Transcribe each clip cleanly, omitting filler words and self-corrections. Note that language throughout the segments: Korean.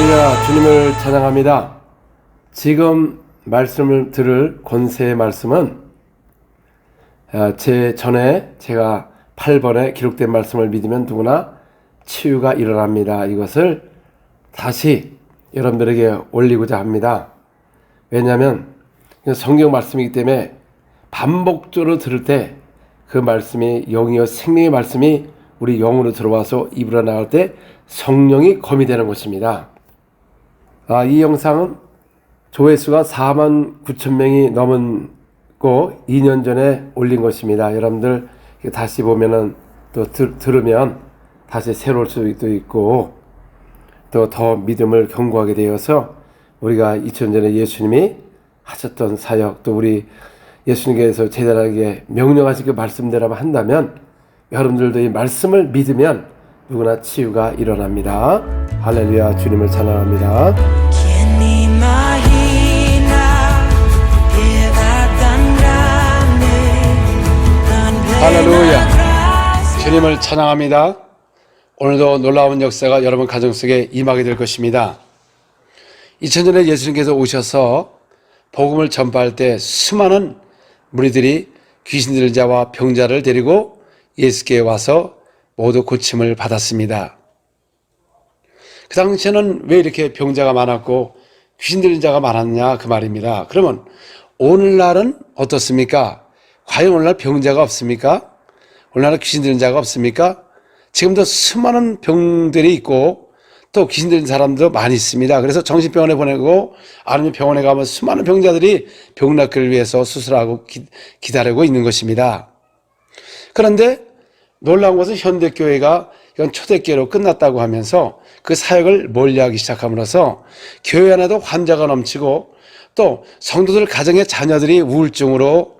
할렐루야, 주님을 찬양합니다. 지금 말씀을 들을 권세의 말씀은 제 전에 제가 8번에 기록된 말씀을 믿으면 누구나 치유가 일어납니다. 이것을 다시 여러분들에게 올리고자 합니다. 왜냐하면 성경 말씀이기 때문에 반복적으로 들을 때 그 말씀이 영이요 생명의 말씀이 우리 영으로 들어와서 입으로 나갈 때 성령이 검이 되는 것입니다. 이 영상은 조회수가 49,000명이 넘고 2년 전에 올린 것입니다. 여러분들 다시 보면은 또 들으면 다시 새로울 수도 있고 또 더 믿음을 견고하게 되어서 우리가 2000년 전에 예수님이 하셨던 사역, 또 우리 예수님께서 제자들에게 명령하신 그 말씀대로 한다면 여러분들도 이 말씀을 믿으면 누구나 치유가 일어납니다. 할렐루야, 주님을 찬양합니다. 할렐루야, 주님을 찬양합니다. 오늘도 놀라운 역사가 여러분 가정 속에 임하게 될 것입니다. 2000년에 예수님께서 오셔서 복음을 전파할 때 수많은 무리들이 귀신 들린 자와 병자를 데리고 예수께 와서 모두 고침을 받았습니다. 그 당시에는 왜 이렇게 병자가 많았고 귀신 들린 자가 많았냐 그 말입니다. 그러면 오늘날은 어떻습니까? 과연 오늘날 병자가 없습니까? 오늘날 귀신 들린 자가 없습니까? 지금도 수많은 병들이 있고 또 귀신 들린 사람도 많이 있습니다. 그래서 정신병원에 보내고 아니면 병원에 가면 수많은 병자들이 병 낫기를 위해서 수술하고 기다리고 있는 것입니다. 그런데 놀라운 것은 현대교회가 이건 초대교회로 끝났다고 하면서 그 사역을 멀리하기 시작함으로써 교회 안에도 환자가 넘치고 또 성도들 가정의 자녀들이 우울증으로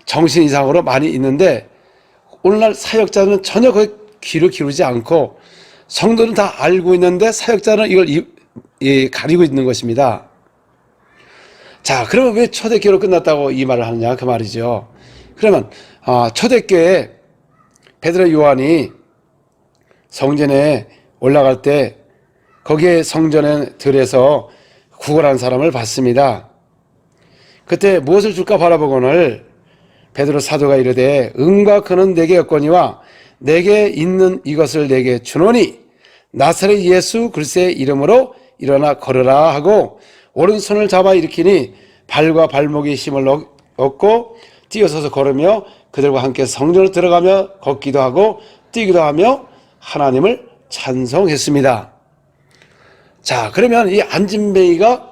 정신 이상으로 많이 있는데 오늘날 사역자는 전혀 그 귀를 기울이지 않고 성도는 다 알고 있는데 사역자는 이걸 가리고 있는 것입니다. 자, 그러면 왜 초대교회로 끝났다고 이 말을 하느냐 그 말이죠. 그러면 초대교회 베드로 요한이 성전에 올라갈 때 거기에 성전에 들에서 구걸한 사람을 봤습니다. 그때 무엇을 줄까 바라보거늘 베드로 사도가 이르되 은과 금은 내게 없거니와 내게 있는 이것을 내게 주노니 나사렛 예수 그리스도의 이름으로 일어나 걸으라 하고 오른손을 잡아 일으키니 발과 발목에 힘을 얻고 뛰어서서 걸으며 그들과 함께 성전으로 들어가며 걷기도 하고 뛰기도 하며 하나님을 찬송했습니다. 자, 그러면 이 안진뱅이가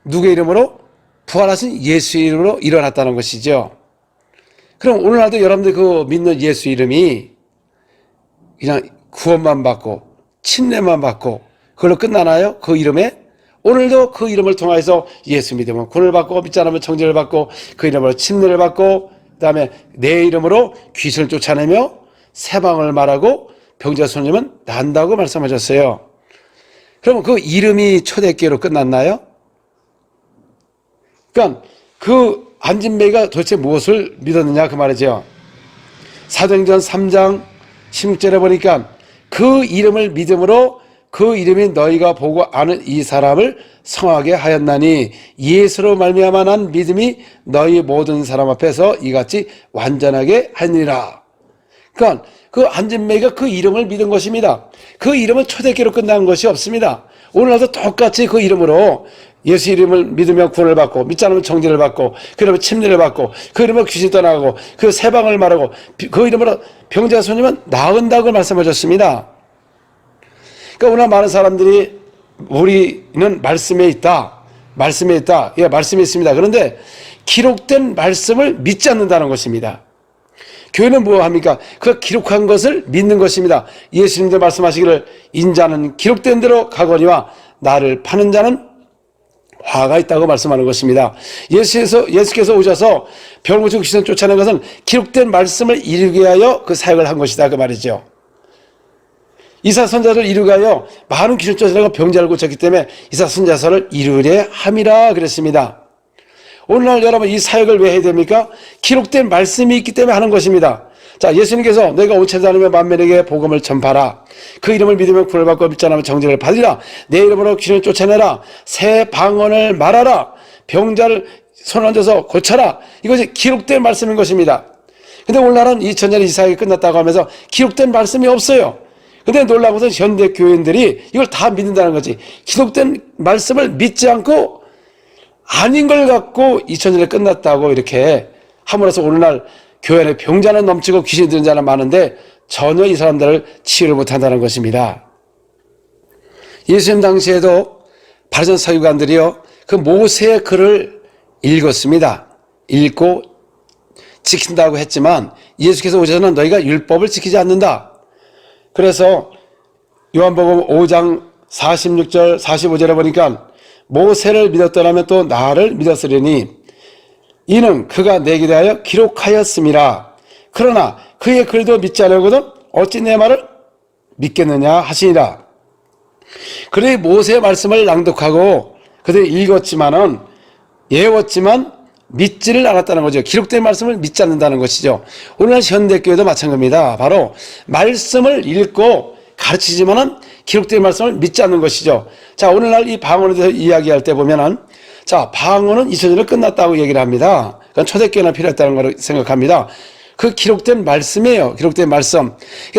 누구의 이름으로? 부활하신 예수의 이름으로 일어났다는 것이죠. 그럼 오늘날도 여러분들 그 믿는 예수 이름이 그냥 구원만 받고 침례만 받고 그걸로 끝나나요? 그 이름에? 오늘도 그 이름을 통해서 예수 믿으면 구원을 받고 믿지 않으면 정죄를 받고 그 이름으로 침례를 받고 그 다음에 내 이름으로 귀신을 쫓아내며 세방을 말하고 병자 손님은 난다고 말씀하셨어요. 그러면 그 이름이 초대교회로 끝났나요? 그러니까 그 안진뱅이가 도대체 무엇을 믿었느냐 그 말이죠. 사도행전 3장 16절에 보니까 그 이름을 믿음으로 그 이름이 너희가 보고 아는 이 사람을 성하게 하였나니 예수로 말미암아 난 믿음이 너희 모든 사람 앞에서 이같이 완전하게 하니라. 그러니까 그 안진뱅이가 그 이름을 믿은 것입니다. 그 이름은 초대교회로 끝난 것이 없습니다. 오늘날도 똑같이 그 이름으로 예수 이름을 믿으면 구원을 받고 믿지 않으면 정죄를 받고 그 이름으로 침례를 받고 그 이름으로 귀신 떠나가고 그 세방을 말하고 그 이름으로 병자 손님은 나은다고 말씀하셨습니다. 그러니까 오늘 많은 사람들이 우리는 말씀에 있다. 말씀에 있다. 예, 말씀이 있습니다. 그런데 기록된 말씀을 믿지 않는다는 것입니다. 교회는 뭐 합니까? 그 기록한 것을 믿는 것입니다. 예수님도 말씀하시기를 인자는 기록된 대로 가거니와 나를 파는 자는 화가 있다고 말씀하는 것입니다. 예수께서 오셔서 병을 고치고 귀신을 쫓아낸 것은 기록된 말씀을 이루게 하여 그 사역을 한 것이다 그 말이죠. 이사 선자를 이루게 하여 많은 귀신을 쫓아내고 병자를 고쳤기 때문에 이사 선자서를 이루려 함이라 그랬습니다. 오늘날 여러분 이 사역을 왜 해야 됩니까? 기록된 말씀이 있기 때문에 하는 것입니다. 자, 예수님께서 너희가 온 세상 다니며 만민에게 복음을 전파하라. 그 이름을 믿으면 구원을 받고 믿지 않으면 정죄를 받으리라. 내 이름으로 귀신을 쫓아내라. 새 방언을 말하라. 병자를 손 얹어서 고쳐라. 이것이 기록된 말씀인 것입니다. 근데 오늘날은 2000년 이상이 끝났다고 하면서 기록된 말씀이 없어요. 근데 놀라운 것은 현대 교인들이 이걸 다 믿는다는 거지. 기록된 말씀을 믿지 않고 아닌 걸 갖고 2000년에 끝났다고 이렇게 함으로써 오늘날 교회 안에 병자는 넘치고 귀신이 드는 자는 많은데 전혀 이 사람들을 치유를 못한다는 것입니다. 예수님 당시에도 바리새인 서기관들이요, 그 모세의 글을 읽었습니다. 읽고 지킨다고 했지만 예수께서 오셔서는 너희가 율법을 지키지 않는다. 그래서 요한복음 5장 46절 45절에 보니까 모세를 믿었더라면 또 나를 믿었으리니 이는 그가 내게 대하여 기록하였음이라. 그러나 그의 글도 믿지 않으거든 어찌 내 말을 믿겠느냐 하시니라. 그래 모세의 말씀을 낭독하고 그들이 읽었지만은 외웠지만 믿지를 않았다는 거죠. 기록된 말씀을 믿지 않는다는 것이죠. 오늘날 현대교회도 마찬가지입니다. 바로 말씀을 읽고 가르치지만은 기록된 말씀을 믿지 않는 것이죠. 자, 오늘날 이 방언에 대해서 이야기할 때 보면은, 자, 방언은 2000년을 끝났다고 얘기를 합니다. 그건 초대교회나 필요했다는 걸 생각합니다. 그 기록된 말씀이에요. 기록된 말씀.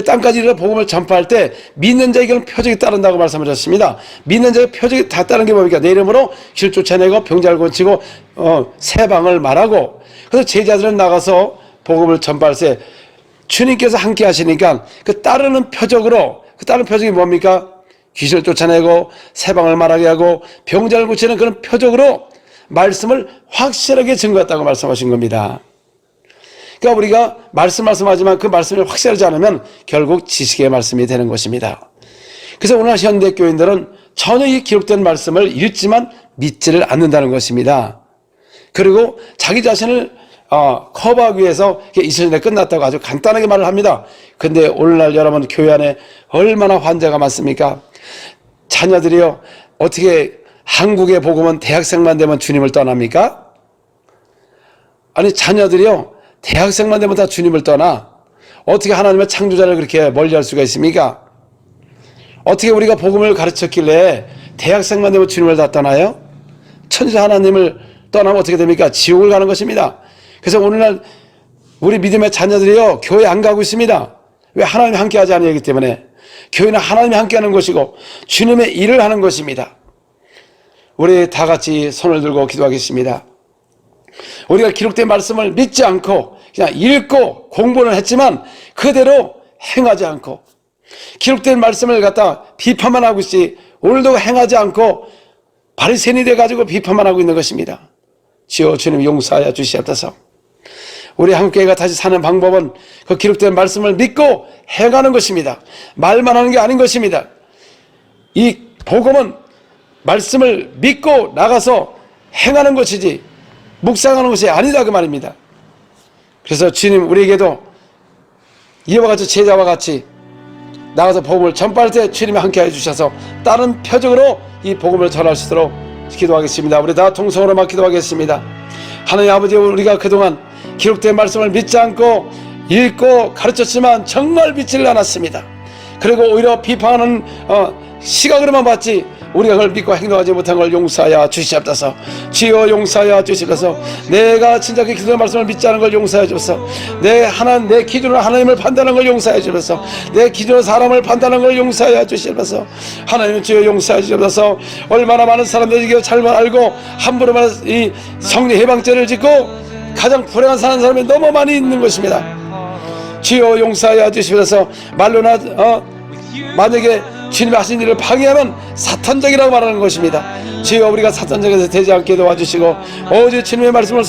땅까지 이르러 복음을 전파할 때 믿는 자에게는 표적이 따른다고 말씀하셨습니다. 믿는 자에게 표적이 다 따르는 게 뭡니까? 내 이름으로 길 쫓아내고 병자를 고치고 새 방을 말하고. 그래서 제자들은 나가서 복음을 전파할 때 주님께서 함께 하시니까 그 따르는 표적으로, 그 따르는 표적이 뭡니까? 귀신을 쫓아내고 새 방을 말하게 하고 병자를 고치는 그런 표적으로 말씀을 확실하게 증거했다고 말씀하신 겁니다. 그러니까 우리가 말씀하지만 그 말씀을 확실하지 않으면 결국 지식의 말씀이 되는 것입니다. 그래서 오늘 현대 교인들은 전혀 이 기록된 말씀을 읽지만 믿지를 않는다는 것입니다. 그리고 자기 자신을 커버하기 위해서 2000년에 끝났다고 아주 간단하게 말을 합니다. 근데 오늘날 여러분 교회 안에 얼마나 환자가 많습니까? 자녀들이요, 어떻게 한국의 복음은 대학생만 되면 주님을 떠납니까? 아니, 자녀들이요, 대학생만 되면 다 주님을 떠나? 어떻게 하나님의 창조자를 그렇게 멀리할 수가 있습니까? 어떻게 우리가 복음을 가르쳤길래 대학생만 되면 주님을 다 떠나요? 천사 하나님을 떠나면 어떻게 됩니까? 지옥을 가는 것입니다. 그래서 오늘날 우리 믿음의 자녀들이요, 교회 안 가고 있습니다. 왜? 하나님이 함께하지 않기 때문에. 교회는 하나님이 함께하는 것이고 주님의 일을 하는 것입니다. 우리 다 같이 손을 들고 기도하겠습니다. 우리가 기록된 말씀을 믿지 않고 그냥 읽고 공부는 했지만 그대로 행하지 않고 기록된 말씀을 갖다 비판만 하고 있지 오늘도 행하지 않고 바리새인이 돼가지고 비판만 하고 있는 것입니다. 주여 주님 용서하여 주시옵소서. 우리 한국교회가 다시 사는 방법은 그 기록된 말씀을 믿고 행하는 것입니다. 말만 하는 게 아닌 것입니다. 이 복음은 말씀을 믿고 나가서 행하는 것이지 묵상하는 것이 아니다 그 말입니다. 그래서 주님 우리에게도 이와 같이 제자와 같이 나가서 복음을 전파할 때 주님이 함께해 주셔서 다른 표적으로 이 복음을 전할 수 있도록 기도하겠습니다. 우리 다 통성으로 막 기도하겠습니다. 하나님 아버지, 우리가 그동안 기록된 말씀을 믿지 않고 읽고 가르쳤지만 정말 믿지를 않았습니다. 그리고 오히려 비판하는 시각으로만 봤지 우리가 그걸 믿고 행동하지 못한 걸 용서하여 주시옵소서. 주여 용서하여 주시옵소서. 내가 진작에 기도의 말씀을 믿지 않은 걸 용서하여 주옵소서. 내 기준으로 하나님을 판단한 걸 용서하여 주옵소서. 내 기준으로 사람을 판단한 걸 용서하여 주시옵소서. 하나님 주여 용서하여 주옵소서. 얼마나 많은 사람들이 이거 잘못 알고 함부로만 이 성리 해방죄를 짓고 가장 불행한 사는 사람이 너무 많이 있는 것입니다. 주여 용서하여 주시옵소서. 말로나 만약에 주님이 하신 일을 방해하면 사탄적이라고 말하는 것입니다. 주여 우리가 사탄적에서 되지 않게 도와주시고 오직 주님의 말씀을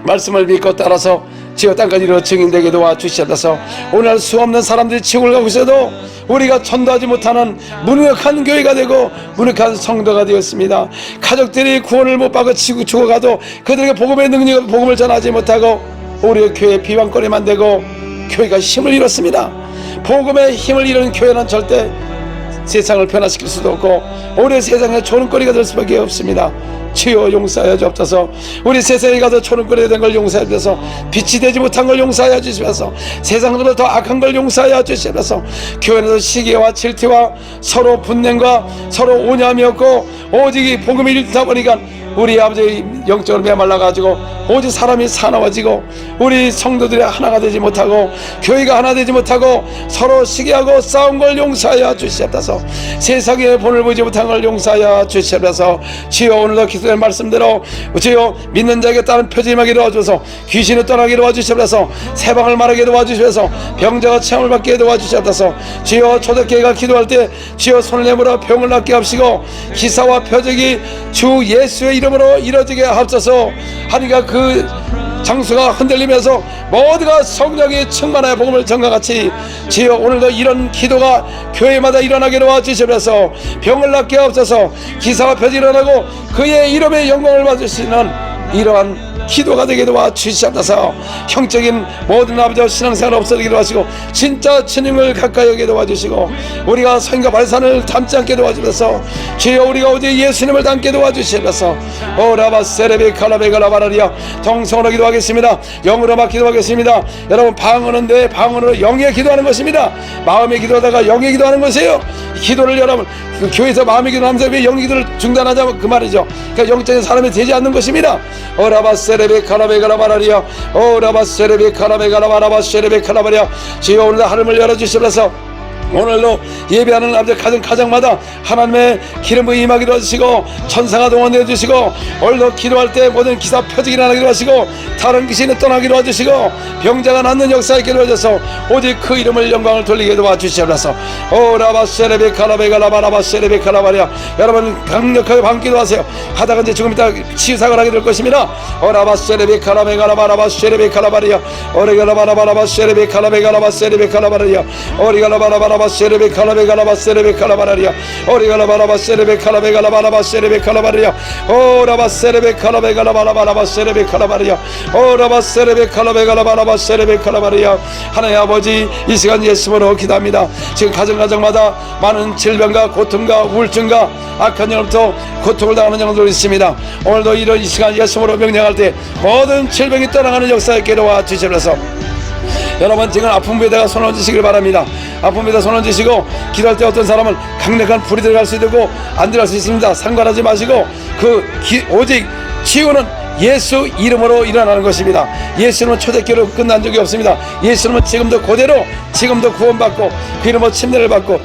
말씀을 믿고 따라서 주여 땅까지 이루어 증인되게 도와주시옵소서. 오늘 수없는 사람들이 지옥을 가고 있어도 우리가 전도하지 못하는 무능력한 교회가 되고 무능력한 성도가 되었습니다. 가족들이 구원을 못 받고 죽어가도 그들에게 복음의 능력을 복음을 전하지 못하고 우리의 교회에 비방거리만 되고 교회가 힘을 잃었습니다. 복음의 힘을 잃은 교회는 절대 세상을 변화시킬 수도 없고 오히려 세상에 조롱거리가 될 수밖에 없습니다. 주여 용서하여 주옵소서. 우리 세상에 가서 조롱거리가 된 걸 용서하여 주셔서 빛이 되지 못한 걸 용서하여 주시면서 세상보다 더 악한 걸 용서하여 주시면서 교회 안에서 시기와 질투와 서로 분냄과 서로 오념이 없고 오직 이 복음이 일다 보니까 우리 아버지 영적으로 메말라가지고 오직 사람이 사나워지고 우리 성도들이 하나가 되지 못하고 교회가 하나 되지 못하고 서로 시기하고 싸운 걸 용서하여 주시옵소서. 세상에 본을 보지 못한 걸 용서하여 주시옵소서. 주여 오늘도 기도의 말씀대로 주여 믿는 자에게 따른 표징하게 도와주셔서 귀신을 떠나게 도와주시옵소서. 세방을 말하게 도와주시옵소서. 병자가 체험을 받게 도와주시옵소서. 주여 초대교회가 기도할 때 주여 손을 내밀어 병을 낫게 하시고 기사와 표적이 주 예수의 이름으로 이루어지게 하옵소서. 하니까 그 장수가 흔들리면서 모두가 성령이 충만하여 복음을 전가같이 주여 오늘도 이런 기도가 교회마다 일어나게 도와주시면서 병을 낫게 하옵소서. 기사와 표적이 일어나고 그의 이름의 영광을 받으시는 이러한 기도가 되게 도와주시옵소서. 형적인 모든 아버지와 신앙생활 없어지게 도와주시고 진짜 주님을 가까이 하게 도와주시고 우리가 성과 발산을 닮지 않게 도와주셔서 주여 우리가 오직 예수님을 닮게 도와주시옵소서. 오라바 세레베 칼라베가라 바라리아 정성으로 기도하겠습니다. 영으로만 기도하겠습니다. 여러분 방언은 내 방언으로 영에 기도하는 것입니다. 마음에 기도하다가 영에 기도하는 것이에요. 기도를 여러분 그 교회에서 마음에 기도하면서 왜 영의 기도를 중단하자면 그 말이죠. 그러니까 영적인 사람이 되지 않는 것입니다. 오라바 세레베 칼라베가라 바라리아 오라바 세레베 칼라베가라 바라바 세레베 칼라바리아 주여 오늘도 하늘을 열어주시옵소서. 오늘도 예배하는 아버지 가정마다 하나님의 기름을 임하게 도와주시고 천사가 동원해 주시고 오늘도 기도할 때 모든 기사 표적이 일어나게 도와주시고 다른 귀신을 떠나게 도와주시고 병자가 낫는 역사에 있게 도와주셔서 오직 그 이름을 영광을 돌리게 도와주시옵소서. 오라바 세레베 칼라베가라 바라바 세레베 칼라바리아 여러분 강력하게 반기도 하세요. 하다가 이제 조금 이따 치유사를 하게 될 것입니다. 오라바 세레베 칼라베가라 바라바 세레베 칼라바리아 오리가라 바라바라바 세레베 칼라베가라 세레베 칼라바리아 오리가라 바라바라바 세레베 칼라베가라 세레베 칼라바리아 오리가라 바라바 세레베 칼라베가라 바라바 세레베 칼라바리아 오라바 세레베 칼라베가라 바라바라바 세레베 칼라바리아 오라바 세레베 칼라베가라 바라바 세레베 칼라바리아 하나님 아버지 이 시간 예수님으로 기도합니다. 지금 가정마다 많은 질병과 고통과 우울증과 악한 영으로부터 고통을 당하는 영혼들이 있습니다. 오늘도 이런 이 시간 예수님으로 명령할 때 모든 질병이 떠나가는 역사에 깨로와 주시옵소서. 여러분 지금 아픈 배에다가 손 얹으시길 바랍니다. 아픈 배에다 손 얹으시고 기도할 때 어떤 사람은 강력한 불이 들어갈 수 있고 안 들어갈 수 있습니다. 상관하지 마시고 오직 치유는 예수 이름으로 일어나는 것입니다. 예수님은 초대교회로 끝난 적이 없습니다. 예수님은 지금도 그대로 지금도 구원받고 그 이름으로 침례를 받고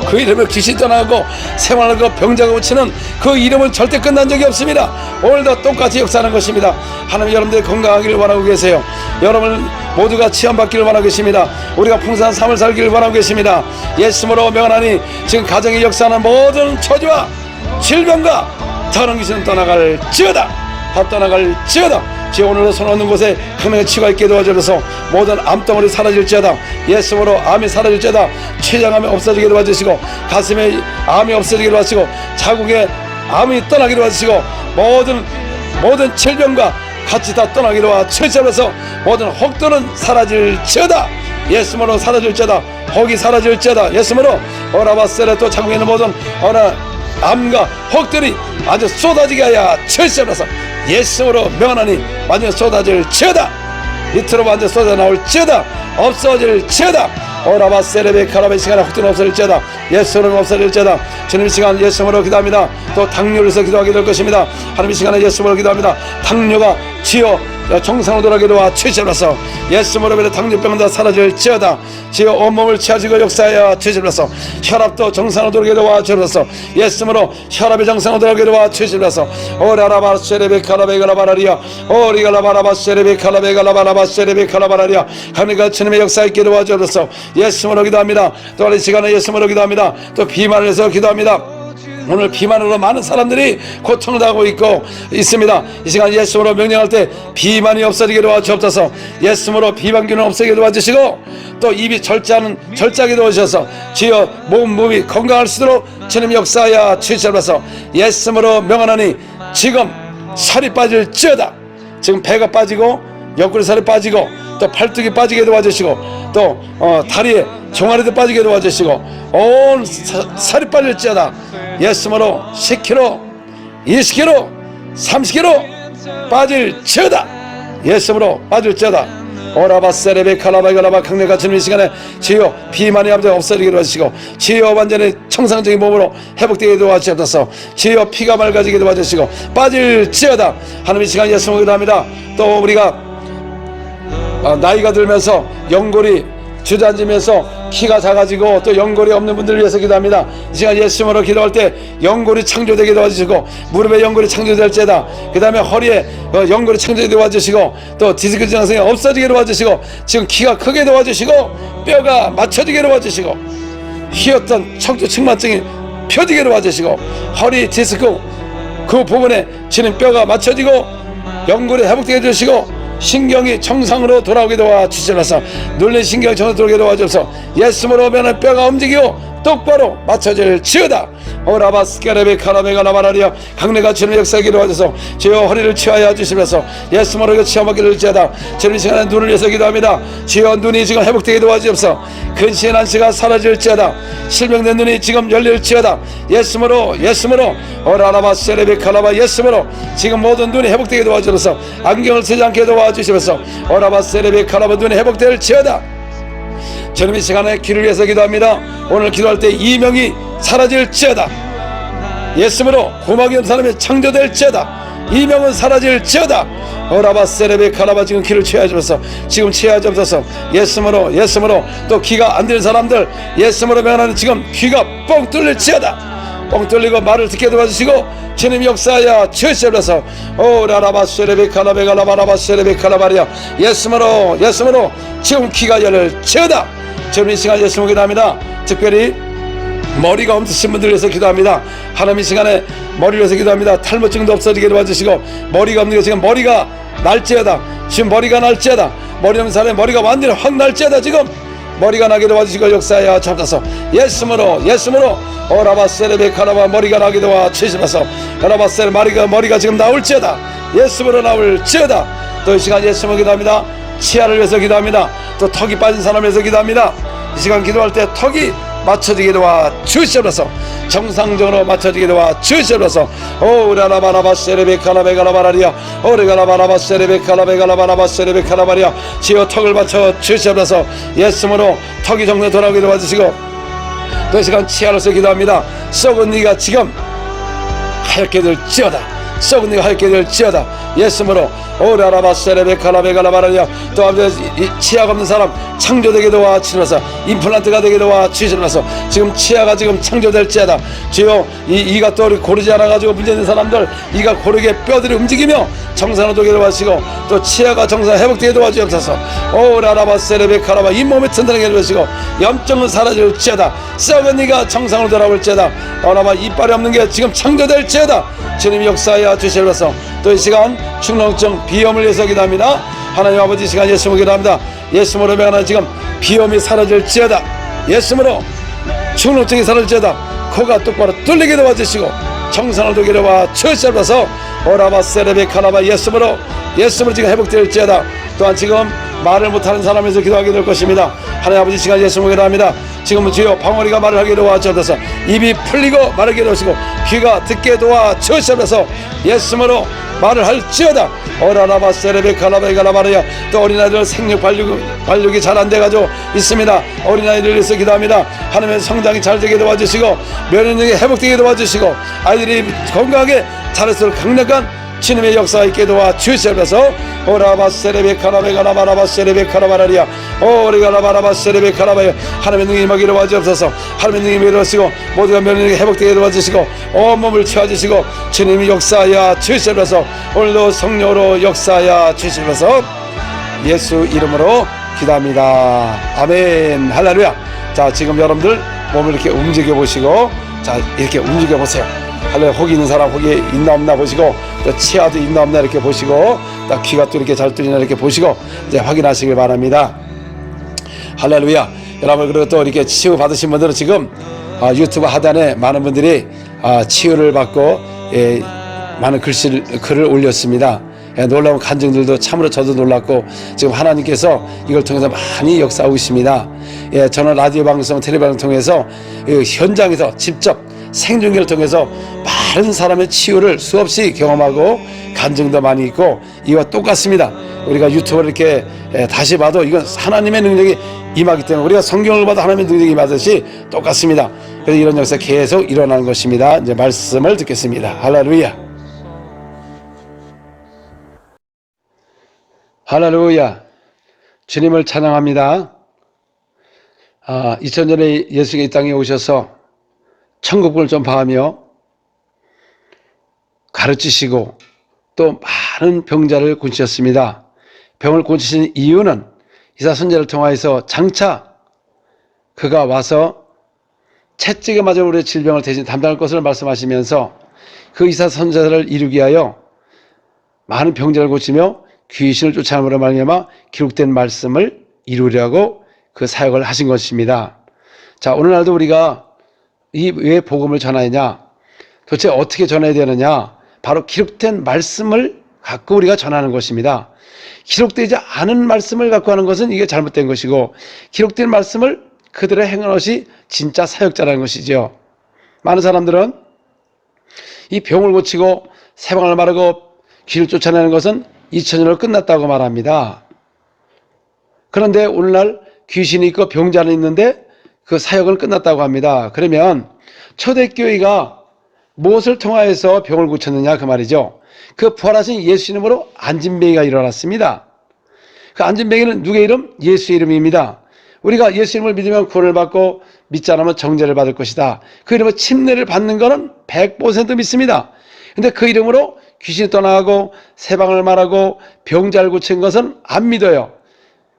그 이름을 귀신 떠나고 생활하고 병자가 고치는 그 이름은 절대 끝난 적이 없습니다. 오늘도 똑같이 역사하는 것입니다. 하나님 여러분들이 건강하기를 원하고 계세요. 여러분 모두가 치유받기를 원하고 계십니다. 우리가 풍성한 삶을 살기를 원하고 계십니다. 예수님으로 명하니 지금 가정에 역사하는 모든 처지와 질병과 더러운 귀신은 떠나갈지어다. 다 떠나갈지어다. 주여 오늘도 손 얹는 곳에 강력한 치유가 있게 도와주셔서 모든 암덩어리 사라질지어다. 예수님으로 암이 사라질지어다. 췌장암이 없어지게 도와주시고 가슴에 암이 없어지게 도와주시고 자국에 암이 떠나게 도와주시고 모든 질병과 같이 다 떠나게 도와주셔서 모든 혹도는 사라질지어다. 예수님으로 사라질지어다. 혹이 사라질지어다. 예수님으로 오라바세레 또 자국에 있는 모든 암과 혹들이 아주 쏟아지게 하여 주시옵소서. 예수로 명하니 완전 쏟아질지어다. 밑으로 완전 쏟아 나올지어다. 없어질지어다. 오라바 세레베 카라베 시간에 혹든 없어질지어다. 예수로 없어질지어다. 주님 시간 예수로 기도합니다. 또 당뇨를 위해서 기도하게 될 것입니다. 하나님 시간에 예수로 기도합니다. 당뇨가 주여 정상으로 돌아가게 도와주시옵소서. 예수로 믿어 당뇨병은 다 사라질지어다. 주여 온몸을 치하시고 역사하여 주시옵소서. 혈압도 정상으로 돌아가게 도와주시옵소서. 예수로 혈압이 정상으로 돌아가게 도와주시옵소서. 오라라바 세레베 칼라베가라 바라리아 오리가라 바라바 세레베 칼라베가라 바라바 세레베 칼라바라리아 하나님과 주님의 역사 있게 도와주옵소서. 예수로 기도합니다. 또 이 시간에 예수로 기도합니다. 또 비만을 해서 기도합니다. 오늘 비만으로 많은 사람들이 고통을 당하고 있습니다. 이 시간 예수로 명령할 때 비만이 없어지게 도와주옵소서. 예수로 비만균을 없애게 도와주시고 또 입이 절제하게 도와주셔서 주여 몸이 건강할 수 있도록 주님 역사하여 주시옵소서. 예수로 명하노니 지금 살이 빠질지어다. 지금 배가 빠지고 옆구리 살이 빠지고 또 팔뚝이 빠지게 도와주시고 또 다리에 종아리도 빠지게 도와주시고 온 살이 빠질지어다. 예수님으로 10kg 20kg 30kg 빠질지어다. 예수님으로 빠질지어다. 오라바세레베 칼라바이가라바 강력한 주님 이 시간에 주여 비만의 압력 없어지게 도와주시고 주여 완전히 정상적인 몸으로 회복되게 도와주옵소서. 주여 피가 맑아지게 도와주시고 빠질지어다. 하나님 이 시간 예수님을 기도합니다. 또 우리가 나이가 들면서 연골이 주저앉으면서 키가 작아지고 또 연골이 없는 분들을 위해서 기도합니다. 이 시간 예수님으로 기도할 때 연골이 창조되게 도와주시고 무릎에 연골이 창조될지어다. 그 다음에 허리에 연골이 창조되게 도와주시고 또 디스크 증상이 없어지게 도와주시고 지금 키가 크게 도와주시고 뼈가 맞춰지게 도와주시고 휘었던 척추 측만증이 펴지게 도와주시고 허리 디스크 그 부분에 지는 뼈가 맞춰지고 연골이 회복되게 해주시고 신경이 정상으로 돌아오게 도와주시면서 눌린 신경이 정상으로 돌아오게 도와주셔서 예수님으로 오면 뼈가 움직이고 똑바로 맞춰질지어다. 오라바스케레베 카라베가라바라리아 강력한 주님의 역사에 도와줘서 주여 허리를 치하여 주시면서 예수님으로 치하먹기를 일지어다. 주님 이 시간에 눈을 위해서 기도합니다. 주여 눈이 지금 회복되게 도와주옵소서. 근시의 난시가 사라질지어다. 실명된 눈이 지금 열릴지어다. 예수님으로 오라라바스케레베 카라바 예수님으로 지금 모든 눈이 회복되게 도와주셔서 안경을 쓰지 않게 도와주시면서 오라바스케레베 카라바 눈이 회복될지어다. 주님 이 시간에 귀를 위해서 기도합니다. 오늘 기도할 때 이명이 사라질지어다. 예수님으로 고막이 없는 사람이 창조될지어다. 이명은 사라질지어다. 오라바세레베 카라바 지금 귀를 채워주면서 지금 채워주면서 예수님으로 또 귀가 안 들린 사람들 예수님으로 명하는 지금 귀가 뻥 뚫릴지어다. 뻥 뚫리고 말을 듣게 도와주시고 주님 역사야 주시옵소서. 오라라바세레베 카라베가라바라바세레베 카라바리아 예수님으로 지금 귀가 열릴지어다. 주님 이 시간 예수님을 기도합니다. 특별히 머리가 없으신 분들 위해서 기도합니다. 하나님 이 시간에 머리를 위해서 기도합니다. 탈모증도 없어지게 도와주시고 머리가 없는 게 지금 머리가 날지어다. 지금 머리가 날지어다. 머리 없는 사람의 머리가 완전히 확 날지어다. 지금 머리가 나게 도와주시고 역사야 잡아서 예수님으로 오라바세레베 카라바 머리가 나게 도와주시면서 오라바세레 머리가 지금 나올지어다. 예수님으로 나올지어다. 또 이 시간 예수님을 기도합니다. 치아를 위해서 기도합니다. 또 턱이 빠진 사람을 위해서 기도합니다. 이 시간 기도할 때 턱이 맞춰지게 도와주시옵소서. 정상적으로 맞춰지게 도와주시옵소서. 오라라바라바세레베 카라베가라바라리아 오레가라바라바세레베 카라베가라바라바세레베 카라바리아 지어 턱을 맞춰주시옵소서. 예수님으로 턱이 정상에 돌아오게 도와주시고 또 이 시간 치아로서 기도합니다. 썩은 니가 지금 하얗게 될지어다. 썩은 니가 하얗게 될지어다. 예수님으로 오라라바세레베 카라베가라바라리아 또 치아가 없는 사람 창조되게 도와주시면서 임플란트가 되게 도와주시면서 지금 치아가 지금 창조될지어다. 주여 이가 또 고르지 않아가지고 문제있는 사람들 이가 고르게 뼈들이 움직이며 정상으로 되게 도와주시고 또 치아가 정상 회복되게 도와주옵소서. 오라라바세레베 카라바 잇몸이 튼튼하게 해주시고 염증은 사라질지어다. 썩은 이가 정상으로 돌아올지어다. 오라바 이빨이 없는 게 지금 창조될지어다. 주님 역사하여 주시옵소서. 또 이 시간 축농증 비염을 위해서 기도합니다. 하나님 아버지 시간 예수님으로 기도합니다. 예수님으로 명하는 지금 비염이 사라질지어다. 예수님으로 축농증이 사라질지어다. 코가 똑바로 뚫리게 도와주시고 정상을 되게 도와주시옵소서. 오라바세레베 카라바 예수님으로 지금 회복될지어다. 또한 지금 말을 못하는 사람에서 기도하게 될 것입니다. 하나님 아버지 시간 예수님으로 기도합니다. 지금은 주여 방언이가 말을 하게 도와주셔서 입이 풀리고 말하게 도와주시고 귀가 듣게 도와주셔서 예수님으로 말을 할지어다. 오라라바세레베 카라베가라바라야 또 어린아이들 생육 발육이 잘 안 돼가지고 있습니다. 어린아이들 위해서 기도합니다. 하나님의 성장이 잘 되게 도와주시고 면역력이 회복되게 도와주시고 아이들이 건강하게 자랄수록 강력한 주님의 역사가 있게 도와주시옵소서. 오라바세레베 카라베가라바라바세레베 카라바라리아 오리가라바라바세레베 카라바야 하나님의 능히 임하기를 도와주옵소서. 하나님의 능히 임하시고 모두가 면역력이 회복되게 도와주시고 온몸을 채워주시고 주님이 역사하여 주시옵소서. 오늘도 성령으로 역사하여 주시옵소서. 예수 이름으로 기도합니다. 아멘. 할렐루야. 자, 지금 여러분들 몸을 이렇게 움직여 보시고 자, 이렇게 움직여 보세요. 할렐루야. 혹이 있는 사람 혹이 있나 없나 보시고 또 치아도 있나 없나 이렇게 보시고 또 귀가 또 이렇게 잘 뚫리나 이렇게 보시고 이제 확인하시길 바랍니다. 할렐루야. 여러분 그리고 또 이렇게 치유 받으신 분들은 지금 유튜브 하단에 많은 분들이 치유를 받고 많은 글을 올렸습니다. 놀라운 간증들도 참으로 저도 놀랐고 지금 하나님께서 이걸 통해서 많이 역사하고 있습니다. 저는 라디오 방송, 텔레비전을 통해서 현장에서 직접 생중계를 통해서 많은 사람의 치유를 수없이 경험하고 간증도 많이 있고 이와 똑같습니다. 우리가 유튜브를 이렇게 다시 봐도 이건 하나님의 능력이 임하기 때문에 우리가 성경을 봐도 하나님의 능력이 임하듯이 똑같습니다. 그래서 이런 역사 계속 일어나는 것입니다. 이제 말씀을 듣겠습니다. 할렐루야. 할렐루야. 주님을 찬양합니다. 2000년에 예수가 이 땅에 오셔서 천국을 전파하며 가르치시고 또 많은 병자를 고치셨습니다. 병을 고치신 이유는 이사 선지자를 통하여서 장차 그가 와서 채찍에 맞아 우리의 질병을 대신 담당할 것을 말씀하시면서 그 이사 선지자를 이루기 위하여 많은 병자를 고치며 귀신을 쫓아내므로 말미암아 기록된 말씀을 이루려고 그 사역을 하신 것입니다. 자, 오늘날도 우리가 왜 복음을 전하느냐? 도대체 어떻게 전해야 되느냐? 바로 기록된 말씀을 갖고 우리가 전하는 것입니다. 기록되지 않은 말씀을 갖고 하는 것은 이게 잘못된 것이고 기록된 말씀을 그대로 행하는 것이 진짜 사역자라는 것이죠. 많은 사람들은 이 병을 고치고 세방을 마르고 귀를 쫓아내는 것은 2000년으로 끝났다고 말합니다. 그런데 오늘날 귀신이 있고 병자는 있는데 그 사역은 끝났다고 합니다. 그러면 초대교회가 무엇을 통하여서 병을 고쳤느냐 그 말이죠. 그 부활하신 예수 이름으로 안진뱅이가 일어났습니다. 그 안진뱅이는 누구의 이름? 예수의 이름입니다. 우리가 예수 이름을 믿으면 구원을 받고 믿지 않으면 정죄를 받을 것이다. 그 이름으로 침례를 받는 것은 100% 믿습니다. 근데 그 이름으로 귀신이 떠나가고 세방을 말하고 병자를 고친 것은 안 믿어요.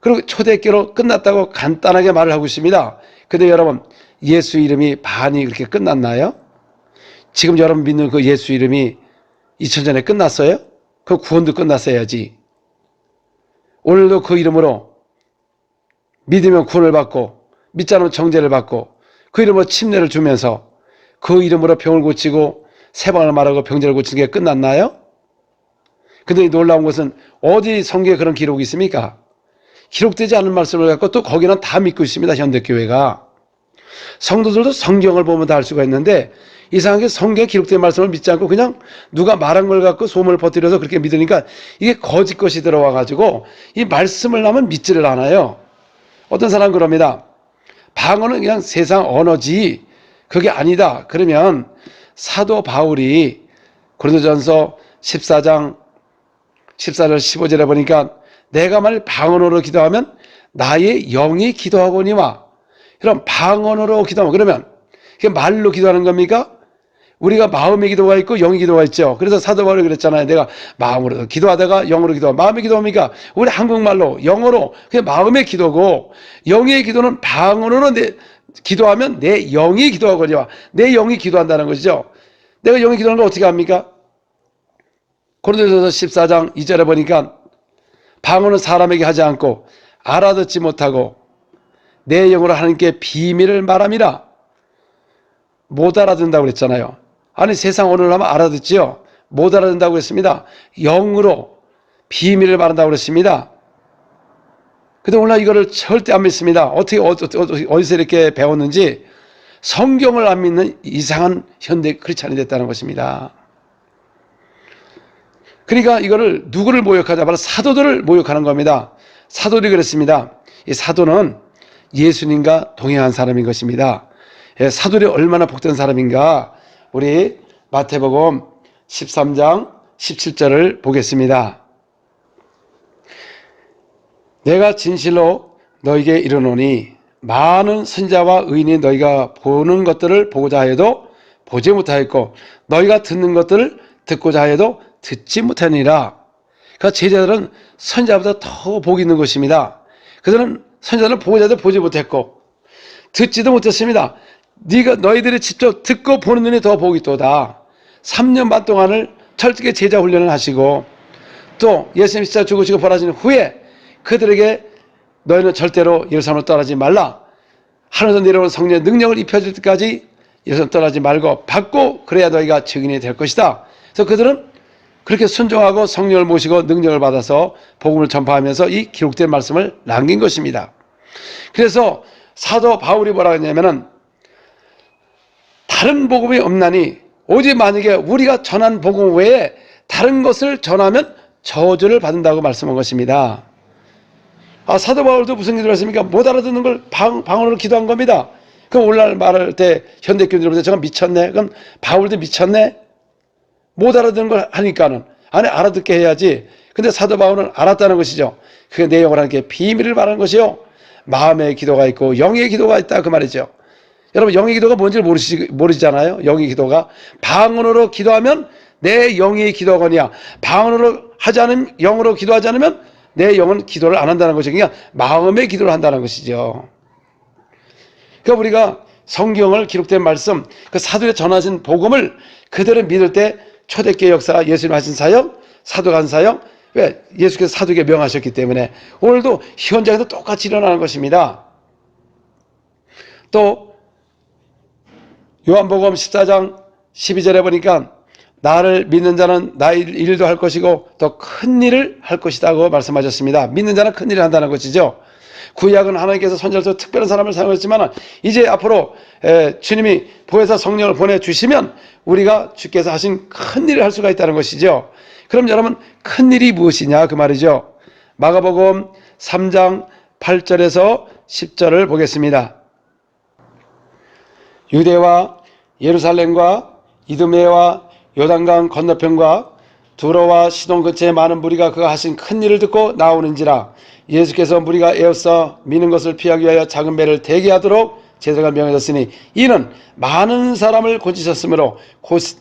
그리고 초대교로 끝났다고 간단하게 말을 하고 있습니다. 근데 여러분, 예수 이름이 반이 그렇게 끝났나요? 지금 여러분 믿는 그 예수 이름이 2000년에 끝났어요? 그 구원도 끝났어야지. 오늘도 그 이름으로 믿으면 구원을 받고 믿지 않으면 정죄를 받고 그 이름으로 침례를 주면서 그 이름으로 병을 고치고 세방을 말하고 병자를 고치는 게 끝났나요? 근데 놀라운 것은 어디 성경에 그런 기록이 있습니까? 기록되지 않은 말씀을 갖고 또 거기는 다 믿고 있습니다. 현대교회가. 성도들도 성경을 보면 다 알 수가 있는데 이상하게 성경에 기록된 말씀을 믿지 않고 그냥 누가 말한 걸 갖고 소문을 퍼뜨려서 그렇게 믿으니까 이게 거짓 것이 들어와 가지고 이 말씀을 하면 믿지를 않아요. 어떤 사람은 그럽니다. 방언은 그냥 세상 언어지 그게 아니다. 그러면 사도 바울이 고린도전서 14장 14절 15절에 보니까 내가 만일 방언으로 기도하면 나의 영이 기도하거니와. 그럼 방언으로 기도하면 그러면 그게 말로 기도하는 겁니까? 우리가 마음의 기도가 있고 영의 기도가 있죠. 그래서 사도 바울이 그랬잖아요. 내가 마음으로 기도하다가 영으로 기도하고 마음의 기도합니까? 우리 한국말로 영어로 그게 마음의 기도고 영의 기도는 방언으로 기도하면 내 영이 기도하거니와. 내 영이 기도한다는 것이죠. 내가 영이 기도하는 걸 어떻게 합니까? 고린도전서 14장 2절에 보니까 방언은 사람에게 하지 않고 알아듣지 못하고 내 영으로 하나님께 비밀을 말함이라. 못 알아듣는다고 그랬잖아요. 아니 세상 언어를 하면 알아듣지요. 못 알아듣는다고 그랬습니다. 영으로 비밀을 말한다고 그랬습니다. 근데 오늘 이거를 절대 안 믿습니다. 어디서 이렇게 배웠는지 성경을 안 믿는 이상한 현대 크리스찬이 됐다는 것입니다. 그러니까 이거를 누구를 모욕하자? 바로 사도들을 모욕하는 겁니다. 사도들이 그랬습니다. 이 사도는 예수님과 동행한 사람인 것입니다. 사도들이 얼마나 복된 사람인가? 우리 마태복음 13장 17절을 보겠습니다. 내가 진실로 너에게 이르노니 많은 선지자와 의인이 너희가 보는 것들을 보고자 하여도 보지 못하였고 너희가 듣는 것들을 듣고자 하여도 듣지 못하니라. 그러니까 제자들은 선지자보다 더 복이 있는 것입니다. 그들은 선지자들은 보고자 해도 보지 못했고 듣지도 못했습니다. 너희들이 직접 듣고 보는 눈이 더 복이 있도다. 3년 반 동안을 철저하게 제자 훈련을 하시고 또 예수님 십자가 죽으시고 부활하신 후에 그들에게 너희는 절대로 예루살렘을 떠나지 말라. 하늘에서 내려오는 성령의 능력을 입혀줄 때까지 예루살렘 떠나지 말고 받고 그래야 너희가 증인이 될 것이다. 그래서 그들은 그렇게 순종하고 성령을 모시고 능력을 받아서 복음을 전파하면서 이 기록된 말씀을 남긴 것입니다. 그래서 사도 바울이 뭐라 했냐면은 다른 복음이 없나니 오직 만약에 우리가 전한 복음 외에 다른 것을 전하면 저주를 받는다고 말씀한 것입니다. 사도 바울도 무슨 기도를 했습니까? 못 알아듣는 걸 방언으로 기도한 겁니다. 그럼 오늘날 말할 때 현대교인들보다 저가 미쳤네? 그럼 바울도 미쳤네? 못 알아듣는 걸 하니까는 아니 알아듣게 해야지. 근데 사도 바울은 알았다는 것이죠. 그게 내 영을 하는 게 비밀을 말하는 것이요, 마음의 기도가 있고 영의 기도가 있다 그 말이죠. 여러분 영의 기도가 뭔지 모르시잖아요. 영의 기도가 방언으로 기도하면 내 영이 기도하거니와 방언으로 하지 않으면, 영으로 기도하지 않으면 내 영은 기도를 안 한다는 것이죠. 그냥 마음의 기도를 한다는 것이죠. 그러니까 우리가 성경을 기록된 말씀, 그 사도에 전하신 복음을 그대로 믿을 때 초대교회 역사, 예수님 하신 사역, 사도가 한 사역, 왜? 예수께서 사도에게 명하셨기 때문에 오늘도 현장에서 똑같이 일어나는 것입니다. 또 요한복음 14장 12절에 보니까 나를 믿는 자는 나의 일도 할 것이고 더 큰 일을 할 것이라고 말씀하셨습니다. 믿는 자는 큰 일을 한다는 것이죠. 구약은 하나님께서 선지자로서 특별한 사람을 사용했지만 이제 앞으로 주님이 보혜사 성령을 보내주시면 우리가 주께서 하신 큰 일을 할 수가 있다는 것이죠. 그럼 여러분 큰 일이 무엇이냐 그 말이죠. 마가복음 3장 8절에서 10절을 보겠습니다. 유대와 예루살렘과 이두메와 요단강 건너편과 두로와 시돈 근처에 많은 무리가 그가 하신 큰 일을 듣고 나오는지라. 예수께서 무리가 에워싸 미는 것을 피하기 위하여 작은 배를 대기하도록 제자가 명하셨으니 이는 많은 사람을 고치셨으므로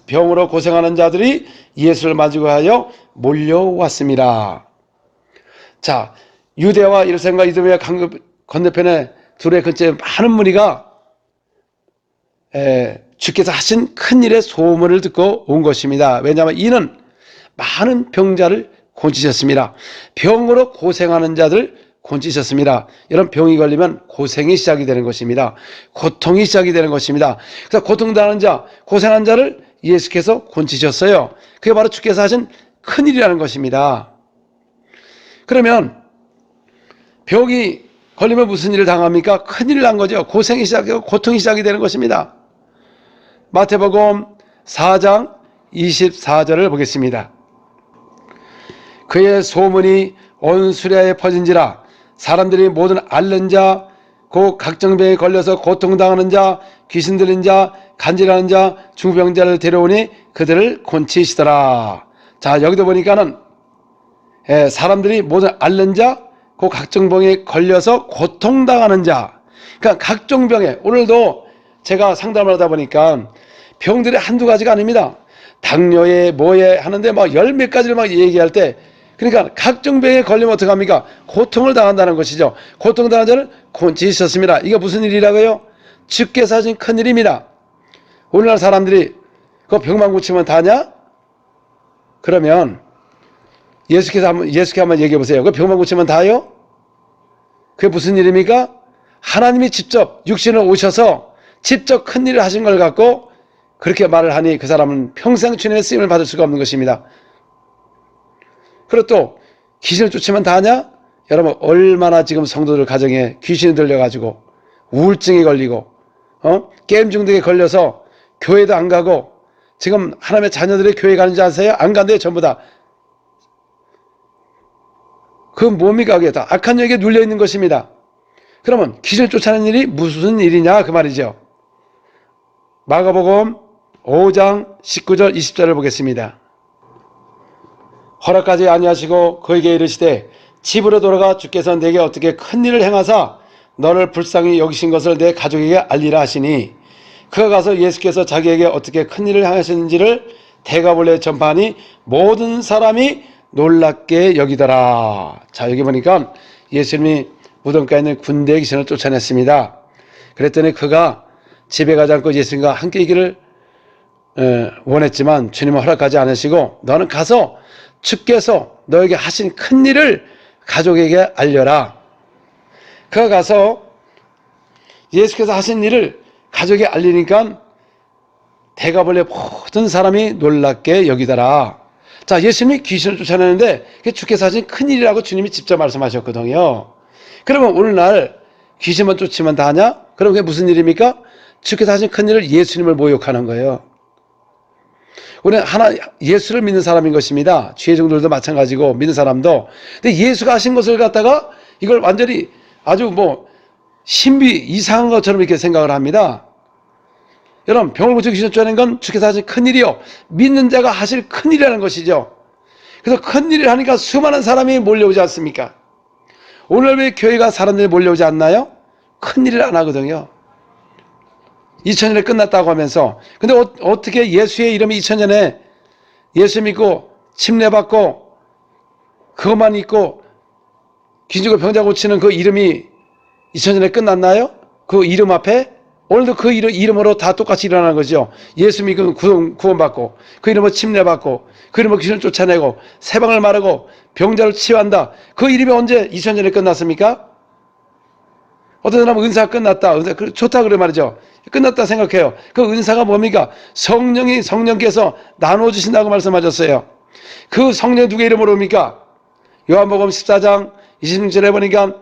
병으로 고생하는 자들이 예수를 맞이고 하여 몰려왔습니다. 자, 유대와 예루살렘과 이두메와 강 건너편에 두로의 근처에 많은 무리가 주께서 하신 큰일의 소문을 듣고 온 것입니다. 왜냐하면 이는 많은 병자를 고치셨습니다. 병으로 고생하는 자들 고치셨습니다. 이런 병이 걸리면 고생이 시작이 되는 것입니다. 고통이 시작이 되는 것입니다. 그래서 고통당하는 자, 고생한 자를 예수께서 고치셨어요. 그게 바로 주께서 하신 큰일이라는 것입니다. 그러면 병이 걸리면 무슨 일을 당합니까? 큰일을 난 거죠. 고생이 시작되고 고통이 시작이 되는 것입니다. 마태복음 4장 24절을 보겠습니다. 그의 소문이 온 수리아에 퍼진지라. 사람들이 모든 앓는 자, 곧 각정병에 걸려서 고통당하는 자, 귀신 들린 자, 간질하는 자, 중병자를 데려오니 그들을 곤치시더라. 자, 여기도 보니까는 사람들이 모든 앓는 자, 그 각정병에 걸려서 고통당하는 자. 그러니까 각종병에, 오늘도 제가 상담을 하다 보니까 병들이 한두 가지가 아닙니다. 당뇨에 뭐에 하는데 막 열 몇 가지를 막 얘기할 때, 그러니까 각종 병에 걸리면 어떡합니까? 고통을 당한다는 것이죠. 고통당한 자를 고치셨습니다. 이게 무슨 일이라고요? 주께서 하신 큰 일입니다. 오늘날 사람들이 그 병만 고치면 다냐? 그러면 예수께 한번 얘기해 보세요. 그 병만 고치면 다요? 그게 무슨 일입니까? 하나님이 직접 육신을 오셔서 직접 큰 일을 하신 걸 갖고 그렇게 말을 하니 그 사람은 평생 주님의 쓰임을 받을 수가 없는 것입니다. 그리고 또 귀신을 쫓으면 다냐? 여러분 얼마나 지금 성도들 가정에 귀신이 들려가지고 우울증에 걸리고 게임 중독에 걸려서 교회도 안 가고, 지금 하나님의 자녀들이 교회 가는지 아세요? 안 간대요. 전부 다. 그 뭡니까? 그게 다 악한 영에 눌려있는 것입니다. 그러면 귀신을 쫓아내는 일이 무슨 일이냐 그 말이죠. 마가복음 5장 19절 20절을 보겠습니다. 허락하지 아니하시고 그에게 이르시되 집으로 돌아가 주께서 내게 어떻게 큰 일을 행하사 너를 불쌍히 여기신 것을 내 가족에게 알리라 하시니, 그가 가서 예수께서 자기에게 어떻게 큰 일을 행하셨는지를 대가볼레 전파하니 모든 사람이 놀랍게 여기더라. 자, 여기 보니까 예수님이 무덤가에 있는 군대의 귀신을 쫓아냈습니다. 그랬더니 그가 집에 가지 않고 예수님과 함께 있기를 원했지만 주님은 허락하지 않으시고 너는 가서 주께서 너에게 하신 큰 일을 가족에게 알려라. 그가 가서 예수께서 하신 일을 가족에게 알리니까 대가벌레 모든 사람이 놀랍게 여기더라. 자, 예수님이 귀신을 쫓아내는데 그게 주께서 하신 큰일이라고 주님이 직접 말씀하셨거든요. 그러면 오늘날 귀신만 쫓으면 다 하냐? 그럼 그게 무슨 일입니까? 주께서 하신 큰일을 예수님을 모욕하는 거예요. 우리는 예수를 믿는 사람인 것입니다. 죄종들도 마찬가지고 믿는 사람도. 근데 예수가 하신 것을 갖다가 이걸 완전히 아주 신비 이상한 것처럼 이렇게 생각을 합니다. 여러분, 병을 고치고 귀신 쫓아내는 건 주께서 하신 큰일이요, 믿는 자가 하실 큰일이라는 것이죠. 그래서 큰일을 하니까 수많은 사람이 몰려오지 않습니까? 오늘 왜 교회가 사람들이 몰려오지 않나요? 큰일을 안 하거든요. 2000년에 끝났다고 하면서. 근데 어떻게 예수의 이름이 2000년에 예수 믿고 침례받고 그것만 있고 귀신과 병자 고치는 그 이름이 2000년에 끝났나요? 그 이름 앞에 오늘도 그 이름으로 다 똑같이 일어나는 거죠. 예수 믿고 구원받고 그 이름으로 침례받고 그 이름으로 귀신을 쫓아내고 세방을 마르고 병자를 치유한다. 그 이름이 언제 2000년에 끝났습니까? 어떤 사람은 은사가 끝났다. 좋다 그래 말이죠. 끝났다 생각해요. 그 은사가 뭡니까? 성령께서 나눠주신다고 말씀하셨어요. 그 성령 누구의 이름으로 옵니까? 요한복음 14장 26절에 보니까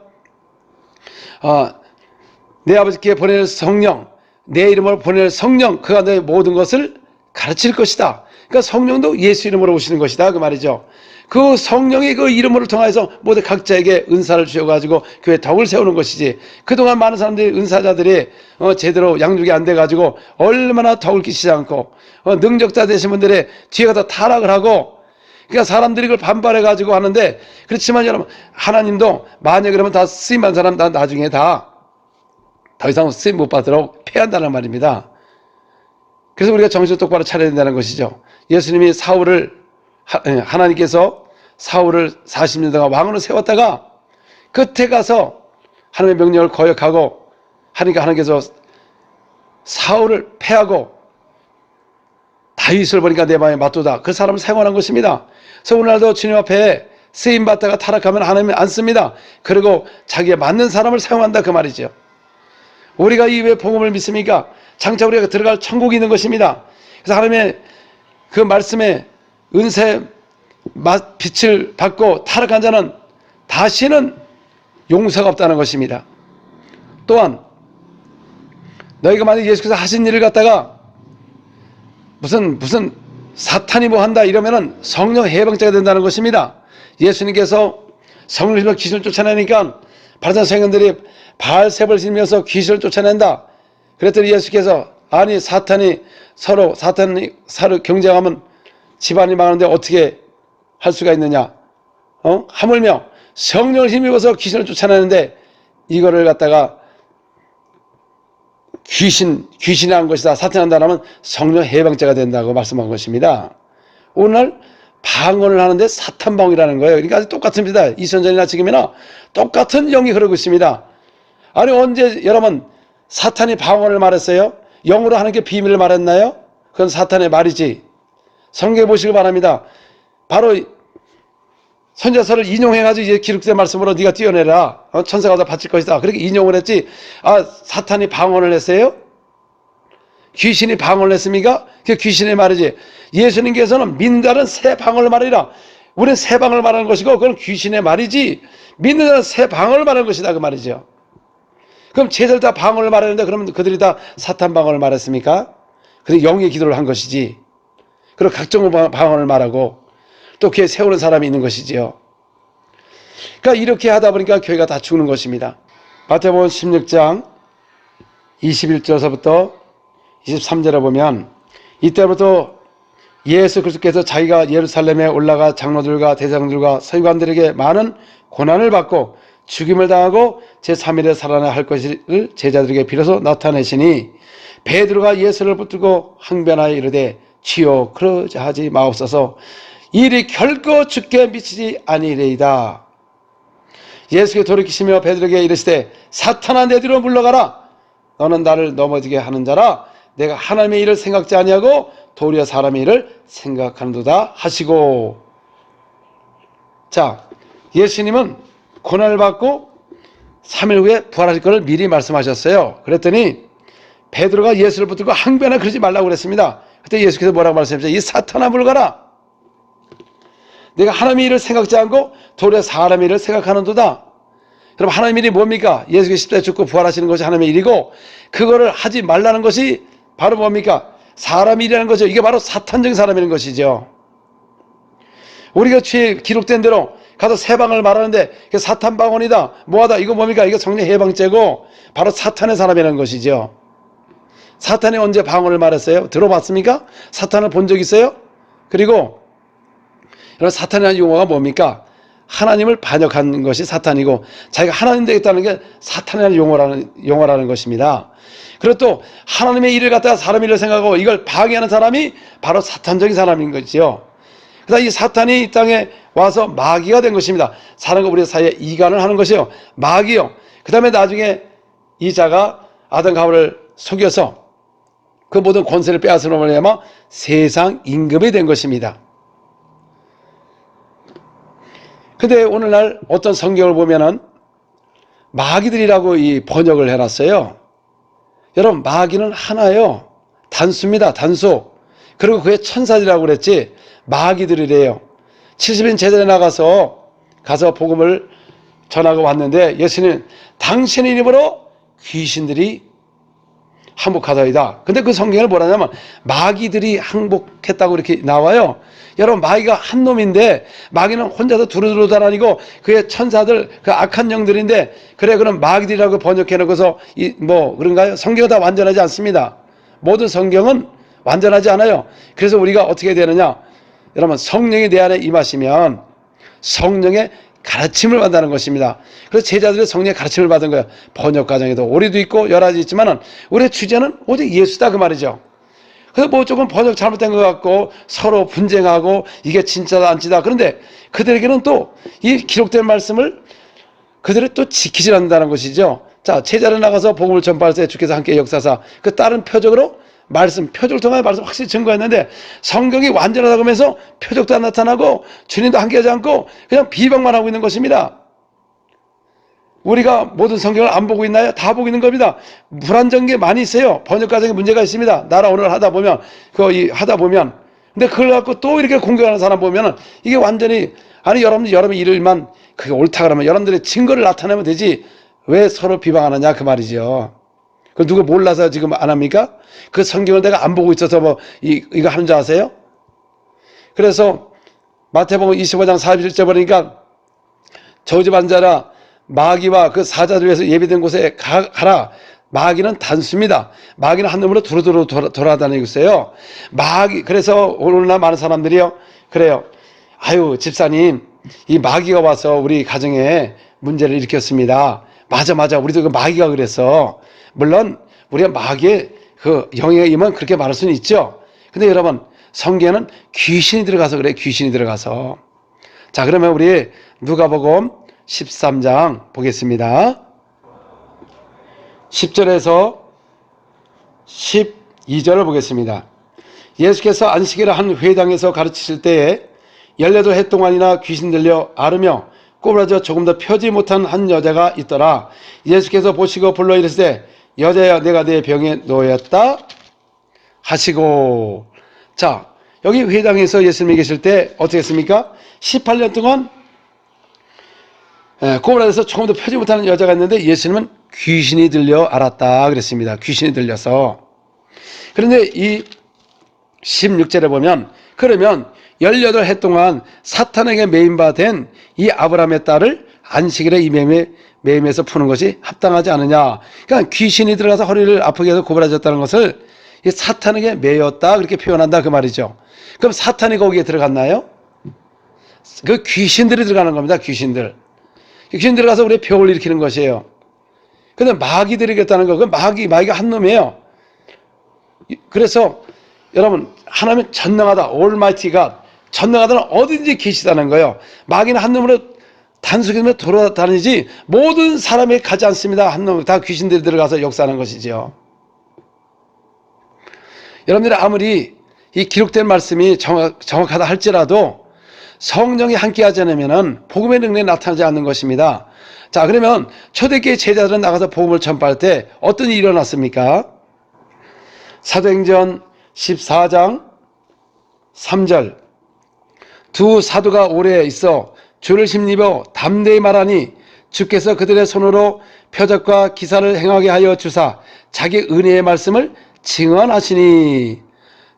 내 아버지께 보낼 성령, 내 이름으로 보낼 성령, 그가 너의 모든 것을 가르칠 것이다. 그러니까 성령도 예수 이름으로 오시는 것이다 그 말이죠. 그 성령의 그 이름으로 통해서 모두 각자에게 은사를 주셔가지고 교회 덕을 세우는 것이지, 그동안 많은 사람들이 은사자들이 제대로 양육이 안 돼가지고 얼마나 덕을 끼치지 않고 능력자 되신 분들의 뒤에가 다 타락을 하고, 그러니까 사람들이 그걸 반발해가지고 하는데, 그렇지만 여러분, 하나님도 만약에 그러면 다 쓰임받은 사람 다 나중에 다 더 이상 쓰임 못 받도록 폐한다는 말입니다. 그래서 우리가 정신 똑바로 차려야 된다는 것이죠. 예수님이 하나님께서 사울을 40년 동안 왕으로 세웠다가 끝에 가서 하나님의 명령을 거역하고 하니까 하나님께서 사울을 패하고 다윗을 보니까 내 마음에 맞도다. 그 사람을 사용하는 것입니다. 그래서 오늘날도 주님 앞에 쓰임받다가 타락하면 하나님이 안 씁니다. 그리고 자기에 맞는 사람을 사용한다 그 말이죠. 우리가 이 왜 복음을 믿습니까? 장차 우리가 들어갈 천국이 있는 것입니다. 그래서 하나님의 그 말씀에 은사의 빛을 받고 타락한 자는 다시는 용서가 없다는 것입니다. 또한 너희가 만약 예수께서 하신 일을 갖다가 무슨 사탄이 뭐 한다 이러면은 성령 해방자가 된다는 것입니다. 예수님께서 성령으로 귀신을 쫓아내니까 바리새인들이 바알세불을 지면서 귀신을 쫓아낸다. 그랬더니 예수께서 아니 사탄이 서로 경쟁하면 집안이 망하는데 어떻게 할 수가 있느냐? 하물며 성령을 힘입어서 귀신을 쫓아내는데 이거를 갖다가 귀신이 한 것이다. 사탄이 한다면 성령 해방자가 된다고 말씀한 것입니다. 오늘 방언을 하는데 사탄 방언이라는 거예요. 그러니까 똑같습니다. 2000년 전이나 지금이나 똑같은 영이 흐르고 있습니다. 아니 언제 여러분 사탄이 방언을 말했어요? 영으로 하는 게 비밀을 말했나요? 그건 사탄의 말이지. 성경에 보시길 바랍니다. 바로 선지자서를 인용해가지고 이제 기록된 말씀으로 네가 뛰어내라. 천사가 다 바칠 것이다. 그렇게 인용을 했지. 사탄이 방언을 했어요? 귀신이 방언을 했습니까? 그게 귀신의 말이지. 예수님께서는 믿는 자는 새 방언을 말이라. 우리는 새 방언을 말하는 것이고 그건 귀신의 말이지. 믿는 자는 새 방언을 말하는 것이다 그 말이죠. 그럼 제자들 다 방언을 말하는데 그러면 그들이 다 사탄 방언을 말했습니까? 그들이 영의 기도를 한 것이지. 그리고 각종 방언을 말하고 또 귀에 세우는 사람이 있는 것이지요. 그러니까 이렇게 하다 보니까 교회가 다 죽는 것입니다. 마태복음 16장 21절서부터 23절에 보면 이때부터 예수 그리스도께서 자기가 예루살렘에 올라가 장로들과 대장들과 서기관들에게 많은 고난을 받고 죽임을 당하고 제3일에 살아나 할 것을 제자들에게 비로소 나타내시니 베드로가 예수를 붙들고 항변하여 이르되 주여 그러지 하지 마옵소서 일이 결코 죽게 미치지 아니래이다. 예수께 돌이키시며 베드로에게 이르시되 사탄아 내 뒤로 물러가라. 너는 나를 넘어지게 하는 자라. 내가 하나님의 일을 생각지 아니하고 도리어 사람의 일을 생각하는도다 하시고. 자, 예수님은 고난을 받고 3일 후에 부활하실 것을 미리 말씀하셨어요. 그랬더니 베드로가 예수를 붙들고 항변하 그러지 말라고 그랬습니다. 그때 예수께서 뭐라고 말씀하셨죠? 이 사탄아 물러가라. 내가 하나님의 일을 생각지 않고 도리어 사람의 일을 생각하는도다. 여러분, 하나님의 일이 뭡니까? 예수께서 십자가에 죽고 부활하시는 것이 하나님의 일이고, 그거를 하지 말라는 것이 바로 뭡니까? 사람의 일이라는 거죠. 이게 바로 사탄적인 사람이라는 것이죠. 우리가 취해 기록된 대로 가서 새 방을 말하는데 그게 사탄 방언이다, 뭐하다, 이거 뭡니까? 이거 성령 해방죄고 바로 사탄의 사람이라는 것이죠. 사탄이 언제 방언을 말했어요? 들어봤습니까? 사탄을 본 적 있어요? 그리고 여러분, 사탄이라는 용어가 뭡니까? 하나님을 반역한 것이 사탄이고, 자기가 하나님 되겠다는 게 사탄이라는 용어라는 것입니다. 그리고 또 하나님의 일을 갖다가 사람의 일을 생각하고 이걸 방해하는 사람이 바로 사탄적인 사람인 거지요. 그래서 이 사탄이 이 땅에 와서 마귀가 된 것입니다. 사람과 우리 사이에 이간을 하는 것이요, 마귀요. 그 다음에 나중에 이 자가 아담과 하와를 속여서 그 모든 권세를 빼앗으로 말미암아 세상 임금이 된 것입니다. 근데 오늘날 어떤 성경을 보면은 마귀들이라고 이 번역을 해놨어요. 여러분, 마귀는 하나요, 단수입니다. 단수. 그리고 그게 천사들이라고 그랬지 마귀들이래요. 70인 제자에 가서 복음을 전하고 왔는데, 예수님 당신의 이름으로 귀신들이 항복하더이다. 근데 그 성경을 뭐라냐면 마귀들이 항복했다고 이렇게 나와요. 여러분, 마귀가 한 놈인데, 마귀는 혼자서 두루두루 다니고 그의 천사들, 그 악한 영들인데, 그래, 그럼 마귀들이라고 번역해 놓고서 그런가요? 성경은 다 완전하지 않습니다. 모든 성경은 완전하지 않아요. 그래서 우리가 어떻게 되느냐, 여러분, 성령이 내 안에 임하시면 성령의 가르침을 받는 것입니다. 그래서 제자들이 성령의 가르침을 받은 거예요. 번역 과정에도 오류도 있고 여러 가지 있지만은 우리의 주제는 오직 예수다, 그 말이죠. 그래서 조금 번역 잘못된 것 같고 서로 분쟁하고 이게 진짜다 안지다. 그런데 그들에게는 또 이 기록된 말씀을 그들이 또 지키지 않는다는 것이죠. 자, 제자를 나가서 복음을 전파할 때 주께서 함께 역사사, 그 다른 표적으로 표적을 통해 말씀 확실히 증거했는데, 성경이 완전하다고 하면서 표적도 안 나타나고 주님도 함께하지 않고 그냥 비방만 하고 있는 것입니다. 우리가 모든 성경을 안 보고 있나요? 다 보고 있는 겁니다. 불안정한 게 많이 있어요. 번역 과정에 문제가 있습니다. 나라 오늘 하다 보면 근데 그걸 갖고 또 이렇게 공격하는 사람 보면은 이게 완전히, 아니, 여러분의 일을만 그게 옳다 그러면 여러분들의 증거를 나타내면 되지 왜 서로 비방하느냐, 그 말이죠. 그 누가 몰라서 지금 안 합니까? 그 성경을 내가 안 보고 있어서 이거 하는 줄 아세요? 그래서 마태복음 25장 41절 보니까 저주받은 자라 마귀와 그 사자들 위해서 예비된 곳에 가라. 마귀는 단수입니다. 마귀는 한 놈으로 두루두루 돌아다니고 있어요. 그래서 오늘날 많은 사람들이요, 그래요. 아유, 집사님, 이 마귀가 와서 우리 가정에 문제를 일으켰습니다. 맞아. 우리도 그 마귀가 그랬어. 물론 우리가 마귀의 그 영에 임하면 그렇게 말할 수는 있죠. 근데 여러분, 성경에는 귀신이 들어가서 그래, 귀신이 들어가서. 자, 그러면 우리 누가복음 13장 보겠습니다. 10절에서 12절을 보겠습니다. 예수께서 안식일을 한 회당에서 가르치실 때에 18해 동안이나 귀신 들려 앓으며 꼬부라져 조금 더 펴지 못한 한 여자가 있더라. 예수께서 보시고 불러 이르시되, 여자야, 내가 내 병에 놓였다 하시고. 자, 여기 회당에서 예수님이 계실 때 어떻게 했습니까? 18년 동안 꼬부라져서 조금 더 펴지 못하는 여자가 있는데 예수님은 귀신이 들려 앓았다 그랬습니다. 귀신이 들려서. 그런데 이 16절에 보면, 그러면 18해 동안 사탄에게 매임받은 이 아브라함의 딸을 안식일에 이 매임에서 푸는 것이 합당하지 않느냐. 그러니까 귀신이 들어가서 허리를 아프게 해서 고부라졌다는 것을 이 사탄에게 매였다, 그렇게 표현한다, 그 말이죠. 그럼 사탄이 거기에 들어갔나요? 그 귀신들이 들어가는 겁니다. 귀신 들어가서 우리의 병을 일으키는 것이에요. 근데 마귀들이 겠다는 거, 그 마귀가 한 놈이에요. 그래서 여러분, 하나님은 전능하다, Almighty God, 전능하다는 어딘지 계시다는 거예요. 마귀는 한 놈으로 단속이면 돌아다니지 모든 사람이 가지 않습니다. 한 놈, 다 귀신들이 들어가서 역사하는 것이죠. 여러분들이 아무리 이 기록된 말씀이 정확하다 할지라도 성령이 함께하지 않으면 복음의 능력이 나타나지 않는 것입니다. 자, 그러면 초대교회 제자들은 나가서 복음을 전파할 때 어떤 일이 일어났습니까? 사도행전 14장 3절, 두 사도가 오래 있어 주를 힘입어 담대히 말하니 주께서 그들의 손으로 표적과 기사를 행하게 하여 주사 자기 은혜의 말씀을 증언하시니.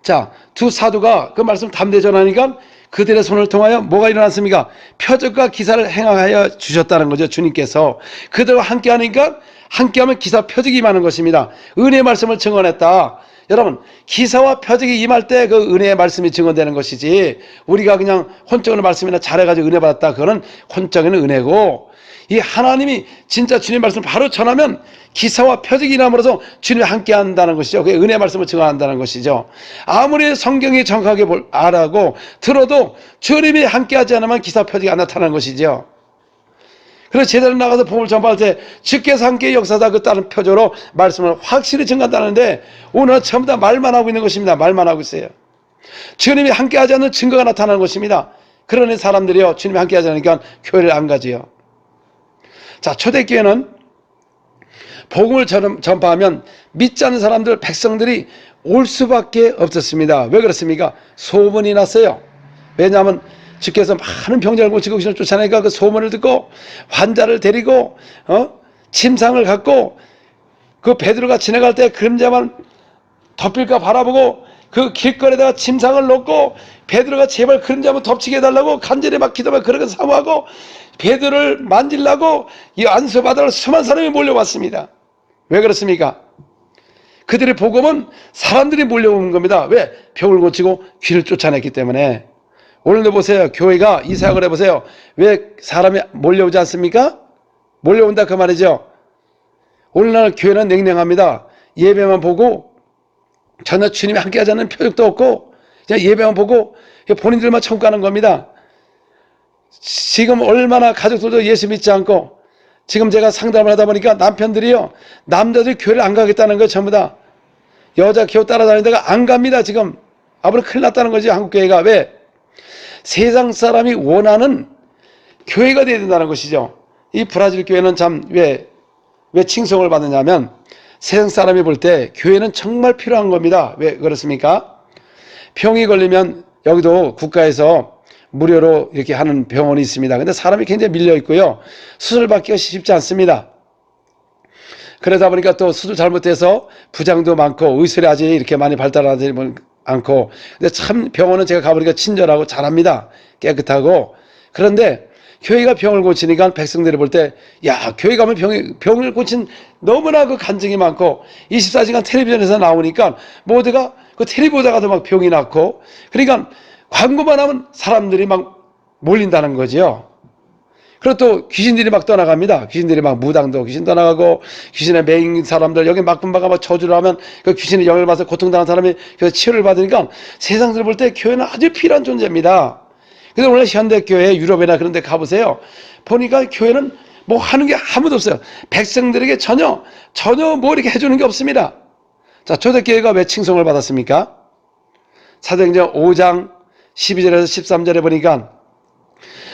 자, 두 사도가 그 말씀 담대히 전하니까 그들의 손을 통하여 뭐가 일어났습니까? 표적과 기사를 행하여 주셨다는 거죠. 주님께서 그들과 함께 하니까 함께하면 기사 표적이 임하는 것입니다. 은혜의 말씀을 증언했다. 여러분, 기사와 표적이 임할 때 그 은혜의 말씀이 증언되는 것이지, 우리가 그냥 혼적인 말씀이나 잘해가지고 은혜 받았다, 그거는 혼적인 은혜고, 이 하나님이 진짜 주님 말씀을 바로 전하면 기사와 표적이 일어남으로써 주님이 함께 한다는 것이죠. 그게 은혜의 말씀을 증언한다는 것이죠. 아무리 성경이 정확하게 알아고 들어도 주님이 함께 하지 않으면 기사 표적이 안 나타나는 것이죠. 그래서 제대로 나가서 복음을 전파할 때 주께서 함께 역사다 그 다른 표적으로 말씀을 확실히 증거한다는데, 오늘 전부 다 말만 하고 있는 것입니다. 말만 하고 있어요. 주님이 함께 하지 않는 증거가 나타나는 것입니다. 그러니 사람들이요, 주님이 함께 하지 않으니까 교회를 안 가지요. 자, 초대교회는 복음을 전파하면 믿지 않는 사람들, 백성들이 올 수밖에 없었습니다. 왜 그렇습니까? 소문이 났어요. 왜냐하면 주께서 많은 병자를 고치고 귀신을 쫓아내니까 그 소문을 듣고 환자를 데리고 침상을 갖고 그 베드로가 지나갈 때 그림자만 덮일까 바라보고 그 길거리에다가 침상을 놓고 베드로가 제발 그림자만 덮치게 해달라고 간절히 막 기도하며 그렇게 사모하고 베드로를 만지려고 이 안수받으러 수많은 사람이 몰려왔습니다. 왜 그렇습니까? 그들의 복음은 사람들이 몰려오는 겁니다. 왜? 병을 고치고 귀를 쫓아냈기 때문에. 오늘도 보세요. 교회가 이 사역을 해보세요. 왜 사람이 몰려오지 않습니까? 몰려온다 그 말이죠. 오늘날 교회는 냉랭합니다. 예배만 보고 전혀 주님이 함께하지 않는 표적도 없고 그냥 예배만 보고 본인들만 천국 가는 겁니다. 지금 얼마나 가족들도 예수 믿지 않고, 지금 제가 상담을 하다 보니까 남편들이요, 남자들이 교회를 안 가겠다는 거예요. 전부 다 여자 교회 따라다니다가 안 갑니다. 지금 앞으로 큰일 났다는 거지, 한국 교회가. 왜? 세상 사람이 원하는 교회가 되어야 된다는 것이죠. 이 브라질 교회는 참 왜 칭송을 받느냐면, 세상 사람이 볼 때 교회는 정말 필요한 겁니다. 왜 그렇습니까? 병이 걸리면 여기도 국가에서 무료로 이렇게 하는 병원이 있습니다. 근데 사람이 굉장히 밀려 있고요, 수술받기가 쉽지 않습니다. 그러다 보니까 또 수술 잘못해서 부장도 많고 의술이 아직 이렇게 많이 발달하지 않고, 근데 참 병원은 제가 가보니까 친절하고 잘합니다. 깨끗하고. 그런데 교회가 병을 고치니까 백성들이 볼 때, 야, 교회 가면 병을 고친 너무나 그 간증이 많고 24시간 텔레비전에서 나오니까 모두가 그 텔레비 보다가도 막 병이 났고, 그러니까 광고만 하면 사람들이 막 몰린다는 거죠. 그리고 또 귀신들이 막 떠나갑니다. 귀신들이 막 무당도 귀신 떠나가고, 귀신의 메인 사람들 여기 막분바가 막 저주를 하면 그 귀신의 영향을 받아서 고통당한 사람이 그래서 치료를 받으니까 세상들 볼 때 교회는 아주 필요한 존재입니다. 그래서 원래 현대교회 유럽이나 그런 데 가보세요. 보니까 교회는 뭐 하는 게 아무도 없어요. 백성들에게 전혀 뭐 이렇게 해주는 게 없습니다. 자, 초대교회가 왜 칭송을 받았습니까? 사도행전 5장 12절에서 13절에 보니까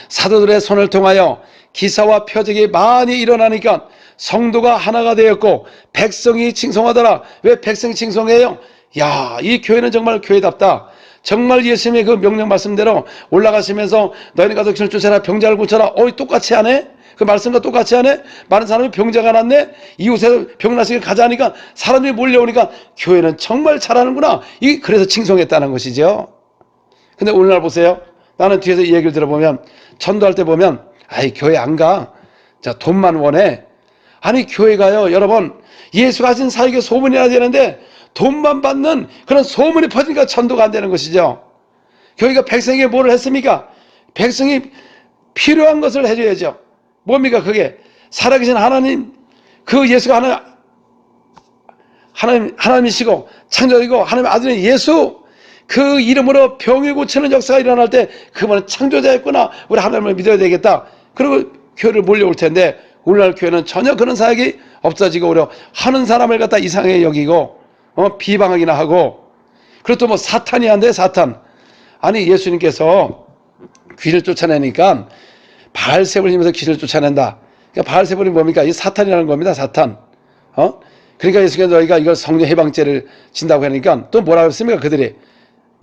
사도들의 손을 통하여 기사와 표적이 많이 일어나니까 성도가 하나가 되었고 백성이 칭송하더라. 왜 백성이 칭송해요? 야, 이 교회는 정말 교회답다. 정말 예수님의 그 명령 말씀대로 올라가시면서 너희는 가서 귀신을 쫓아라, 병자를 고쳐라. 똑같이 하네? 그 말씀과 똑같이 하네? 많은 사람이 병자가 났네? 이웃에 병나시게 가자 하니까 사람들이 몰려오니까 교회는 정말 잘하는구나. 그래서 칭송했다는 것이죠. 근데 오늘날 보세요. 나는 뒤에서 이 얘기를 들어보면, 전도할 때 보면, 아이, 교회 안 가. 자, 돈만 원해. 아니, 교회가요, 여러분, 예수가 하신 사역에 소문이 나야 되는데, 돈만 받는 그런 소문이 퍼지니까 전도가 안 되는 것이죠. 교회가 백성에게 뭐를 했습니까? 백성이 필요한 것을 해줘야죠. 뭡니까 그게? 살아계신 하나님, 그 예수가 하나님이시고 창조이고 하나님의 아들인 예수, 그 이름으로 병을 고치는 역사가 일어날 때 그분은 창조자였구나, 우리 하나님을 믿어야 되겠다. 그리고 교회를 몰려올 텐데, 오늘날 교회는 전혀 그런 사역이 없어지고 오히려 하는 사람을 갖다 이상하게 여기고 비방하기나 하고. 그리고 또 뭐 사탄이 한대, 사탄. 아니, 예수님께서 귀를 쫓아내니까 바알세불 힘에서 귀를 쫓아낸다. 그러니까 바알세불이 뭡니까? 이 사탄이라는 겁니다. 사탄. 그러니까 예수께서 너희가 이걸 성령 해방죄를 진다고 하니까 또 뭐라고 했습니까? 그들이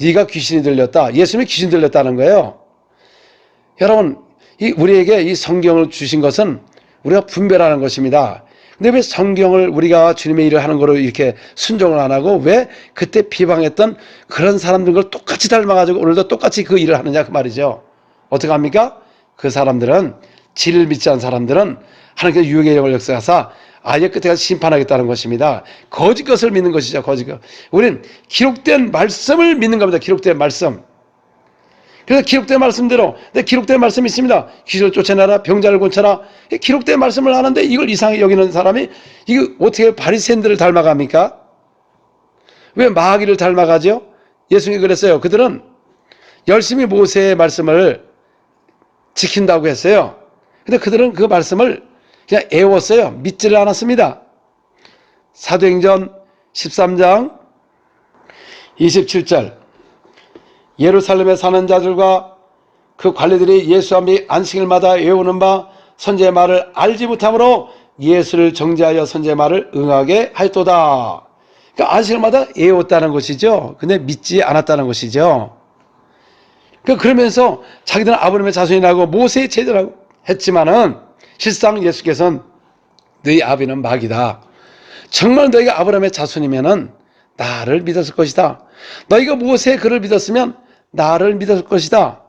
네가 귀신이 들렸다. 예수님이 귀신 들렸다는 거예요. 여러분, 우리에게 이 성경을 주신 것은 우리가 분별하는 것입니다. 근데 왜 성경을 우리가 주님의 일을 하는 거로 이렇게 순종을 안 하고 왜 그때 비방했던 그런 사람들을 똑같이 닮아가지고 오늘도 똑같이 그 일을 하느냐 그 말이죠. 어떻게 합니까? 그 사람들은, 진리를 믿지 않은 사람들은 하나님께서 유혹의 영을 역사하사 아예 끝에 가서 심판하겠다는 것입니다. 거짓 것을 믿는 것이죠. 거짓 것. 우리는 기록된 말씀을 믿는 겁니다. 기록된 말씀. 그래서 기록된 말씀대로, 기록된 말씀이 있습니다. 귀신을 쫓아내라, 병자를 고쳐라. 기록된 말씀을 하는데 이걸 이상하게 여기는 사람이 이거 어떻게 바리새인들을 닮아갑니까? 왜 마귀를 닮아가죠? 예수님이 그랬어요. 그들은 열심히 모세의 말씀을 지킨다고 했어요. 근데 그들은 그 말씀을 그냥 애웠어요. 믿지를 않았습니다. 사도행전 13장 27절 예루살렘에 사는 자들과 그 관리들이 예수 앞에 안식일마다 외우는 바 선지의 말을 알지 못함으로 예수를 정죄하여 선지의 말을 응하게 하였도다. 그러니까 안식일마다 외웠다는 것이죠. 근데 믿지 않았다는 것이죠. 그러면서 자기들은 아브라함의 자손이라고 모세의 제자라고 했지만은 실상 예수께서는 너희 아비는 마귀다. 정말 너희가 아브라함의 자손이면은 나를 믿었을 것이다. 너희가 모세의 글을 믿었으면 나를 믿었을 것이다.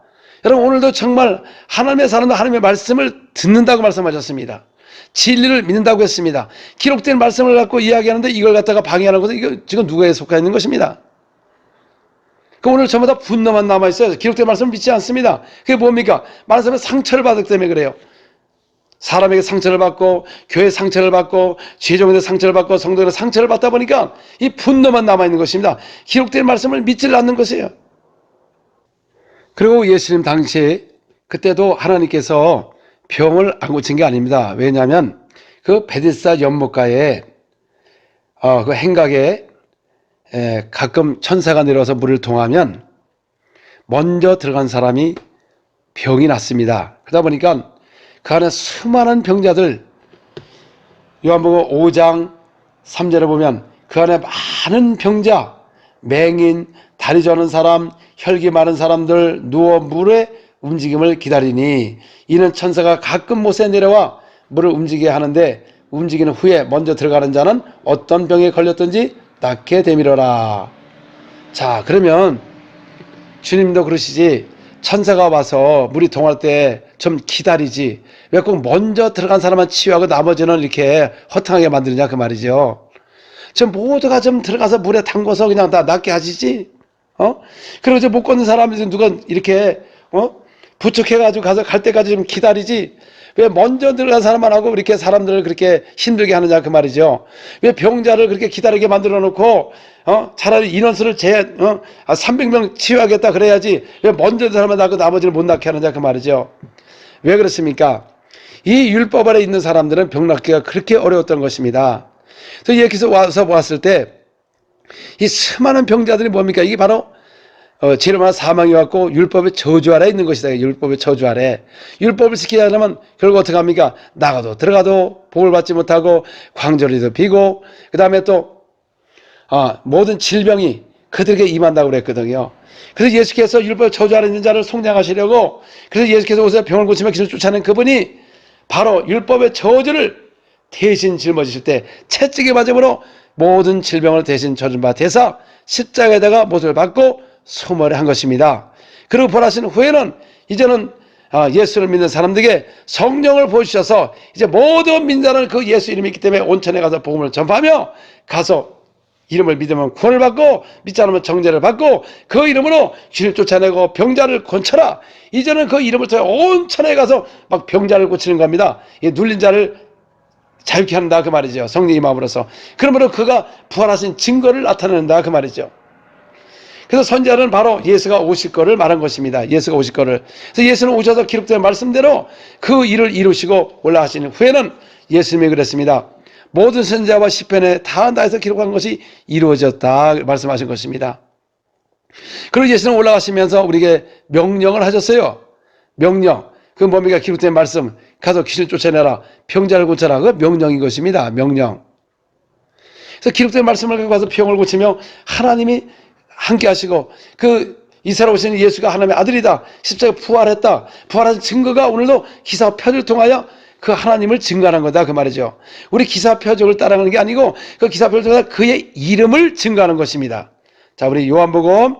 여러분, 오늘도 정말 하나님의 사람들 하나님의 말씀을 듣는다고 말씀하셨습니다. 진리를 믿는다고 했습니다. 기록된 말씀을 갖고 이야기하는데 이걸 갖다가 방해하는 것은 이거 지금 누구에 속해 있는 것입니다. 오늘 전부 다 분노만 남아있어요. 기록된 말씀을 믿지 않습니다. 그게 뭡니까? 말씀에 상처를 받았기 때문에 그래요. 사람에게 상처를 받고 교회 상처를 받고 지혜종에게 상처를 받고 성도에게 상처를 받다 보니까 이 분노만 남아있는 것입니다. 기록된 말씀을 믿지 않는 것이에요. 그리고 예수님 당시 그때도 하나님께서 병을 안 고친 게 아닙니다. 왜냐하면 그 베데스다 연못가에 그 행각에 가끔 천사가 내려와서 물을 통하면 먼저 들어간 사람이 병이 났습니다. 그러다 보니까 그 안에 수많은 병자들, 요한복음 5장 3절에 보면 그 안에 많은 병자, 맹인, 다리 저는 사람, 혈기 많은 사람들 누워 물의 움직임을 기다리니 이는 천사가 가끔 못에 내려와 물을 움직이게 하는데 움직이는 후에 먼저 들어가는 자는 어떤 병에 걸렸든지 낫게 되밀어라. 자, 그러면 주님도 그러시지, 천사가 와서 물이 동할 때 좀 기다리지 왜 꼭 먼저 들어간 사람만 치유하고 나머지는 이렇게 허탕하게 만드느냐 그 말이죠. 좀 모두가 좀 들어가서 물에 담궈서 그냥 다 낫게 하시지. 그리고 이제 못 걷는 사람이 누가 이렇게 부축해가지고 가서 갈 때까지 좀 기다리지 왜 먼저 들어간 사람만 하고 이렇게 사람들을 그렇게 힘들게 하느냐 그 말이죠. 왜 병자를 그렇게 기다리게 만들어 놓고 차라리 인원수를 300명 치유하겠다 그래야지 왜 먼저 사람만 하고 나머지를 못 낫게 하느냐 그 말이죠. 왜 그렇습니까? 이 율법 아래 있는 사람들은 병 낫기가 그렇게 어려웠던 것입니다. 그래서 여기서 와서 보았을 때 이 수많은 병자들이 뭡니까? 이게 바로 죄로만 사망이 왔고 율법의 저주 아래 있는 것이다. 율법의 저주 아래. 율법을 지키지 않으면 결국 어떻게 합니까? 나가도 들어가도 복을 받지 못하고 광절이도 비고 그 다음에 또 모든 질병이 그들에게 임한다고 그랬거든요. 그래서 예수께서 율법의 저주 아래 있는 자를 속량하시려고 그래서 예수께서 오셔서 병을 고치며 귀신을 쫓아낸 그분이 바로 율법의 저주를 대신 짊어지실 때 채찍에 맞음으로 모든 질병을 대신 져준 바 되사 십자가에다가 못을 받고 소멸한 것입니다. 그리고 벌하신 후에는 이제는 예수를 믿는 사람들에게 성령을 보여주셔서 이제 모든 민자는 그 예수 이름이 있기 때문에 온천에 가서 복음을 전파하며 가서 이름을 믿으면 구원을 받고 믿지 않으면 정죄를 받고 그 이름으로 귀신을 쫓아내고 병자를 고쳐라. 이제는 그 이름을 통해 온천에 가서 막 병자를 고치는 겁니다. 이 눌린 자를 자유케 한다 그 말이죠. 성령이 마음으로서. 그러므로 그가 부활하신 증거를 나타낸다 그 말이죠. 그래서 선지자는 바로 예수가 오실 거를 말한 것입니다. 예수가 오실 거를. 그래서 예수는 오셔서 기록된 말씀대로 그 일을 이루시고 올라가신 후에는 예수님이 그랬습니다. 모든 선지자와 시편에 다 나에서 기록한 것이 이루어졌다 말씀하신 것입니다. 그리고 예수는 올라가시면서 우리에게 명령을 하셨어요. 명령. 그 뭡니까? 기록된 말씀. 가서 귀신을 쫓아내라. 병자를 고쳐라. 그 명령인 것입니다. 명령. 그래서 기록된 말씀을 갖고 가서 병을 고치며 하나님이 함께 하시고 그 이스라엘 오신 예수가 하나님의 아들이다. 십자가에 부활했다. 부활한 증거가 오늘도 기사와 표적을 통하여 그 하나님을 증거하는 거다 그 말이죠. 우리 기사 표적을 따라가는 게 아니고 그 기사 표적을 그의 이름을 증거하는 것입니다. 자, 우리 요한복음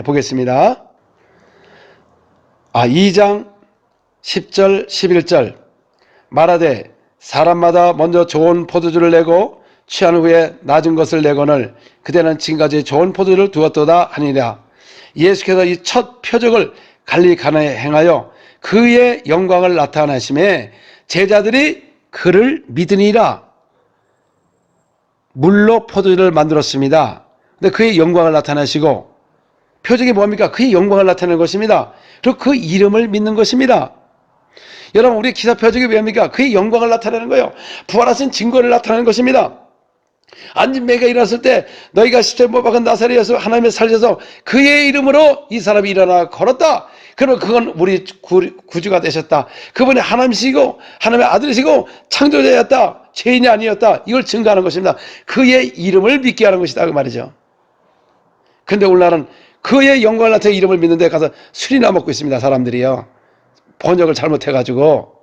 보겠습니다. 2장 10절 11절 말하되 사람마다 먼저 좋은 포도주를 내고 취한 후에 낮은 것을 내거늘 그대는 지금까지 좋은 포도주를 두었도다 하니라. 예수께서 이 첫 표적을 갈릴리 가나에 행하여 그의 영광을 나타내심에 제자들이 그를 믿으니라. 물로 포도주를 만들었습니다. 근데 그의 영광을 나타내시고 표적이 뭡니까? 그의 영광을 나타내는 것입니다. 그리고 그 이름을 믿는 것입니다. 여러분, 우리 기사 표적이 뭡니까? 그의 영광을 나타내는 거예요. 부활하신 증거를 나타내는 것입니다. 안진매가 일어났을 때 너희가 십자가에 못 박은 나사렛 예수 하나님의 살려서 그의 이름으로 이 사람이 일어나 걸었다. 그러면 그건 우리 구주가 되셨다. 그분이 하나님이시고 하나님의 아들이시고 창조자였다. 죄인이 아니었다. 이걸 증거하는 것입니다. 그의 이름을 믿게 하는 것이다 그 말이죠. 근데 오늘날은 그의 영광을 나타내 이름을 믿는데 가서 술이나 먹고 있습니다. 사람들이요. 번역을 잘못해가지고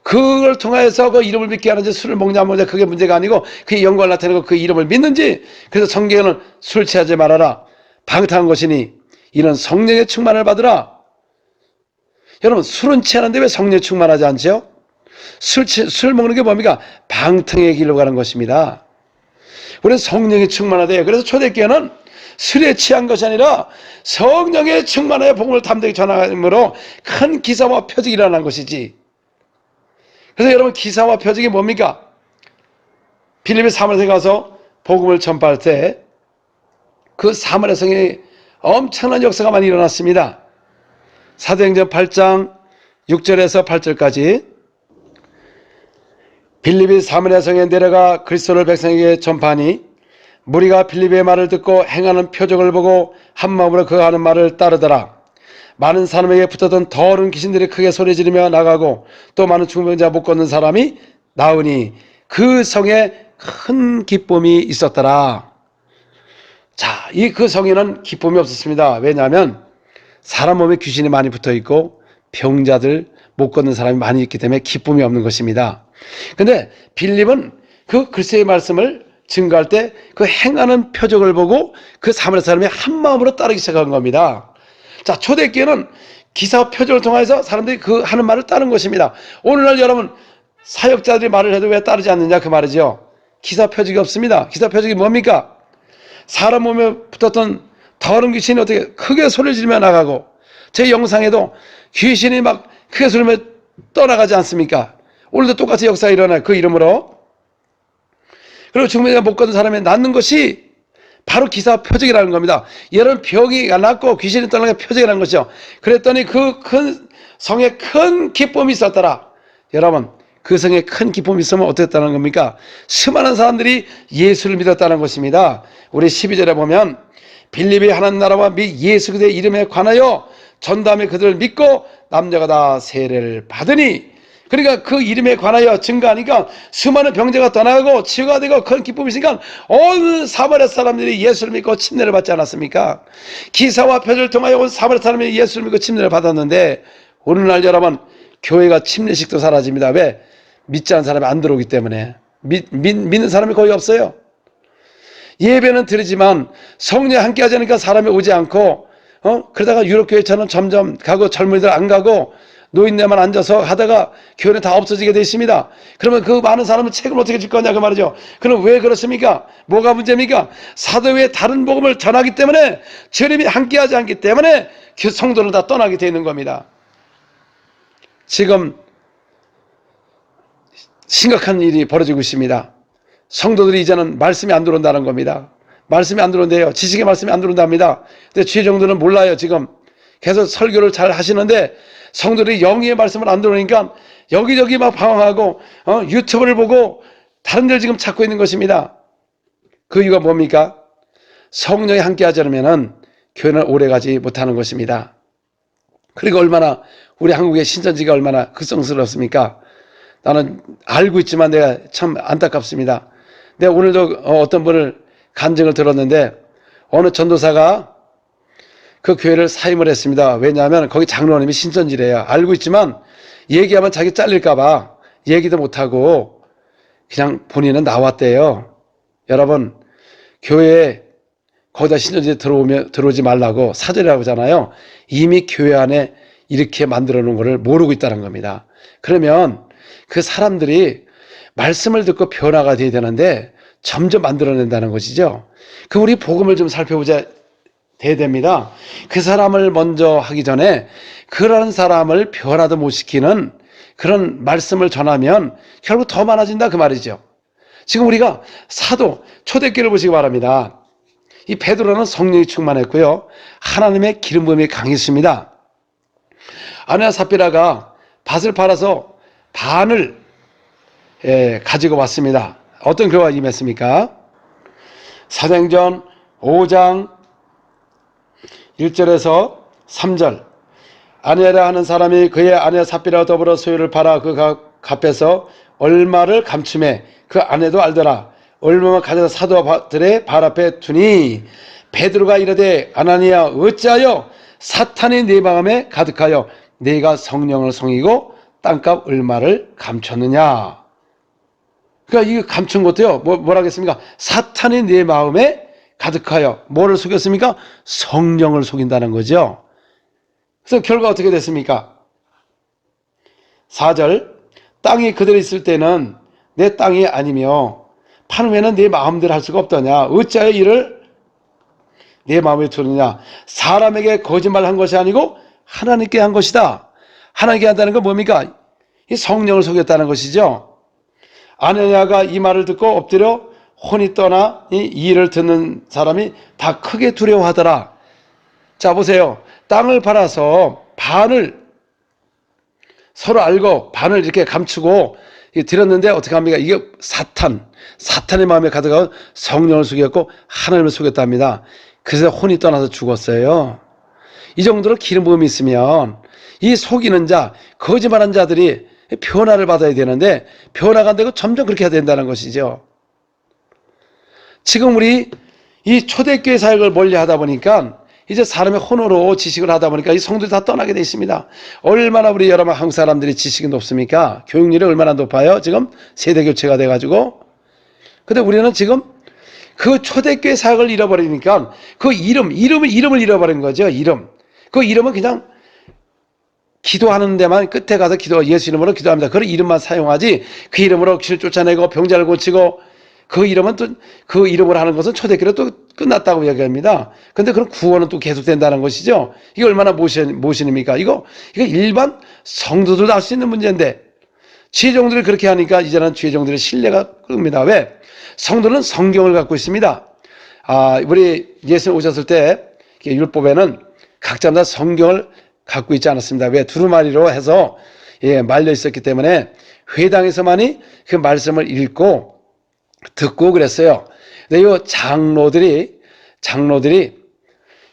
그걸 통해서 그 이름을 믿게 하는지 술을 먹냐 안 먹냐 그게 문제가 아니고 그의 영광을 나타내고 그 이름을 믿는지. 그래서 성경에는 술 취하지 말아라. 방탕한 것이니 이는 성령의 충만을 받으라. 여러분, 술은 취하는데 왜 성령의 충만하지 않죠? 술 먹는 게 뭡니까? 방탕의 길로 가는 것입니다. 우리는 성령이 충만하대요. 그래서 초대교회는 술에 취한 것이 아니라 성령의 충만하여 복음을 담대히 전함으로 큰 기사와 표적이 일어난 것이지. 그래서 여러분, 기사와 표적이 뭡니까? 빌립보 사마리아에 가서 복음을 전파할 때 그 사마리아 성에 엄청난 역사가 많이 일어났습니다. 사도행전 8장 6절에서 8절까지 빌립이 사마리아 성에 내려가 그리스도를 백성에게 전파하니 무리가 빌립의 말을 듣고 행하는 표적을 보고 한마음으로 그가 하는 말을 따르더라. 많은 사람에게 붙었던 더러운 귀신들이 크게 소리 지르며 나가고 또 많은 중병자 못 걷는 사람이 나으니 그 성에 큰 기쁨이 있었더라. 자, 그 성에는 기쁨이 없었습니다. 왜냐하면 사람 몸에 귀신이 많이 붙어 있고 병자들 못 걷는 사람이 많이 있기 때문에 기쁨이 없는 것입니다. 근데 빌립은 그 글쎄의 말씀을 증거할 때 그 행하는 표적을 보고 그 사마리아 사람이 한 마음으로 따르기 시작한 겁니다. 자, 초대교회는 기사 표적을 통해서 사람들이 그 하는 말을 따른 것입니다. 오늘날 여러분, 사역자들이 말을 해도 왜 따르지 않느냐 그 말이죠. 기사 표적이 없습니다. 기사 표적이 뭡니까? 사람 몸에 붙었던 더러운 귀신이 어떻게 크게 소리를 지르며 나가고 제 영상에도 귀신이 막 크게 소리를 떠나가지 않습니까? 오늘도 똑같이 역사가 일어나요. 그 이름으로. 그리고 중매가 못 걷는 사람이 낫는 것이 바로 기사 표적이라는 겁니다. 여러분, 병이 낫고 귀신이 떠나는 게 표적이라는 것이죠. 그랬더니 그 큰 성에 큰 기쁨이 있었더라. 여러분, 그 성에 큰 기쁨이 있으면 어땠다는 겁니까? 수많은 사람들이 예수를 믿었다는 것입니다. 우리 12절에 보면 빌립이 하나님 나라와 및 예수 그리스도의 이름에 관하여 전담에 그들을 믿고 남녀가 다 세례를 받으니, 그러니까 그 이름에 관하여 증거하니까 수많은 병자가 떠나가고 치유가 되고 큰 기쁨이 있으니까 온 사마리아 사람들이 예수를 믿고 침례를 받지 않았습니까? 기사와 표적을 통하여 온 사마리아 사람들이 예수를 믿고 침례를 받았는데 오늘날 여러분, 교회가 침례식도 사라집니다. 왜? 믿지 않는 사람이 안 들어오기 때문에. 믿는 사람이 거의 없어요. 예배는 드리지만 성령 함께 하지 않으니까 사람이 오지 않고 그러다가 유럽교회처럼 점점 가고 젊은이들 안 가고 노인네만 앉아서 하다가 교회는 다 없어지게 되어 있습니다. 그러면 그 많은 사람은 책을 어떻게 질 거냐 그 말이죠. 그럼 왜 그렇습니까? 뭐가 문제입니까? 사도의 다른 복음을 전하기 때문에 주님이 함께하지 않기 때문에 그 성도는 다 떠나게 되어 있는 겁니다. 지금 심각한 일이 벌어지고 있습니다. 성도들이 이제는 말씀이 안 들어온다는 겁니다. 말씀이 안 들어온대요. 지식의 말씀이 안 들어온답니다. 근데 주의 정도는 몰라요. 지금 계속 설교를 잘 하시는데 성도들이 영의 말씀을 안 들어오니까 여기저기 막 방황하고 유튜브를 보고 다른 데를 지금 찾고 있는 것입니다. 그 이유가 뭡니까? 성령이 함께하지 않으면 교회는 오래가지 못하는 것입니다. 그리고 얼마나 우리 한국의 신천지가 얼마나 극성스럽습니까? 나는 알고 있지만 내가 참 안타깝습니다. 내가 오늘도 어떤 분을 간증을 들었는데 어느 전도사가 그 교회를 사임을 했습니다. 왜냐하면 거기 장로님이 신천지래요. 알고 있지만 얘기하면 자기 잘릴까봐 얘기도 못하고 그냥 본인은 나왔대요. 여러분, 교회에 거기다 신천지에 들어오지 말라고 사절이라고 하잖아요. 이미 교회 안에 이렇게 만들어 놓은 것을 모르고 있다는 겁니다. 그러면 그 사람들이 말씀을 듣고 변화가 돼야 되는데 점점 만들어낸다는 것이죠. 그 우리 복음을 좀 살펴보자 돼야 됩니다. 그 사람을 먼저 하기 전에 그런 사람을 변화도 못 시키는 그런 말씀을 전하면 결국 더 많아진다 그 말이죠. 지금 우리가 사도 초대교회를 보시기 바랍니다. 이 베드로는 성령이 충만했고요. 하나님의 기름 부음이 강했습니다. 아내와 삽비라가 밭을 팔아서 반을 가지고 왔습니다. 어떤 교회가 임했습니까? 사도행전 5장 1절에서 3절. 아내라 하는 사람이 그의 아내 삽비라와 더불어 소유를 팔아 그 값에서 얼마를 감춤해 그 아내도 알더라. 얼마만 가져다 사도들의 발 앞에 두니 베드로가 이르되 아나니야 어찌하여 사탄이 네 마음에 가득하여 네가 성령을 속이고 땅값 얼마를 감췄느냐. 그러니까 이거 감춘 것도요. 뭐라 하겠습니까? 사탄이 네 마음에 가득하여 뭐를 속였습니까? 성령을 속인다는 거죠. 그래서 결과 어떻게 됐습니까? 4절. 땅이 그대로 있을 때는 내 땅이 아니며 판 후에는 네 마음대로 할 수가 없더냐. 어찌하여 이를 내 마음에 두느냐. 사람에게 거짓말한 것이 아니고 하나님께 한 것이다. 하나님께 한다는 건 뭡니까? 이 성령을 속였다는 것이죠. 아내냐가 이 말을 듣고 엎드려 혼이 떠나 이 일을 듣는 사람이 다 크게 두려워하더라. 자 보세요. 땅을 팔아서 반을 서로 알고 반을 이렇게 감추고 드렸는데 어떻게 합니까? 이게 사탄의 마음에 가득한 성령을 속였고 하나님을 속였답니다. 그래서 혼이 떠나서 죽었어요. 이 정도로 기름 부음이 있으면 이 속이는 자, 거짓말한 자들이 변화를 받아야 되는데 변화가 안 되고 점점 그렇게 해야 된다는 것이죠. 지금 우리 이 초대교회 사역을 멀리 하다 보니까 이제 사람의 혼으로 지식을 하다 보니까 이 성도들이 다 떠나게 돼 있습니다. 얼마나 우리 여러분 한국 사람들이 지식이 높습니까? 교육률이 얼마나 높아요? 지금 세대교체가 돼가지고. 근데 우리는 지금 그 초대교회 사역을 잃어버리니까 그 이름을 잃어버린 거죠. 그 이름은 그냥 기도하는 데만 끝에 가서 예수 이름으로 기도합니다. 그런 이름만 사용하지 그 이름으로 귀신을 쫓아내고 병자를 고치고 그 이름은 또 그 이름으로 하는 것은 초대교회로 또 끝났다고 이야기합니다. 근데 그런 구원은 또 계속된다는 것이죠. 이게 얼마나 모신입니까? 이거 일반 성도들도 알 수 있는 문제인데 지혜종들이 그렇게 하니까 이제는 지혜종들의 신뢰가 끕니다. 왜? 성도는 성경을 갖고 있습니다. 우리 예수님 오셨을 때 율법에는 각자마다 성경을 갖고 있지 않았습니다. 왜? 두루마리로 해서 말려 있었기 때문에 회당에서만이 그 말씀을 읽고 듣고 그랬어요. 근데 이 장로들이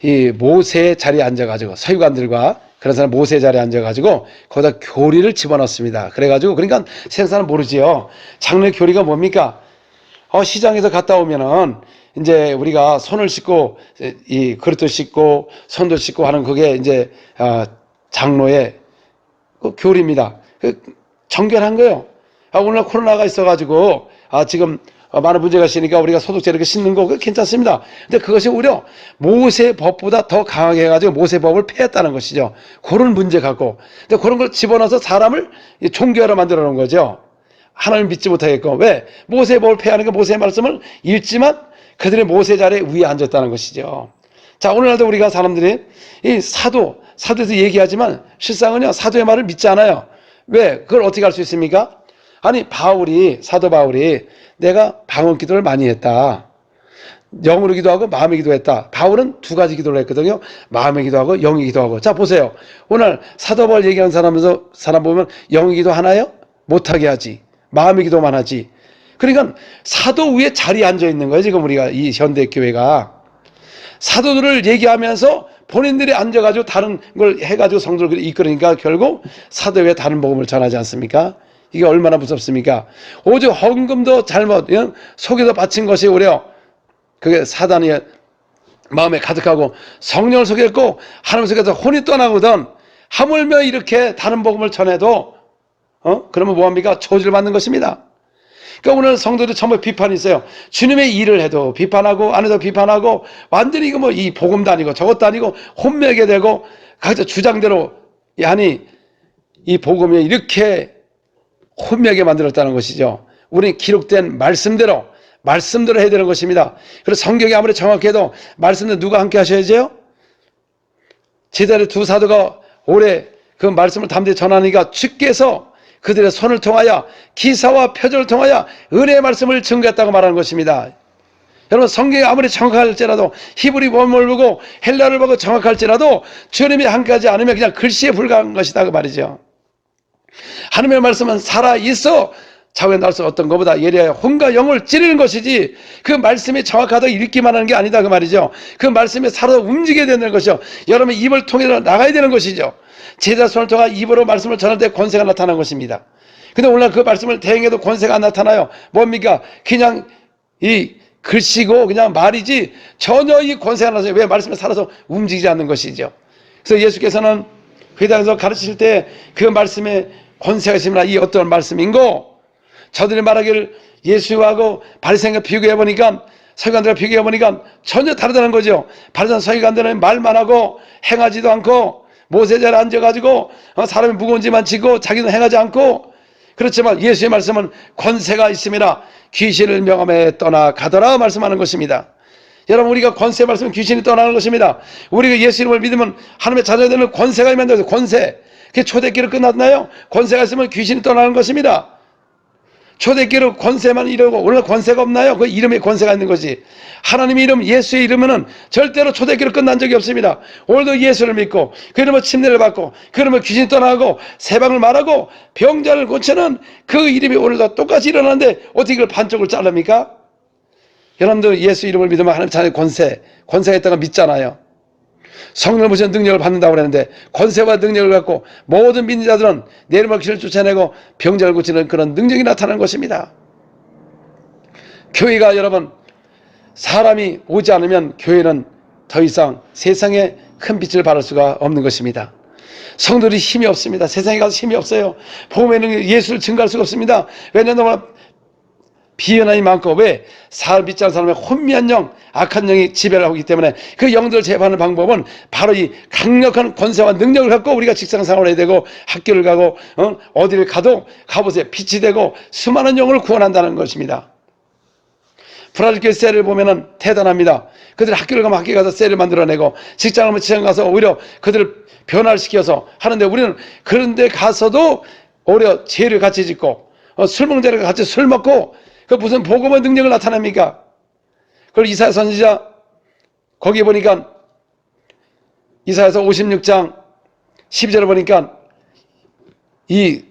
이 모세 자리에 앉아가지고 서기관들과 그런 사람 모세 자리에 앉아가지고 거기다 교리를 집어넣습니다. 그래가지고 그러니까 세상 사람 모르지요. 장로의 교리가 뭡니까? 시장에서 갔다 오면은 이제 우리가 손을 씻고 이 그릇도 씻고 손도 씻고 하는 그게 이제 장로의 그 교리입니다. 정결한 거예요. 오늘날 코로나가 있어가지고 지금 많은 문제가 있으니까 우리가 소독제 이렇게 씻는 거 괜찮습니다. 근데 그것이 오히려 모세 법보다 더 강하게 해가지고 모세 법을 폐했다는 것이죠. 그런 문제 갖고. 근데 그런 걸 집어넣어서 사람을 종교로 만들어 놓은 거죠. 하나님 믿지 못하겠고. 왜? 모세 법을 폐하는 게 모세의 말씀을 읽지만 그들의 모세 자리에 위에 앉았다는 것이죠. 자, 오늘날도 우리가 사람들이 이 사도에서 얘기하지만 실상은요, 사도의 말을 믿지 않아요. 왜? 그걸 어떻게 할 수 있습니까? 아니, 사도 바울이 내가 방언 기도를 많이 했다. 영으로 기도하고 마음의 기도했다. 바울은 두 가지 기도를 했거든요. 마음의 기도하고 영의 기도하고. 자, 보세요. 오늘 사도 바울 얘기하는 사람 보면 영의 기도 하나요? 못하게 하지. 마음의 기도만 하지. 그러니까 사도 위에 자리에 앉아 있는 거예요. 지금 우리가 이 현대교회가. 사도들을 얘기하면서 본인들이 앉아가지고 다른 걸 해가지고 성도를 이끌으니까 결국 사도 위에 다른 복음을 전하지 않습니까? 이게 얼마나 무섭습니까? 오직 헌금도 잘못 속에서 바친 것이 오히려 그게 사단이 마음에 가득하고 성령을 속였고 하나님 속에서 혼이 떠나거든 하물며 이렇게 다른 복음을 전해도 그러면 뭐합니까? 저주를 받는 것입니다. 그러니까 오늘 성도들 전부 비판이 있어요. 주님의 일을 해도 비판하고 안 해도 비판하고 완전히 이거 뭐 이 복음도 아니고 저것도 아니고 혼매게 되고 각자 주장대로 하니 이 복음이 이렇게 혼매게 만들었다는 것이죠. 우리는 기록된 말씀대로 해야 되는 것입니다. 그래서 성경이 아무리 정확해도 말씀도 누가 함께 하셔야죠? 제자리 두 사도가 오래 그 말씀을 담대히 전하니까 주께서 그들의 손을 통하여 기사와 표적을 통하여 은혜의 말씀을 증거했다고 말하는 것입니다. 여러분 성경이 아무리 정확할지라도 히브리 원문을 보고 헬라를 보고 정확할지라도 주님이 함께하지 않으면 그냥 글씨에 불과한 것이다 그 말이죠. 하나님의 말씀은 살아있어 자고에 날 수 어떤 것보다 예리하여 혼과 영을 찌르는 것이지 그 말씀이 정확하다고 읽기만 하는 게 아니다 그 말이죠. 그 말씀이 살아 움직여야 되는 것이죠. 여러분 입을 통해서 나가야 되는 것이죠. 제자 손을 통해 입으로 말씀을 전할 때 권세가 나타나는 것입니다. 근데 오늘 그 말씀을 대행해도 권세가 안 나타나요. 뭡니까? 그냥 이 글씨고 그냥 말이지 전혀 이 권세가 안 나타나요. 왜? 말씀이 살아서 움직이지 않는 것이죠. 그래서 예수께서는 회당에서 가르치실 때 그 말씀에 권세가 있습니다. 이 어떤 말씀인고 저들이 말하기를 예수하고 바리새인과 비교해 보니까 서기관들과 비교해 보니까 전혀 다르다는 거죠. 바리새인 서기관들은 말만 하고 행하지도 않고 모세자리에 앉아가지고 사람이 무거운 짐만 지고 자기는 행하지 않고 그렇지만 예수의 말씀은 권세가 있습니다. 귀신을 명함에 떠나가더라 말씀하는 것입니다. 여러분 우리가 권세 말씀은 귀신이 떠나는 것입니다. 우리가 예수 이름을 믿으면 하나님의 자녀들은 권세가 있는 것입니다. 권세. 그게 초대기로 끝났나요? 권세가 있으면 귀신이 떠나는 것입니다. 초대기로 권세만 이러고 오늘 권세가 없나요? 그 이름에 권세가 있는 거지. 하나님의 이름 예수의 이름은 절대로 초대기로 끝난 적이 없습니다. 오늘도 예수를 믿고 그 이름으로 침례를 받고 그 이름으로 귀신이 떠나고 세방을 말하고 병자를 고치는 그 이름이 오늘도 똑같이 일어나는데 어떻게 이걸 반쪽을 자릅니까? 여러분들 예수 이름을 믿으면 하나님 자녀의 권세가 있다고 믿잖아요. 성령을 부시는 능력을 받는다고 그랬는데 권세와 능력을 갖고 모든 믿는 자들은 내 이름으로 귀신을 쫓아내고 병자를 고치는 그런 능력이 나타나는 것입니다. 교회가 여러분 사람이 오지 않으면 교회는 더 이상 세상에 큰 빛을 발할 수가 없는 것입니다. 성도들이 힘이 없습니다. 세상에 가서 힘이 없어요. 복음의 능력 예수를 증거할 수가 없습니다. 왜냐하면 비연함이 많고 왜? 사람 믿지 않는 사람의 혼미한 영, 악한 영이 지배를 하고 있기 때문에 그 영들을 제압하는 방법은 바로 이 강력한 권세와 능력을 갖고 우리가 직장 생활을 해야 되고 학교를 가고 어디를 가도 갑옷에 빛이 되고 수많은 영을 구원한다는 것입니다. 브라질 교회 셀을 보면은 대단합니다. 그들이 학교를 가면 학교에 가서 셀을 만들어내고 직장을 가면 직장 가서 오히려 그들을 변화를 시켜서 하는데 우리는 그런 데 가서도 오히려 죄를 같이 짓고 술 먹는 자를 같이 술 먹고 그 무슨 복음의 능력을 나타냅니까? 그걸 이사야 선지자 거기에 보니까 이사야서 56장 12절에 보니까 이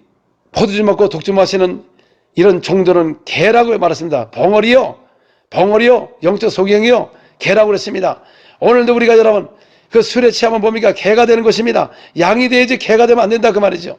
포도주 먹고 독주 마시는 이런 종들은 개라고 말했습니다. 벙어리요 영적 소경이요 개라고 그랬습니다. 오늘도 우리가 여러분 그 술에 취하면 뭡니까? 개가 되는 것입니다. 양이 돼야지 개가 되면 안 된다 그 말이죠.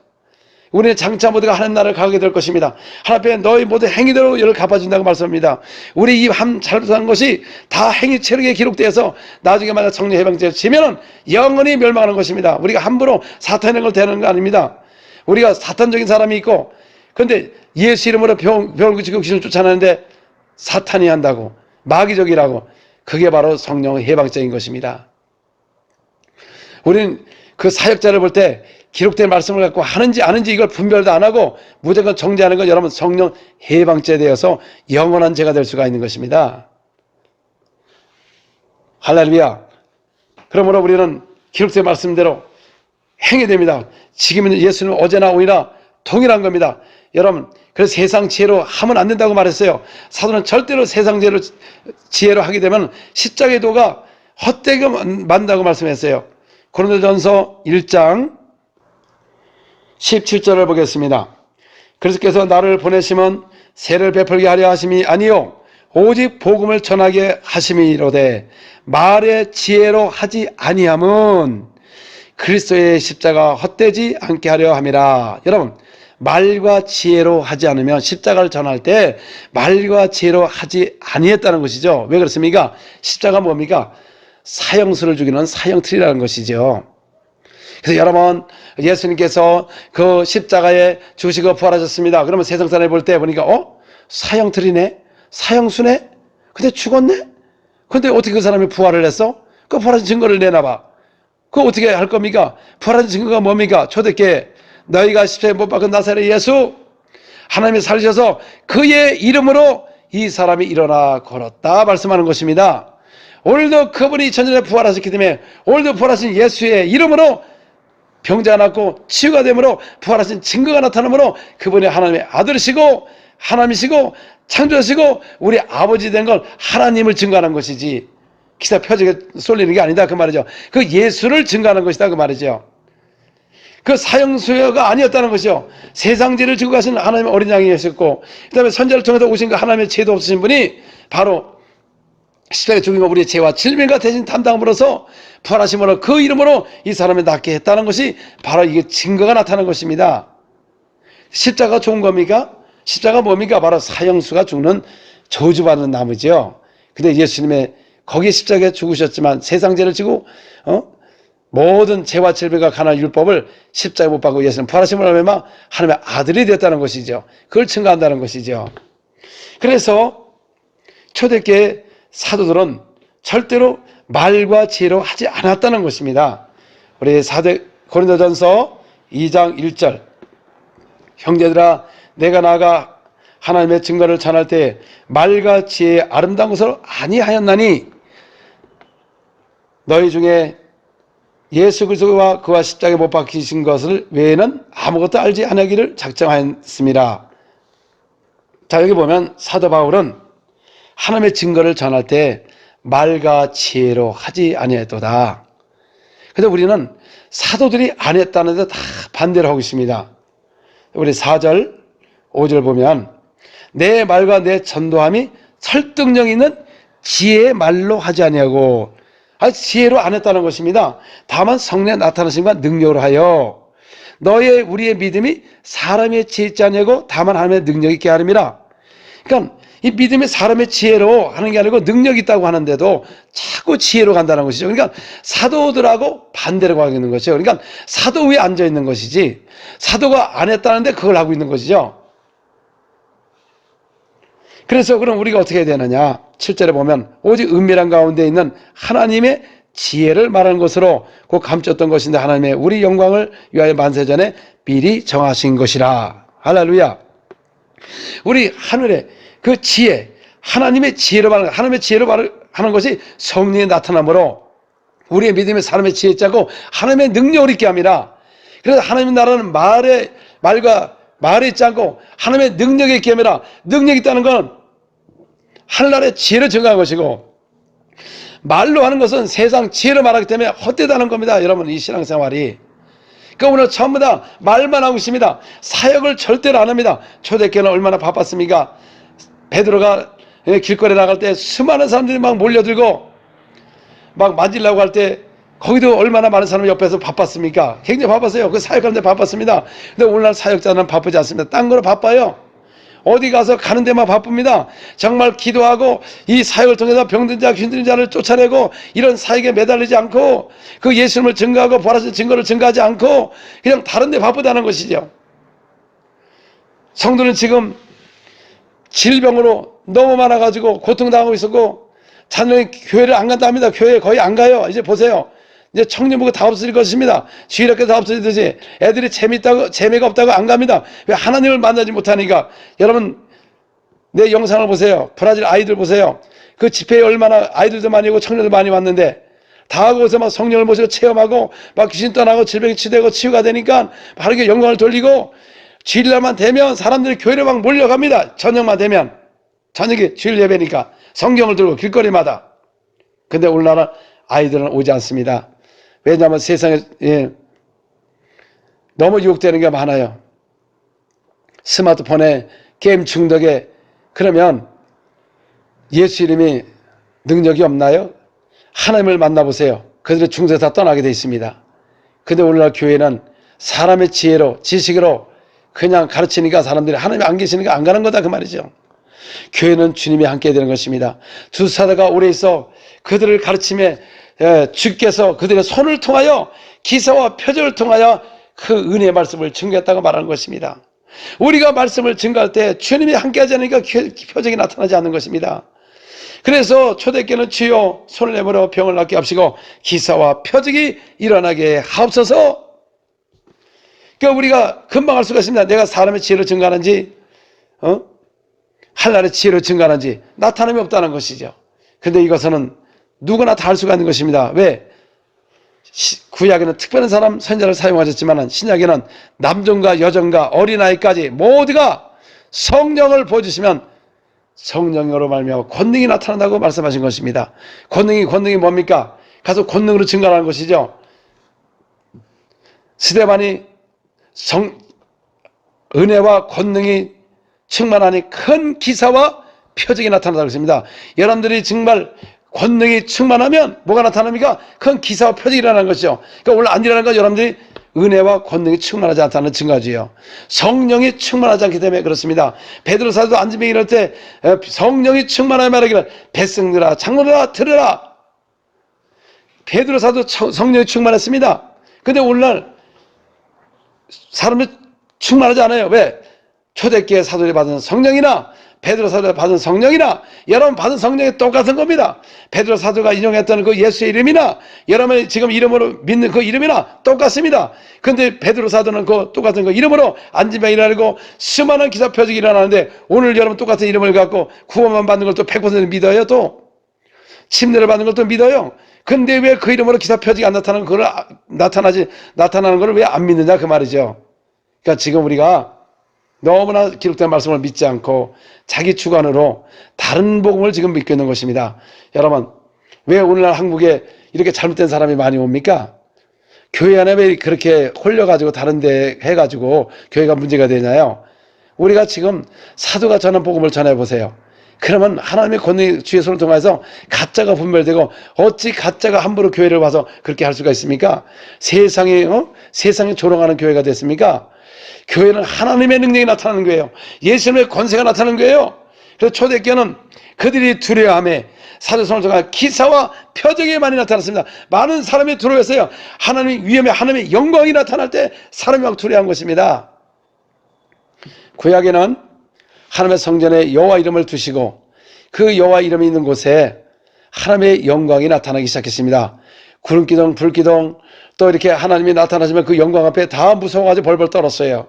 우리는 장차 모두가 하나님 나라를 가게 될 것입니다. 하나님 앞에 너희 모든 행위대로 열을 갚아준다고 말씀합니다. 우리 이 잘못한 것이 다 행위 체력에 기록되어서 나중에 만약 성령 해방죄를 지면은 영원히 멸망하는 것입니다. 우리가 함부로 사탄의 걸 대는 거 아닙니다. 우리가 사탄적인 사람이 있고 근데 예수 이름으로 병을 고치고 귀신을 쫓아내는데 사탄이 한다고 마귀적이라고 그게 바로 성령 해방죄인 것입니다. 우리는 그 사역자를 볼 때 기록된 말씀을 갖고 하는지 아는지 이걸 분별도 안 하고 무조건 정죄하는 건 여러분 성령 해방죄 되어서 영원한 죄가 될 수가 있는 것입니다. 할렐루야. 그러므로 우리는 기록된 말씀대로 행해야 됩니다. 지금은 예수는 어제나 오늘이나 동일한 겁니다. 여러분 그래서 세상 지혜로 하면 안 된다고 말했어요. 사도는 절대로 세상 지혜로 하게 되면 십자가의 도가 헛되게 만다고 말씀했어요. 고린도전서 1장 17절을 보겠습니다. 그리스도께서 나를 보내시면 세를 베풀게 하려 하심이 아니요 오직 복음을 전하게 하심이로되 말의 지혜로 하지 아니함은 그리스도의 십자가 헛되지 않게 하려 함이라. 여러분 말과 지혜로 하지 않으면 십자가를 전할 때 말과 지혜로 하지 아니했다는 것이죠. 왜 그렇습니까? 십자가 뭡니까? 사형수를 죽이는 사형틀이라는 것이죠. 그래서 여러분, 예수님께서 그 십자가에 죽으시고 부활하셨습니다. 그러면 세상 사람이 볼 때 보니까 사형틀이네? 사형수네? 근데 죽었네? 근데 어떻게 그 사람이 부활을 했어? 그 부활하신 증거를 내놔봐. 그거 어떻게 할 겁니까? 부활하신 증거가 뭡니까? 초대교회, 너희가 십자가에 못 박은 나사렛 예수, 하나님이 살리셔서 그의 이름으로 이 사람이 일어나 걸었다 말씀하는 것입니다. 오늘도 그분이 2000년에 부활하셨기 때문에 오늘도 부활하신 예수의 이름으로 병자가 낫고 치유가 되므로 부활하신 증거가 나타나므로 그분이 하나님의 아들이시고 하나님이시고 창조하시고 우리 아버지 된 걸 하나님을 증거하는 것이지 기사 표적에 쏠리는 게 아니다 그 말이죠. 그 예수를 증거하는 것이다 그 말이죠. 그 사형수가 아니었다는 것이요. 세상 죄를 지고 가신 하나님의 어린 양이셨고 그 다음에 선자를 통해서 오신 그 하나님의 죄도 없으신 분이 바로 십자가에 죽임으로 우리의 죄와 질병과 대신 담당함으로써 부활하심으로 그 이름으로 이 사람을 낫게 했다는 것이 바로 이게 증거가 나타나는 것입니다. 십자가가 좋은 겁니까? 십자가가 뭡니까? 바로 사형수가 죽는 저주받는 나무죠. 근데 예수님의 거기에 십자가에 죽으셨지만 세상 죄를 지고 모든 죄와 질병과 가난한 율법을 십자가에 못 박고 예수님 부활하심으로 하면 하나님의 아들이 됐다는 것이죠. 그걸 증거한다는 것이죠. 그래서 초대교회 사도들은 절대로 말과 지혜로 하지 않았다는 것입니다. 우리 고린도전서 2장 1절 형제들아 내가 나아가 하나님의 증거를 전할 때 말과 지혜의 아름다운 것을 아니하였나니 너희 중에 예수 그리스도와 그와 십자가에 못 박히신 것을 외에는 아무것도 알지 않으기를 작정하였습니다. 자, 여기 보면 사도 바울은 하나님의 증거를 전할 때 말과 지혜로 하지 아니했도다. 그런데 우리는 사도들이 안 했다는데 다 반대로 하고 있습니다. 우리 4절 5절 보면 내 말과 내 전도함이 설득력 있는 지혜의 말로 하지 아니하고 지혜로 안 했다는 것입니다. 다만 성령의 나타나심과 능력으로 하여 너의 우리의 믿음이 사람의 지혜 있지 아니하고 다만 하나님의 능력 있게 하림이라. 그러니까 이 믿음이 사람의 지혜로 하는 게 아니고 능력 있다고 하는데도 자꾸 지혜로 간다는 것이죠. 그러니까 사도들하고 반대로 가고 있는 것이죠. 그러니까 사도 위에 앉아 있는 것이지 사도가 안 했다는데 그걸 하고 있는 것이죠. 그래서 그럼 우리가 어떻게 해야 되느냐? 7절에 보면 오직 은밀한 가운데 있는 하나님의 지혜를 말하는 것으로 곧 감췄던 것인데 하나님의 우리 영광을 위하여 만세전에 미리 정하신 것이라. 할렐루야. 우리 하늘의 그 지혜, 하나님의 지혜로 말하는, 하나님의 지혜로 말하는 것이 성령의 나타남으로 우리의 믿음이 사람의 지혜 있자고 하나님의 능력을 있게 합니다. 그래서 하나님의 나라는 말에 있지 않고 하나님의 능력에 있게 합니다. 능력이 있다는 건 하늘나라의 지혜를 증거한 것이고 말로 하는 것은 세상 지혜로 말하기 때문에 헛되다는 겁니다. 여러분 이 신앙생활이. 그러니까 오늘 전부 다 말만 하고 있습니다. 사역을 절대로 안 합니다. 초대교회는 얼마나 바빴습니까? 베드로가 길거리에 나갈 때 수많은 사람들이 막 몰려들고 막 만지려고 할 때 거기도 얼마나 많은 사람이 옆에서 바빴습니까? 굉장히 바빴어요. 그 사역하는데 바빴습니다. 근데 오늘날 사역자는 바쁘지 않습니다. 딴 거로 바빠요. 어디 가서 가는 데만 바쁩니다. 정말 기도하고 이 사역을 통해서 병든 자, 힘든 자를 쫓아내고 이런 사역에 매달리지 않고 그 예수님을 증거하고 부활하신 증거를 증거하지 않고 그냥 다른 데 바쁘다는 것이죠. 성도는 지금 질병으로 너무 많아가지고 고통당하고 있었고 자녀이 교회를 안 간다 합니다. 교회 거의 안 가요. 이제 보세요. 이제 청년부가 다 없어질 것입니다. 주일학교 다 없어지듯이 애들이 재미가 없다고 안 갑니다. 왜? 하나님을 만나지 못하니까. 여러분 내 영상을 보세요. 브라질 아이들 보세요. 그 집회에 얼마나 아이들도 많이 오고 청년들 많이 왔는데 다 하고 오서 막 성령을 모시고 체험하고 막 귀신 떠나고 질병이 치유되고 치유가 되니까 바르게 영광을 돌리고 주일날만 되면 사람들이 교회로 막 몰려갑니다. 저녁만 되면 저녁에 주일 예배니까 성경을 들고 길거리마다. 근데 오늘날 아이들은 오지 않습니다. 왜냐하면 세상에 너무 유혹되는 게 많아요. 스마트폰에 게임 중독에. 그러면 예수 이름이 능력이 없나요? 하나님을 만나보세요. 그들의 중독에 다 떠나게 돼 있습니다. 근데 오늘날 교회는 사람의 지혜로 지식으로 그냥 가르치니까 사람들이 하나님이 안 계시니까 안 가는 거다 그 말이죠. 교회는 주님이 함께 되는 것입니다. 두 사도가 오래 있어 그들을 가르침에 주께서 그들의 손을 통하여 기사와 표적을 통하여 그 은혜의 말씀을 증거했다고 말하는 것입니다. 우리가 말씀을 증거할 때 주님이 함께하지 않으니까 표적이 나타나지 않는 것입니다. 그래서 초대교회는 주여 손을 내밀어 병을 낫게 하시고 기사와 표적이 일어나게 하옵소서. 그러니까 우리가 금방 알 수가 있습니다. 내가 사람의 지혜로 증거하는지 한나라의 지혜로 증거하는지 나타남이 없다는 것이죠. 근데 이것은 누구나 다 할 수가 있는 것입니다. 왜? 구약에는 특별한 사람 선자를 사용하셨지만 신약에는 남종과 여종과 어린아이까지 모두가 성령을 보여주시면 성령으로 말미암아 권능이 나타난다고 말씀하신 것입니다. 권능이 뭡니까? 가서 권능으로 증거하는 것이죠. 스데반이 은혜와 권능이 충만하니 큰 기사와 표적이 나타난다고 했습니다. 여러분들이 정말 권능이 충만하면 뭐가 나타납니까? 큰 기사와 표적이 일어나는 것이죠. 그러니까 오늘 안 일어나는 건 여러분들이 은혜와 권능이 충만하지 않다는 증거지요. 성령이 충만하지 않기 때문에 그렇습니다. 베드로 사도도 안진병이 이럴 때 성령이 충만하여 말하기를 백성들아 장로들아 들으라. 베드로 사도 성령이 충만했습니다. 근데 오늘날 사람이 충만하지 않아요. 왜? 초대교회 사도들이 받은 성령이나 베드로 사도가 받은 성령이나 여러분 받은 성령이 똑같은 겁니다. 베드로 사도가 인용했던 그 예수의 이름이나 여러분이 지금 이름으로 믿는 그 이름이나 똑같습니다. 근데 베드로 사도는 그 똑같은 그 이름으로 안진병이 일어나고 수많은 기사 표적이 일어나는데 오늘 여러분 똑같은 이름을 갖고 구원만 받는 걸 또 100% 믿어요? 또 침례를 받는 걸 또 믿어요? 근데 왜 그 이름으로 기사 표적이 안 나타나는 걸 나타나는 걸 왜 안 믿느냐 그 말이죠. 그러니까 지금 우리가 너무나 기록된 말씀을 믿지 않고 자기 주관으로 다른 복음을 지금 믿고 있는 것입니다. 여러분, 왜 오늘날 한국에 이렇게 잘못된 사람이 많이 옵니까? 교회 안에 왜 그렇게 홀려가지고 다른 데 해가지고 교회가 문제가 되나요? 우리가 지금 사도가 전한 복음을 전해보세요. 그러면 하나님의 권능이 주의 손을 통해서 가짜가 분별되고 어찌 가짜가 함부로 교회를 와서 그렇게 할 수가 있습니까? 세상에 조롱하는 교회가 됐습니까? 교회는 하나님의 능력이 나타나는 거예요. 예수님의 권세가 나타나는 거예요. 그래서 초대교회는 그들이 두려워함에 사도성을 통한 기사와 표적이 많이 나타났습니다. 많은 사람이 두려워했어요. 하나님의 위엄에 하나님의 영광이 나타날 때 사람이 막 두려워한 것입니다. 구약에는 하나님의 성전에 여호와 이름을 두시고 그 여호와 이름이 있는 곳에 하나님의 영광이 나타나기 시작했습니다. 구름기둥, 불기둥, 또 이렇게 하나님이 나타나시면 그 영광 앞에 다 무서워가지고 벌벌 떨었어요.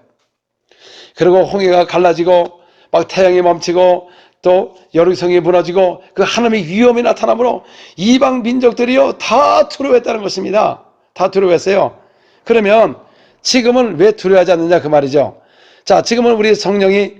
그리고 홍해가 갈라지고 막 태양이 멈추고 또 여리성이 무너지고 그 하나님의 위엄이 나타나므로 이방 민족들이요 다 두려워했다는 것입니다. 다 두려워했어요. 그러면 지금은 왜 두려워하지 않느냐 그 말이죠. 자, 지금은 우리 성령이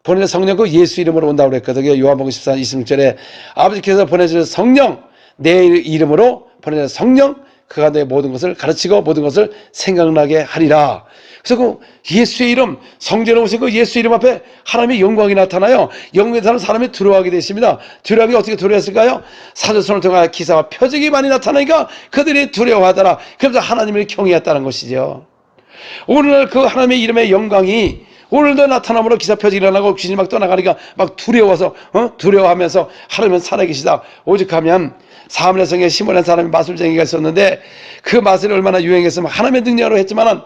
본인의 성령 그 예수 이름으로 온다고 그랬거든요. 요한복음 14장 26절에 아버지께서 보내주신 성령, 내 이름으로 보내주신 성령, 그가 내 모든 것을 가르치고 모든 것을 생각나게 하리라. 그래서 그 예수의 이름, 성전에 오신 그 예수 이름 앞에 하나님의 영광이 나타나요. 영광이 나타나는 사람이 두려워하게 되십니다. 두려워하게 어떻게 두려워했을까요? 사도선을 통하여 기사와 표적이 많이 나타나니까 그들이 두려워하더라. 그래서 하나님을 경외했다는 것이죠. 오늘날 그 하나님의 이름의 영광이 오늘도 나타남으로 기사 표적이 일어나고 귀신이 막 떠나가니까 막 두려워서 두려워하면서 하나님은 살아계시다. 오직하면 사문의 성에 시몬이라는 사람이 마술쟁이가 있었는데 그 마술이 얼마나 유행했으면 하나님의 능력으로 했지만은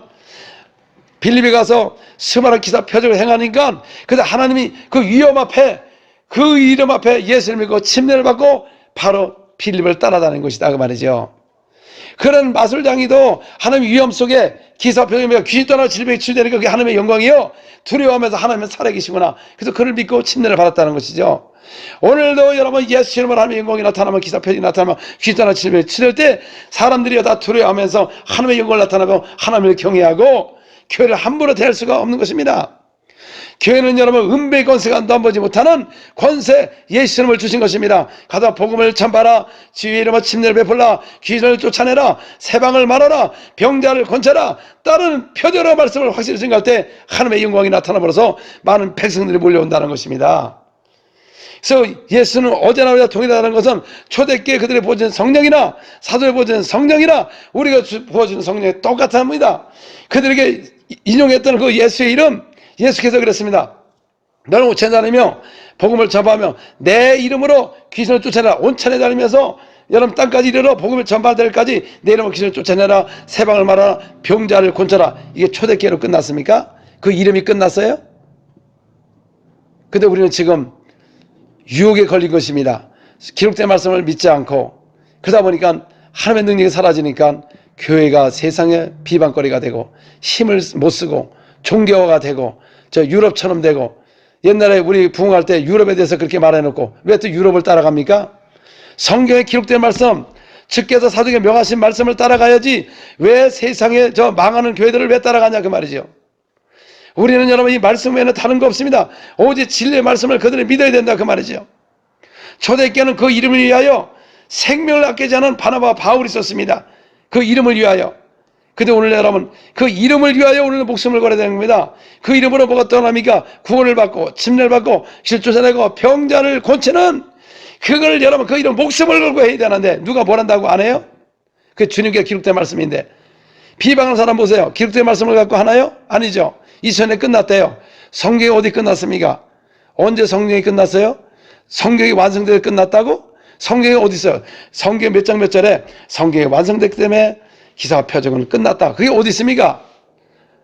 빌립에 가서 수많은 기사 표적을 행하니까 그래서 하나님이 그 위험 앞에 그 이름 앞에 예수를 믿고 침례를 받고 바로 빌립을 따라다니는 것이다 그 말이죠. 그런 마술장이도 하나님의 위험 속에 기사 표적이며 귀신 떠나 질병이 치유되니까 그게 하나님의 영광이요. 두려워하면서 하나님은 살아계시구나. 그래서 그를 믿고 침례를 받았다는 것이죠. 오늘도 여러분 예수 이름으로 하나님의 영광이 나타나면 기사 표적이 나타나면 귀신 떠나 질병이 치유될 때 사람들이 다 두려워하면서 하나님의 영광을 나타나고 하나님을 경외하고 교회를 함부로 대할 수가 없는 것입니다. 교회는 여러분 은배의 권세가 넘보지 못하는 권세 예수 이름을 주신 것입니다. 가다 복음을 전파하라, 주의 이름으로 침례를 베풀라, 귀신을 쫓아내라, 세방을 말하라, 병자를 건쳐라, 다른 표적으로 말씀을 확실히 증거할 때 하나님의 영광이 나타나버려서 많은 백성들이 몰려온다는 것입니다. 그래서 예수는 어제나 오늘 동일하다는 것은 초대교회 그들이 보여준 성령이나 사도에 보여준 성령이나 우리가 보여주는 성령이 똑같습니다. 그들에게 인용했던 그 예수의 이름, 예수께서 그랬습니다. 너는 오천에 다니며 복음을 전파하며 내 이름으로 귀신을 쫓아내라. 온천에 다니면서 여러분 땅까지 이르러 복음을 전파될 때까지 내 이름으로 귀신을 쫓아내라, 세방을 말하라, 병자를 곤쳐라. 이게 초대교회로 끝났습니까? 그 이름이 끝났어요? 근데 우리는 지금 유혹에 걸린 것입니다. 기록된 말씀을 믿지 않고 그러다 보니까 하나님의 능력이 사라지니까 교회가 세상의 비방거리가 되고 힘을 못 쓰고 종교화가 되고 저 유럽처럼 되고, 옛날에 우리 부흥할 때 유럽에 대해서 그렇게 말해놓고 왜 또 유럽을 따라갑니까? 성경에 기록된 말씀, 주께서 사도에게 명하신 말씀을 따라가야지 왜 세상에 저 망하는 교회들을 왜 따라가냐 그 말이죠. 우리는 여러분 이 말씀 외에는 다른 거 없습니다. 오직 진리의 말씀을 그들이 믿어야 된다 그 말이죠. 초대교회는 그 이름을 위하여 생명을 아끼지 않은 바나바와 바울이 있었습니다. 그 이름을 위하여. 근데 오늘 여러분 그 이름을 위하여 오늘 목숨을 걸어야 되는 겁니다. 그 이름으로 뭐가 떠납니까? 구원을 받고 침례를 받고 실 쫓아내고 병자를 고치는, 그걸 여러분 그 이름 목숨을 걸고 해야 되는데 누가 뭘 한다고 안 해요? 그 주님께 기록된 말씀인데 비방하는 사람 보세요. 기록된 말씀을 갖고 하나요? 아니죠. 2000년 끝났대요. 성경이 어디 끝났습니까? 언제 성경이 끝났어요? 성경이 완성되어 끝났다고? 성경이 어디 있어요? 성경 몇 장 몇 절에 성경이 완성됐기 때문에 기사와 표적은 끝났다. 그게 어디 있습니까?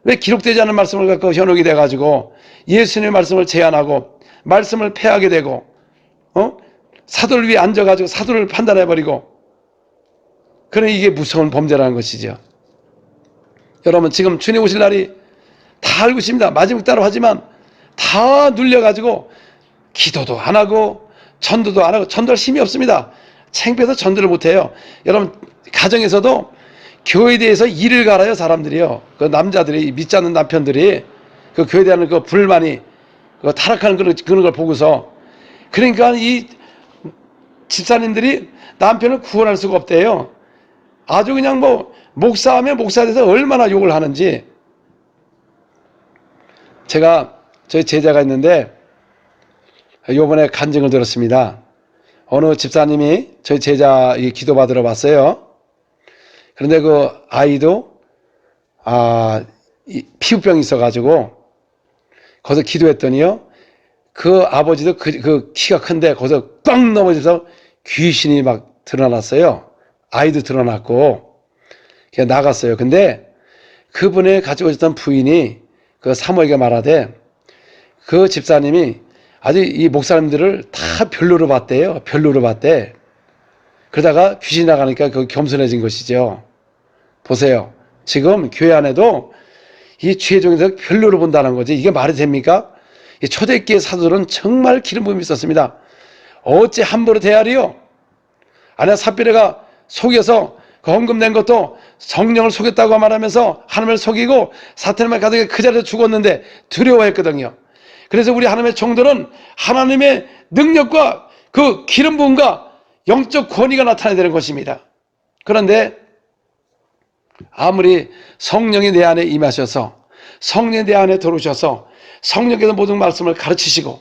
왜 기록되지 않은 말씀을 갖고 현혹이 돼가지고 예수님의 말씀을 제한하고 말씀을 폐하게 되고 사도를 위해 앉아가지고 사도를 판단해버리고, 그러니 이게 무서운 범죄라는 것이죠. 여러분 지금 주님 오실 날이 다 알고 있습니다. 마지막 따로 하지만 다 눌려가지고 기도도 안 하고 전도도 안 하고, 전도할 힘이 없습니다. 창피해서 전도를 못해요. 여러분 가정에서도 교회에 대해서 일을 갈아요 사람들이요. 그 남자들이 믿지 않는 남편들이 그 교회에 대한 그 불만이 그 타락하는 그런 걸 보고서, 그러니까 이 집사님들이 남편을 구원할 수가 없대요. 아주 그냥 뭐 목사하면 목사에 대해서 얼마나 욕을 하는지. 제가 저희 제자가 있는데 요번에 간증을 들었습니다. 어느 집사님이 저희 제자 기도받으러 왔어요. 그런데 그 아이도 피부병이 있어가지고 거기서 기도했더니요, 그 아버지도 그 키가 큰데 거기서 꽝 넘어져서 귀신이 막 드러났어요. 아이도 드러났고 그냥 나갔어요. 근데 그분의 가지고 있었던 부인이 그 사모에게 말하되 그 집사님이 아주 이 목사님들을 다 별로로 봤대요. 별로로 봤대. 그러다가 귀신이 나가니까 그 겸손해진 것이죠. 보세요. 지금 교회 안에도 이 죄 중에서 별로로 본다는 거지. 이게 말이 됩니까? 이 초대교회 사도들은 정말 기름 부음이 있었습니다. 어째 함부로 대하리요? 아니야, 삽비레가 속여서 그 헌금 낸 것도 성령을 속였다고 말하면서 하나님을 속이고 사탄만 가득히 그 자리에서 죽었는데 두려워했거든요. 그래서 우리 하나님의 종들은 하나님의 능력과 그 기름 부음과 영적 권위가 나타나야 되는 것입니다. 그런데 아무리 성령이 내 안에 임하셔서 성령이 내 안에 들어오셔서 성령께서 모든 말씀을 가르치시고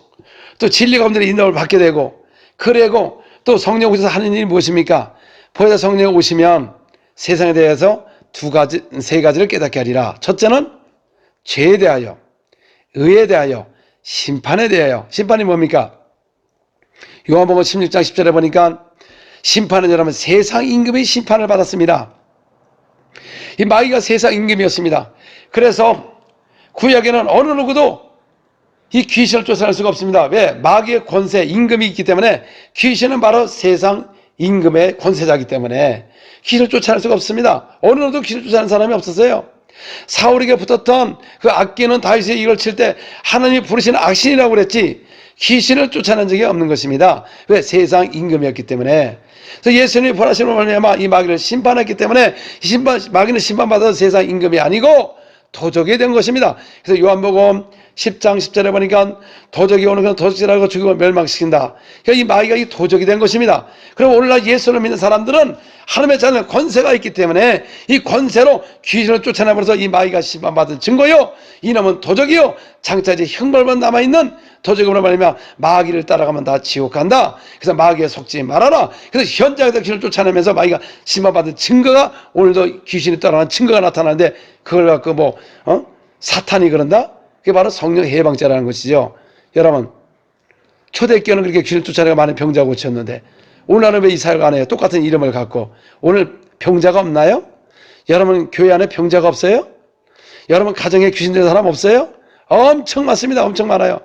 또 진리 가운데 인도를 받게 되고, 그리고 또 성령 오셔서 하는 일이 무엇입니까? 보혜사 성령이 오시면 세상에 대해서 세 가지를 깨닫게 하리라. 첫째는 죄에 대하여, 의에 대하여, 심판에 대하여. 심판이 뭡니까? 요한복음 16장 10절에 보니까 심판은 여러분 세상 임금의 심판을 받았습니다. 이 마귀가 세상 임금이었습니다. 그래서 구약에는 어느 누구도 이 귀신을 쫓아낼 수가 없습니다. 왜? 마귀의 권세, 임금이 있기 때문에. 귀신은 바로 세상 임금의 권세자이기 때문에 귀신을 쫓아낼 수가 없습니다. 어느 누구도 귀신을 쫓아내는 사람이 없었어요. 사울에게 붙었던 그 악기는 다윗이 이걸 칠 때 하나님이 부르시는 악신이라고 그랬지 귀신을 쫓아낸 적이 없는 것입니다. 왜? 세상 임금이었기 때문에. 그래서 예수님이 벌하심으로 말미암아 이 마귀를 심판했기 때문에 마귀는 심판받아서 세상 임금이 아니고 도적이 된 것입니다. 그래서 요한복음 10장 10절에 보니까 도적이 오는 건 도적질하고 죽이고 멸망시킨다. 그러니까 이 마귀가 이 도적이 된 것입니다. 그럼 오늘날 예수를 믿는 사람들은 하나님의 자녀는 권세가 있기 때문에 이 권세로 귀신을 쫓아내버려서 이 마귀가 심판받은 증거요, 이놈은 도적이요 장차지 형벌만 남아있는 도적으로 말하면 마귀를 따라가면 다 지옥 간다. 그래서 마귀에 속지 말아라. 그래서 현장에서 귀신을 쫓아내면서 마귀가 심판받은 증거가 오늘도 귀신이 따라가는 증거가 나타나는데, 그걸 갖고 사탄이 그런다? 그게 바로 성령 해방죄라는 것이죠. 여러분 초대교회는 그렇게 귀신을 쫓아내가 많은 병자 고쳤는데 오늘날은 왜 이 사역을 안 해요? 똑같은 이름을 갖고. 오늘 병자가 없나요? 여러분 교회 안에 병자가 없어요? 여러분 가정에 귀신 들린 사람 없어요? 엄청 많습니다. 엄청 많아요.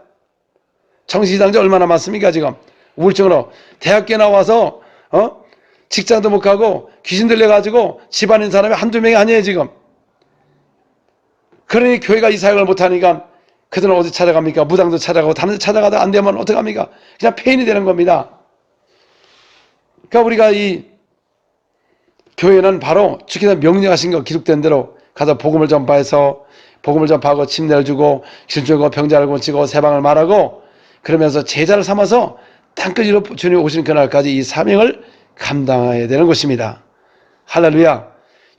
정신이상자 얼마나 많습니까 지금? 우울증으로 대학교 나와서 직장도 못 가고 귀신 들려가지고 집안인 사람이 한두 명이 아니에요 지금. 그러니 교회가 이 사역을 못하니까 그들은 어디 찾아갑니까? 무당도 찾아가고 다른 데 찾아가다 안 되면 어떡합니까? 그냥 폐인이 되는 겁니다. 그러니까 우리가 이 교회는 바로 주께서 명령하신 거 기록된 대로 가서 복음을 전파해서 복음을 전파하고 침례를 주고 귀신 쫓고 병자를 고치고 세방을 말하고 그러면서 제자를 삼아서 땅끝으로 주님 오시는 그날까지 이 사명을 감당해야 되는 것입니다. 할렐루야.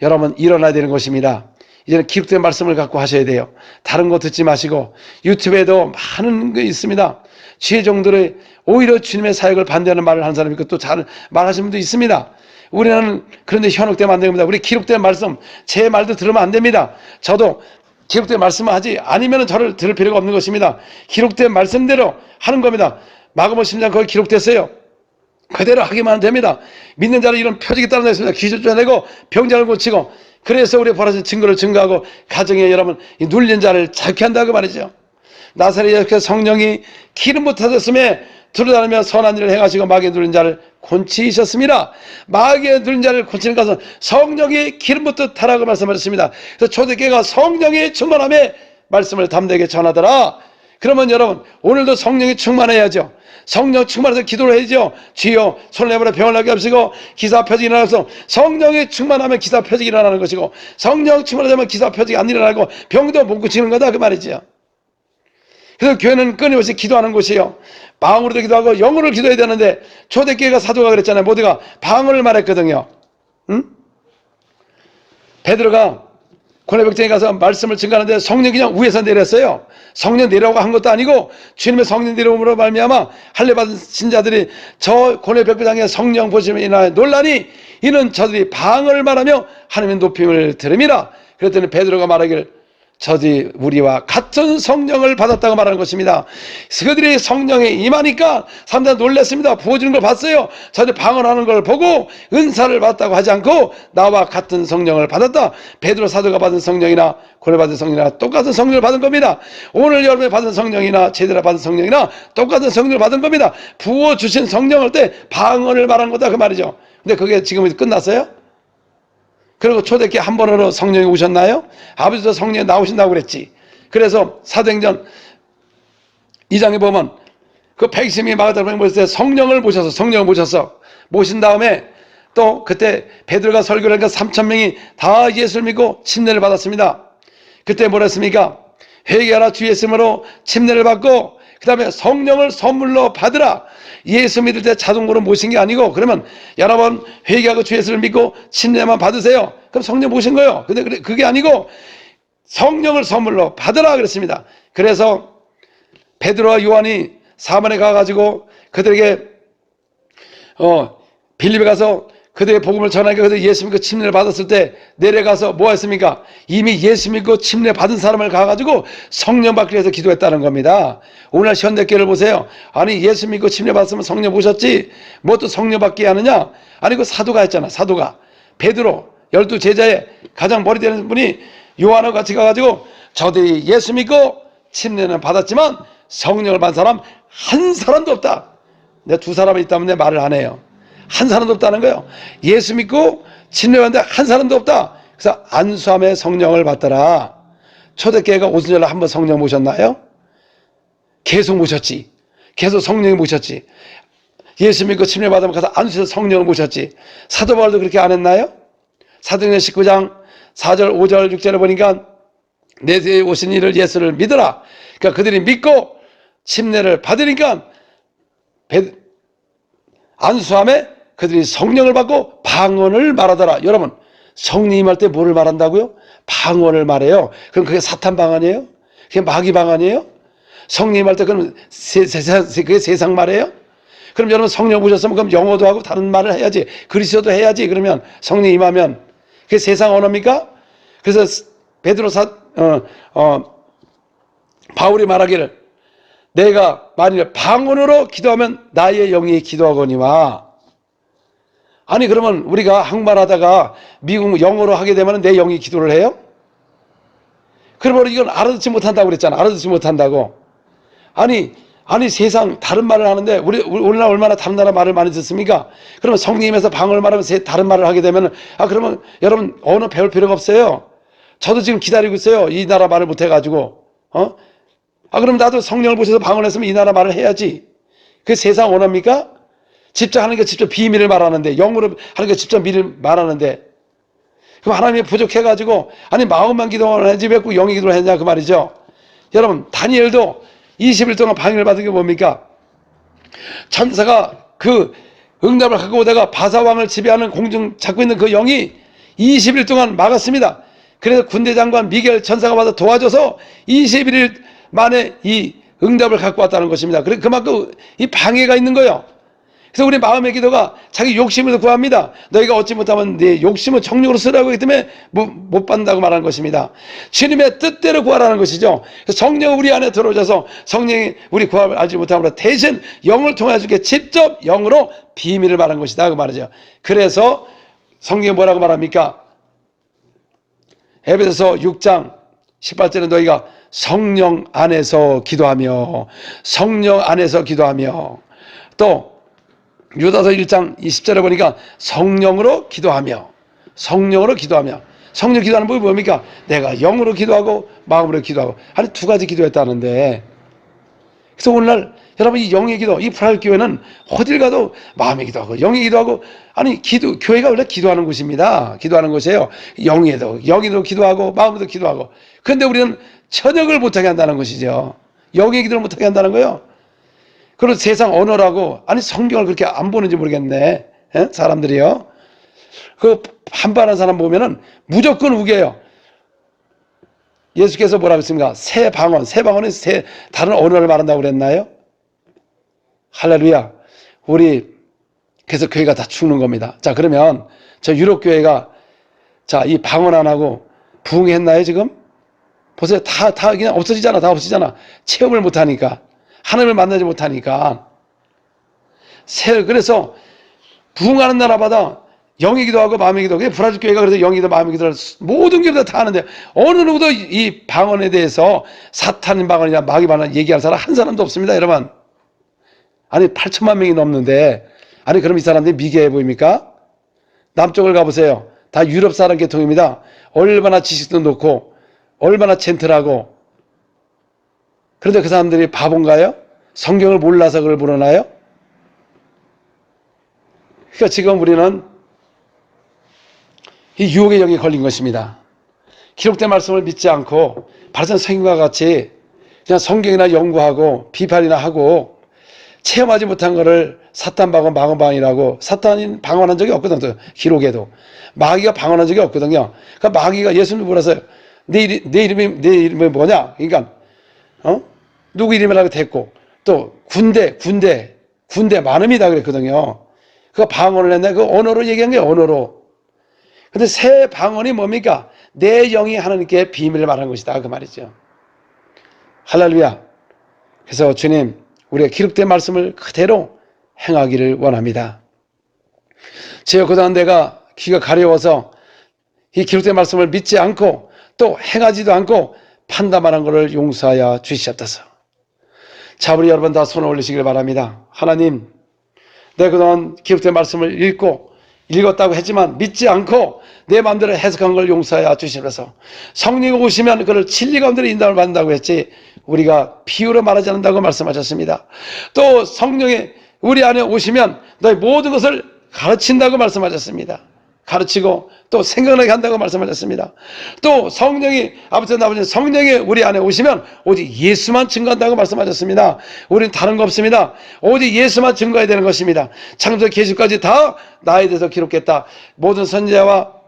여러분 일어나야 되는 것입니다. 이제는 기록된 말씀을 갖고 하셔야 돼요. 다른 거 듣지 마시고 유튜브에도 많은 게 있습니다. 지혜종들의 오히려 주님의 사역을 반대하는 말을 하는 사람이 있고 또 잘 말하시는 분도 있습니다. 우리는 그런데 현혹되면 안 됩니다. 우리 기록된 말씀 제 말도 들으면 안 됩니다. 저도 기록된 말씀을 하지 아니면 저를 들을 필요가 없는 것입니다. 기록된 말씀대로 하는 겁니다. 마가복음 10장 거기 기록됐어요. 그대로 하기만 하면 됩니다. 믿는 자는 이런 표적이 따라다니습니다 귀신 쫓아내고 병자를 고치고 그래서 우리 벌어진 증거를 증거하고 가정에 여러분 이 눌린 자를 자유케 한다고 말이죠. 나사렛 예수께서 성령이 기름 부타졌음에 두루다니며 선한 일을 행하시고 마귀에 눌린 자를 곤치셨습니다. 마귀에 눌린 자를 곤치는 것은 성령이 기름 부탁하라고 말씀하셨습니다. 그래서 초대교회가 성령이 충만함에 말씀을 담대하게 전하더라. 그러면 여러분 오늘도 성령이 충만해야죠. 성령 충만해서 기도를 해야죠. 주여 손을 내버려 병을 나게 하시고 기사 표적이 일어나서 성령이 충만하면 기사 표적이 일어나는 것이고 성령 충만하면 기사 표적이 안 일어나고 병도 못 고치는 거다 그 말이죠. 그래서 교회는 끊임없이 기도하는 곳이에요. 방언으로도 기도하고 영어로 기도해야 되는데 초대교회가 사도가 그랬잖아요. 모두가 방언을 말했거든요. 응? 베드로가 고뇌벽장에 가서 말씀을 증거하는데 성령 그냥 위에서 내렸어요. 성령 내려오고 한 것도 아니고 주님의 성령 내려옴으로 말미암아 할례 받은 신자들이 저 고뇌벽장에 성령 보시면 인하여 논란이 이는 저들이 방언을 말하며 하나님의 높임을 들음이라. 그랬더니 베드로가 말하기를 저들이 우리와 같은 성령을 받았다고 말하는 것입니다. 그들이 성령에 임하니까 사람들이 놀랐습니다. 부어주는 걸 봤어요. 저들이 방언하는 걸 보고 은사를 받았다고 하지 않고 나와 같은 성령을 받았다. 베드로 사도가 받은 성령이나 고레 받은 성령이나 똑같은 성령을 받은 겁니다. 오늘 여러분이 받은 성령이나 제대로 받은 성령이나 똑같은 성령을 받은 겁니다. 부어주신 성령을 때 방언을 말한 거다 그 말이죠. 근데 그게 지금 끝났어요? 그리고 초대교회 한 번으로 성령이 오셨나요? 아버지도 성령이 나오신다고 그랬지. 그래서 사도행전 2장에 보면 그 120명이 마가다락방에 모였을 때 성령을 모셔서 모신 다음에 또 그때 베드로가 설교를 하니까 3,000명이 다 예수를 믿고 침례를 받았습니다. 그때 뭐라 했습니까? 회개하라 주 예수님으로 침례를 받고 그 다음에 성령을 선물로 받으라. 예수 믿을 때 자동으로 모신 게 아니고 그러면 여러 번 회개하고 주 예수를 믿고 침례만 받으세요. 그럼 성령 모신 거예요. 근데 그게 아니고 성령을 선물로 받으라 그랬습니다. 그래서 베드로와 요한이 사만에 가가지고 그들에게 빌립에 가서 그들의 복음을 전하니까 그들 예수 믿고 침례를 받았을 때 내려가서 뭐 했습니까? 이미 예수 믿고 침례 받은 사람을 가가지고 성령 받기 위해서 기도했다는 겁니다. 오늘 현대교회를 보세요. 아니 예수 믿고 침례 받았으면 성령 모셨지 뭐 또 성령 받게 하느냐? 아니 그 사도가 했잖아. 사도가 베드로 12제자의 가장 머리 되는 분이 요한하고 같이 가가지고 저들이 예수 믿고 침례는 받았지만 성령을 받은 사람 한 사람도 없다. 내가 두 사람이 있다면 내 말을 안 해요. 한 사람도 없다는 거예요. 예수 믿고 침례받는데 한 사람도 없다. 그래서 안수함의 성령을 받더라. 초대교회가 오순절날 한번 성령 모셨나요? 계속 모셨지. 계속 성령이 모셨지. 예수 믿고 침례받으면 가서 안수해서 성령을 모셨지. 사도 바울도 그렇게 안 했나요? 사도행전 19장 4절 5절 6절에 보니까 내 뒤에 오신 이를 예수를 믿어라. 그러니까 그들이 믿고 침례를 받으니까 안수함에 그들이 성령을 받고 방언을 말하더라. 여러분 성령이 할 때 뭐를 말한다고요? 방언을 말해요. 그럼 그게 사탄 방언이에요? 그게 마귀 방언이에요? 성령이 할 때 그럼 그게 세상 말이에요? 그럼 여러분 성령 보셨으면 그럼 영어도 하고 다른 말을 해야지. 그리스도도 해야지. 그러면 성령이 임하면 그게 세상 언어입니까? 그래서 베드로 바울이 말하기를 내가 만일 방언으로 기도하면 나의 영이 기도하거니와 아니 그러면 우리가 한국말 하다가 미국 영어로 하게 되면 내 영이 기도를 해요? 그러면 이건 알아듣지 못한다고 그랬잖아. 알아듣지 못한다고. 아니 세상 다른 말을 하는데 우리나라 얼마나 다른 나라 말을 많이 듣습니까? 그러면 성령님에서 방언을 말하면 다른 말을 하게 되면 그러면 여러분 언어 배울 필요가 없어요. 저도 지금 기다리고 있어요. 이 나라 말을 못해가지고 그럼 나도 성령을 보셔서 방언을 했으면 이 나라 말을 해야지. 그게 세상 언어입니까? 직접 하는 게 직접 비밀을 말하는데, 영으로 하는 게 직접 비밀을 말하는데, 그럼 하나님이 부족해가지고 마음만 기도를 하지 왜 꼭 영의 기도를 했냐 그 말이죠. 여러분 다니엘도 20일 동안 방해를 받은 게 뭡니까? 천사가 그 응답을 갖고 오다가 바사왕을 지배하는 공중 잡고 있는 그 영이 20일 동안 막았습니다. 그래서 군대장관 미겔 천사가 와서 도와줘서 21일 만에 이 응답을 갖고 왔다는 것입니다. 그만큼 이 방해가 있는 거예요. 그래서 우리 마음의 기도가 자기 욕심을 구합니다. 너희가 얻지 못하면 네 욕심을 정욕으로 쓰라고 하기 때문에 못 받는다고 말하는 것입니다. 주님의 뜻대로 구하라는 것이죠. 성령 우리 안에 들어오셔서 성령이 우리 구함을 알지 못함으로 대신 영을 통해 주게 직접 영으로 비밀을 말한 것이다 그 말이죠. 그래서 성경이 뭐라고 말합니까? 에베소서 6장 18절에 너희가 성령 안에서 기도하며 또 유다서 1장 20절에 보니까 성령으로 기도하며 성령 기도하는 법이 뭡니까? 내가 영으로 기도하고 마음으로 기도하고 두 가지 기도했다는데, 그래서 오늘날 여러분 이 영의 기도, 이 프라일교회는 어딜 가도 마음의 기도하고 영의 기도하고 교회가 원래 기도하는 곳입니다. 기도하는 곳이에요. 영에도 기도하고 마음에도 기도하고. 그런데 우리는 천역을 못하게 한다는 것이죠. 영의 기도를 못하게 한다는 거예요. 그리고 세상 언어라고 성경을 그렇게 안 보는지 모르겠네. 사람들이요. 그 반발하는 사람 보면은 무조건 우겨요. 예수께서 뭐라고 했습니까? 새 방언은 다른 언어를 말한다고 그랬나요? 할렐루야. 그래서 교회가 다 죽는 겁니다. 자, 그러면 저 유럽 교회가 이 방언 안 하고 부흥했나요, 지금? 보세요. 다 그냥 없어지잖아. 다 없어지잖아. 체험을 못 하니까. 하나님을 만나지 못하니까. 그래서 부흥하는 나라마다 영의 기도하고 마음의 기도. 브라질 교회가 그래서 영의 기도, 마음의 기도를 모든 교회들 다 하는데 어느 누구도 이 방언에 대해서 사탄 방언이나 마귀 방언 얘기할 사람 한 사람도 없습니다, 여러분. 8천만 명이 넘는데 그럼 이 사람들이 미개해 보입니까? 남쪽을 가보세요. 다 유럽 사람 계통입니다. 얼마나 지식도 높고 얼마나 젠틀하고. 그런데 그 사람들이 바본가요? 성경을 몰라서 그걸 부르나요? 그러니까 지금 우리는 이 유혹의 영에 걸린 것입니다. 기록된 말씀을 믿지 않고 바리새인 선생님과 같이 그냥 성경이나 연구하고 비판이나 하고 체험하지 못한 것을 사탄 방언, 방언 방언이라고. 사탄이 방언한 적이 없거든요. 기록에도. 마귀가 방언한 적이 없거든요. 그러니까 마귀가 예수님을 물었어요. 내 이름이 뭐냐? 그러니까 누구 이름이라고 됐고, 또 군대 많음이다 그랬거든요. 그 방언을 했네. 그 언어로 얘기한 게 언어로. 근데 새 방언이 뭡니까? 내 영이 하나님께 비밀을 말하는 것이다 그 말이죠. 할렐루야. 그래서 주님, 우리가 기록된 말씀을 그대로 행하기를 원합니다. 제가 그동안 내가 귀가 가려워서 이 기록된 말씀을 믿지 않고 또 행하지도 않고 판단하는 것을 용서하여 주시옵소서. 자, 우리 여러분 다 손을 올리시길 바랍니다. 하나님, 내가 그동안 기록된 말씀을 읽었다고 했지만 믿지 않고 내 마음대로 해석한 걸 용서하여 주시옵소서. 성령이 오시면 그를 진리 가운데로 인도를 받는다고 했지 우리가 비유로 말하지 않는다고 말씀하셨습니다. 또 성령이 우리 안에 오시면 너희 모든 것을 가르친다고 말씀하셨습니다. 가르치고 또 생각나게 한다고 말씀하셨습니다. 또 성령이 아버지 성령이 우리 안에 오시면 오직 예수만 증거한다고 말씀하셨습니다. 우리는 다른 거 없습니다. 오직 예수만 증거해야 되는 것입니다. 창조부터 계시까지 다 나에 대해서 기록했다. 모든 선지자와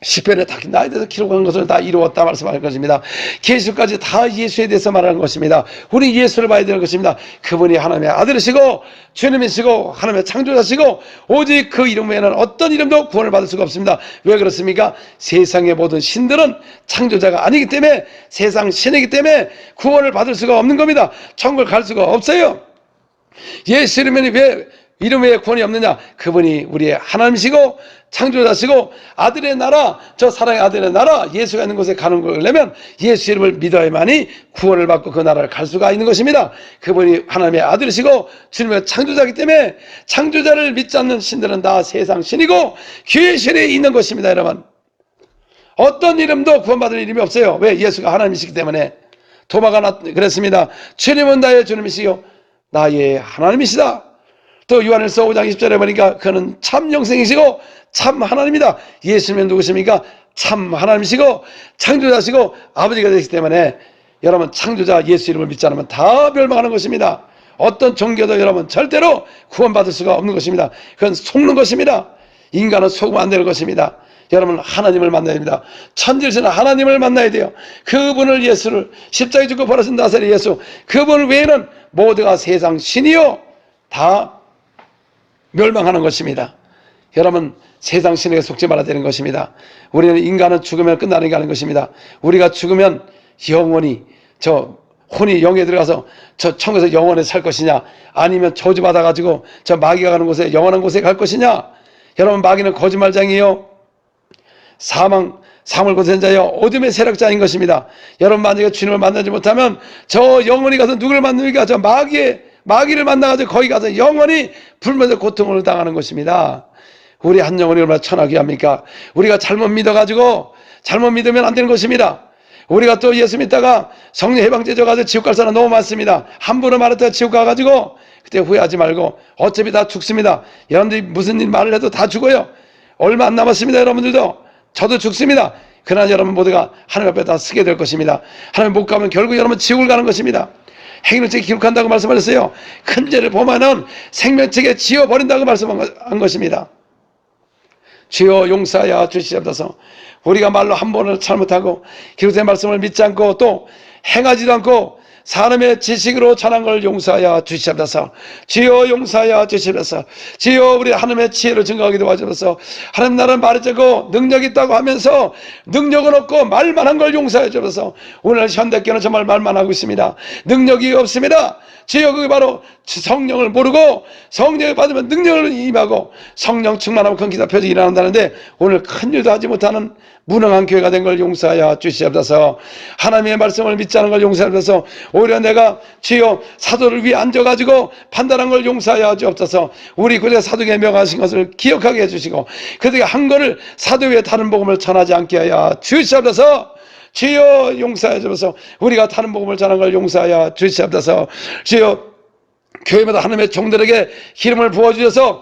시편에 다 나에 대해서 기록한 것을 다 이루었다 말씀할 것입니다. 계시까지 다 예수에 대해서 말하는 것입니다. 우리 예수를 봐야 되는 것입니다. 그분이 하나님의 아들이시고 주님이시고 하나님의 창조자시고 오직 그 이름 외에는 어떤 이름도 구원을 받을 수가 없습니다. 왜 그렇습니까? 세상의 모든 신들은 창조자가 아니기 때문에, 세상 신이기 때문에 구원을 받을 수가 없는 겁니다. 천국을 갈 수가 없어요. 예수 이름이 왜 이름 외에 구원이 없느냐? 그분이 우리의 하나님이시고 창조자시고 아들의 나라, 저 사랑의 아들의 나라, 예수가 있는 곳에 가는 걸 내면 예수 이름을 믿어야만이 구원을 받고 그 나라를 갈 수가 있는 것입니다. 그분이 하나님의 아들이시고 주님의 창조자이기 때문에 창조자를 믿지 않는 신들은 다 세상 신이고 귀신이 있는 것입니다. 여러분, 어떤 이름도 구원받을 이름이 없어요. 왜? 예수가 하나님이시기 때문에. 도마가 그랬습니다. 주님은 나의 주님이시요 나의 하나님이시다. 또 요한일서 5장 20절에 보니까 그는 참 영생이시고 참 하나님이다. 예수님은 누구십니까? 참 하나님이시고 창조자시고 아버지가 되시기 때문에 여러분, 창조자 예수 이름을 믿지 않으면 다 멸망하는 것입니다. 어떤 종교도 여러분 절대로 구원받을 수가 없는 것입니다. 그건 속는 것입니다. 인간은 속으면 안 되는 것입니다. 여러분, 하나님을 만나야 됩니다. 천지를 하나님을 만나야 돼요. 그분을, 예수를, 십자가에 죽고 벌어진 나사렛 예수, 그분 외에는 모두가 세상 신이요 다 멸망하는 것입니다. 여러분, 세상 신에게 속지 말아야 되는 것입니다. 우리는 인간은 죽으면 끝나는 게 아닌 것입니다. 우리가 죽으면 영원히 혼이 영에 들어가서 저 천국에서 영원히 살 것이냐, 아니면 저주받아가지고 저 마귀가 가는 곳에, 영원한 곳에 갈 것이냐. 여러분, 마귀는 거짓말장이에요. 사망을 거센 자여 어둠의 세력자인 것입니다. 여러분, 만약에 주님을 만나지 못하면 저 영원히 가서 누구를 만납니까? 저 마귀를 만나가지고 거기 가서 영원히 불면서 고통을 당하는 것입니다. 우리 한 영혼이 얼마나 천하귀합니까? 우리가 잘못 믿어가지고 잘못 믿으면 안 되는 것입니다. 우리가 또 예수 믿다가 성령 해방죄 져가지고 지옥 갈 사람 너무 많습니다. 함부로 말했다가 지옥 가가지고 그때 후회하지 말고, 어차피 다 죽습니다. 여러분들이 무슨 일 말을 해도 다 죽어요. 얼마 안 남았습니다. 여러분들도, 저도 죽습니다. 그러나 여러분 모두가 하나님 앞에 다 서게 될 것입니다. 하나님 못 가면 결국 여러분 지옥을 가는 것입니다. 행위책에 기록한다고 말씀하셨어요. 큰 죄를 범하는 생명책에 지워버린다고 말씀한 것입니다. 주여 용서하여 주시옵소서. 우리가 말로 한 번을 잘못하고 기록된 말씀을 믿지 않고 또 행하지도 않고 사람의 지식으로 전한 걸 용서하여 주시옵소서. 주여 용서하여 주시옵소서. 주여 우리 하나님의 지혜를 증거하게 도와주셔서, 하나님 나라는 말이 적고 능력이 있다고 하면서 능력은 없고 말만 한 걸 용서해 주셔서, 오늘 현대교는 정말 말만 하고 있습니다. 능력이 없습니다. 주여, 그게 바로 성령을 모르고 성령을 받으면 능력을 임하고 성령 충만하면 큰 기사 표적이 일어난다는데, 오늘 큰 일도 하지 못하는 무능한 교회가 된 걸 용서하여 주시옵소서. 하나님의 말씀을 믿지 않은 걸 용서하여 주셔서, 오히려 내가 주여 사도를 위해 앉아가지고 판단한 걸 용서하여 주옵소서. 우리 그대 사도에게 명하신 것을 기억하게 해주시고 그들이 한 거를 사도 외에 다른 복음을 전하지 않게 하여 주시옵소서. 주여 용서하여 주옵소서. 우리가 다른 복음을 전한 걸 용서하여 주시옵소서. 주여 교회마다 하나님의 종들에게 기름을 부어주셔서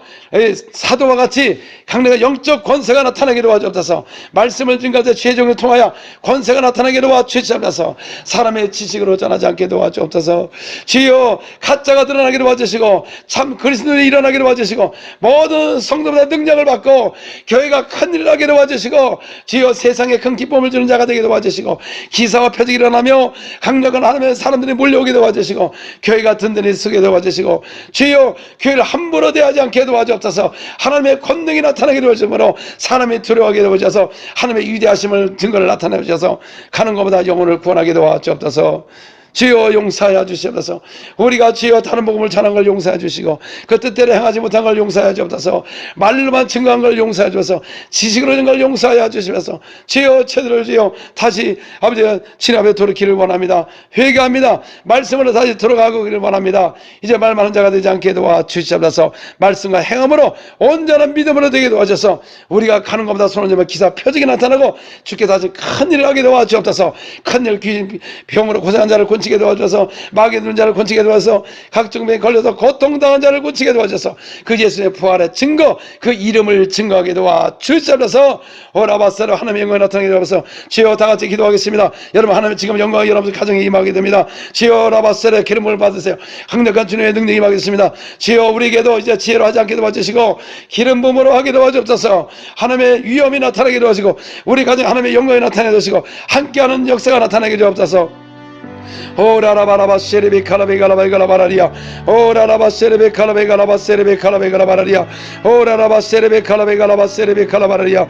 사도와 같이 강력한 영적 권세가 나타나게 도와주옵소서. 말씀을 증거할 죄종을 통하여 권세가 나타나게 도와주시옵소서. 사람의 지식으로 전하지 않게 도와주옵소서. 주여 가짜가 드러나게 도와주시고 참 그리스도인이 일어나게 도와주시고 모든 성도마다 능력을 받고 교회가 큰일을 하게 도와주시고, 주여 세상에 큰 기쁨을 주는 자가 되게 도와주시고, 기사와 표적이 일어나며 강력한 하나님의 사람들이 몰려오게 도와주시고 교회가 든든히 서게 도와주시고, 주여 교회를 함부로 대하지 않게 도와주옵소서. 하나님의 권능이 나타나게 도와주므로 사람이 두려워하게 도와주셔서 하나님의 위대하심을 증거를 나타내 주셔서 가는 것보다 영혼을 구원하게 도와주옵소서. 주여 용서하여 주시옵소서. 우리가 주여 다른 복음을 전한 걸 용서해 주시고 그 뜻대로 행하지 못한 걸 용서해 주옵소서. 말로만 증거한 걸 용서해 주옵소서. 지식으로 된 걸 용서하여 주시옵소서. 주여 저들을 주여 다시 아버지 진 앞에 돌이키를 원합니다. 회개합니다. 말씀으로 다시 돌아가기를 원합니다. 이제 말 많은 자가 되지 않게 도와주시옵소서. 말씀과 행함으로 온전한 믿음으로 되게 도와주셔서 우리가 가는 것보다 손을 잡아 기사 표적이 나타나고 주께 다시 큰 일을 하게 도와주옵소서. 큰일 귀신 병으로 고생한 자를 고치게 도와줘서, 마귀에 들은 자를 고치게 도와서, 각종 병에 걸려서 고통당한 자를 고치게 도와줘서 그 예수의 부활의 증거, 그 이름을 증거하게 도와주시옵소서. 오라바사로 하나님의 영광이 나타나게 도와서, 주여 다 같이 기도하겠습니다. 여러분 하나님 지금 영광이 여러분 가정에 임하게 됩니다. 주여 라바사의 기름을 받으세요. 강력한 주님의 능력이 임하겠습니다. 주여 우리에게도 이제 지혜로 하지 않게 도와주시고 기름 부음으로 하게 도와주옵소서. 하나님의 위엄이 나타나게 도와주시고 우리 가정에 하나님의 영광이 나타나게 도와주시고 함께하는 역사가 나타나게 도와주옵소서. 오라라바라바 세레베 칼라베 갈라베 갈라바라리아 오라라바 세레베 칼라베 갈라바 세레베 칼라베 갈라바라리아 오라라바 세레베 칼라베 갈라바 세레베 칼라바라리아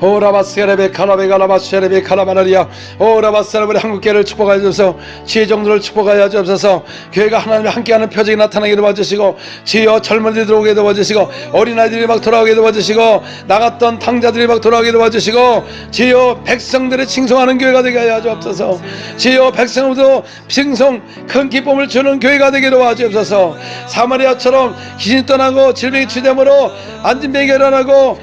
오라바세레베 카라베가라바세레베 카라바라리아 오라바세레베 한국교회를 축복하여 주셔서 지혜 정도를 축복하여 주옵소서. 교회가 하나님과 함께하는 표적이 나타나게 도와주시고 주여 젊은이들 들어오게 도와주시고 어린아이들이 막 돌아오게 도와주시고 나갔던 당자들이 막 돌아오게 도와주시고 주여 백성들의 칭송하는 교회가 되게 하여 주옵소서. 주여 백성들도 칭송 큰 기쁨을 주는 교회가 되게 도와주옵소서. 사마리아처럼 귀신이 떠나고 질병이 치유됨으로 안진병이 일어나고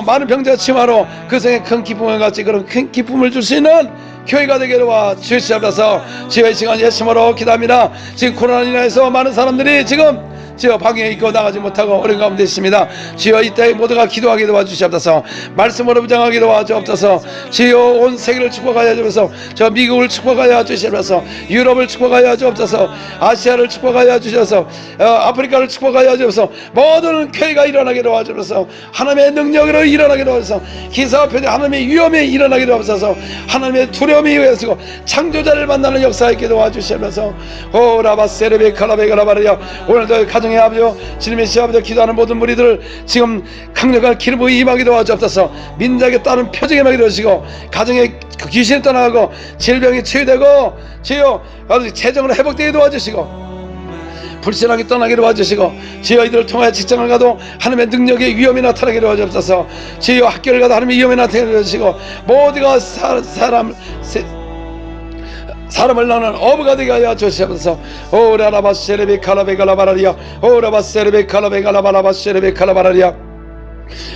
많은 병자가 침하로 그 생에 큰 기쁨을 갖지 그런 큰 기쁨을 줄 수 있는 교회가 되게 도와주시옵소서. 주여 이 시간 예수님으로 기도합니다. 지금 코로나로 인해서 많은 사람들이 지금 주여 방에 있고 나가지 못하고 어려운 가운데 있습니다. 주여 이때 모두가 기도하게 도와주시옵소서. 말씀으로 부장하게 도와주옵소서. 주여 온 세계를 축복하여 주옵소서. 저 미국을 축복하여 주시옵소서. 유럽을 축복하여 주옵소서. 아시아를 축복하여 주셔서 아프리카를 축복하여 주옵소서. 모든 교회가 일어나게 도와주옵소서. 하나님의 능력으로 일어나게 도와주옵소서. 기사와 표적 하나님의 위엄에 일어나게 도와주옵소서. 하나님의 두려움이 외치고 창조자를 만나는 역사 있게 도와주시옵소서. 오라바세레베 카라베가라바리아 오늘도 가정의 아버지요 주님의 시아버지요 기도하는 모든 무리들을 지금 강력한 기름부이 임하게 도와주옵소서. 민족에 따른 표적이 임하게 도와주시고 가정에 귀신이 떠나가고 질병이 치유되고 주여 재정으로 회복되게 도와주시고 불신하게 떠나게 도와주시고 주여 이들을 통하여 직장을 가도 하나님의 능력의 위엄이 나타나게 도와주옵소서. 주여 학교를 가도 하나님의 위엄이 나타나게 도와주시고 모두가 사람을 낳는 어부가 되게 하여 주시옵소서. 오라라바세레베 카라베가라바라리아 오라바세레베 카라베가라바라바세레베 카라바라리아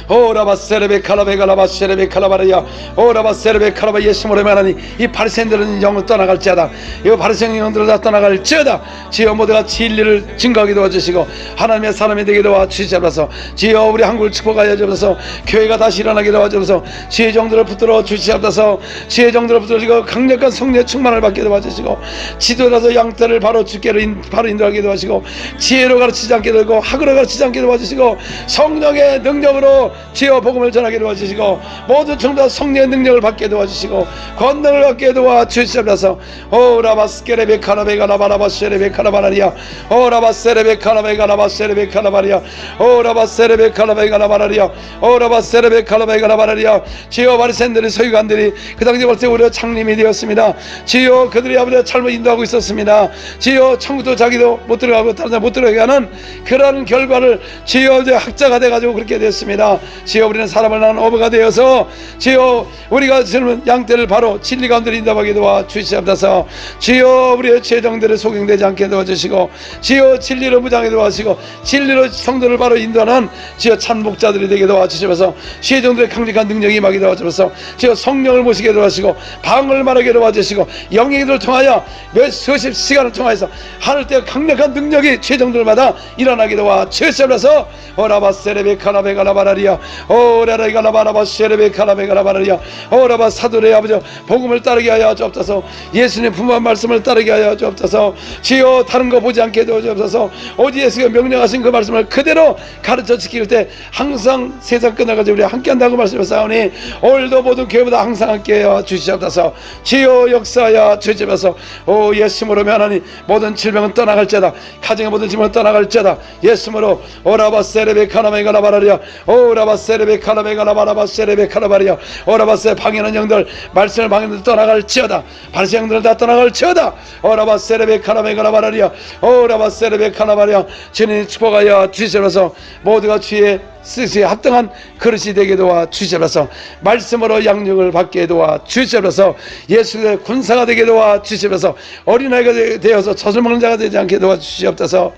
오라바세레베 카라베가라바세레베 카라바리아 오라바세레베 카라바 예수님으로 말하니 이 바리새인들은 영을 떠나갈지어다. 이 바리새인 영들을 다 떠나갈지어다. 주여 모두가 진리를 증거하게 도와주시고 하나님의 사람이 되게 도와주시옵소서. 주여 우리 한국을 축복하여 주옵소서. 교회가 다시 일어나게 도와주옵소서. 주의 정도를 붙들어 주시옵소서. 주의 정도를 붙들어 강력한 성령의 충만을 받게 도와주시고 지도자서 양떼를 바로 주께로 바로 인도하게 도와주시고 지혜로 가르치지 않게 되고 학으로 가르치지 않게 도와주시고 성령의 능력으로 주여 복음을 전하게 도와주시고 모든 청자 성령의 능력을 받게 도와주시고 권능을 받게 도와주시옵소서. 오라바스케레베 카라베가라바라바세레베 카라바라리아 오라바세레베 카라베가라바세레베 카라바리아 오라바세레베 카라베가라바라리아 오라바세레베 카라베가라바라리아 주여 바리새인들의 서기관들이 그 당시 벌써 우리가 창림이 되었습니다. 주여 그들이 아버지가 잘못 인도하고 있었습니다. 주여 천국도 자기도 못 들어가고 다른 사람 못 들어가게 하는 그런 결과를 주여 이제 학자가 돼가지고 그렇게 됐습니다. 주여 우리는 사람을 낳은 어부가 되어서 주여 우리가 젊은 양떼를 바로 진리 가운데 인도하게 도와주시옵소서. 주여 우리의 죄정들을 속용되지 않게 도와주시고 주여 진리로 무장하게 도와주시고 진리로 성도를 바로 인도하는 주여 참 목자들이 되게 도와주시면서 죄정들의 강력한 능력이 임하게 도와주셔서 주여 성령을 모시게 도와주시고 방언을 말하게 도와주시고 영예들을 통하여 몇 수십 시간을 통하여서 하늘 때 강력한 능력이 죄정들마다 일어나게 도와주시옵소서. 오라바세레베 카라베가라바라리아 오라라이가라바라바세레베 카라베가라바라리아 오라바 사도의 아버지 복음을 따르게 하여 주옵소서. 예수님 분부한 말씀을 따르게 하여 주옵소서. 주여 다른 거 보지 않게 도와주옵소서. 오직 예수가 명령하신 그 말씀을 그대로 가르쳐 지킬 때 항상 세상 끝나가지고 우리 함께 한다고 말씀하셨사오니 오늘도 모든 교회보다 항상 함께 하여 주시옵소서. 주여 역사하여 주시옵소서. 오 예수님으로 면하니 모든 질병은 떠나갈지어다. 가정의 모든 질병은 떠나갈지어다. 예수님으로 오라바세레베 카라베가라바라리아 오라바세레베 카라베가라바라바세레베 카라바리아 오라바세 방해하는 영들 말씀을 방해하는 떠나갈지어다. 바리새 영들은 다 떠나갈지어다. 오라바세레베 카라베가라바라리아 오라바세레베 카라바리아 주님 축복하여 주시옵소서. 모두가 주의 스스에 합당한 그릇이 되게 도와주시옵소서. 말씀으로 양육을 받게 도와주시옵소서. 예수의 군사가 되게 도와주시옵소서. 어린아이가 되어서 젖을 먹는 자가 되지 않게 도와주시옵소서.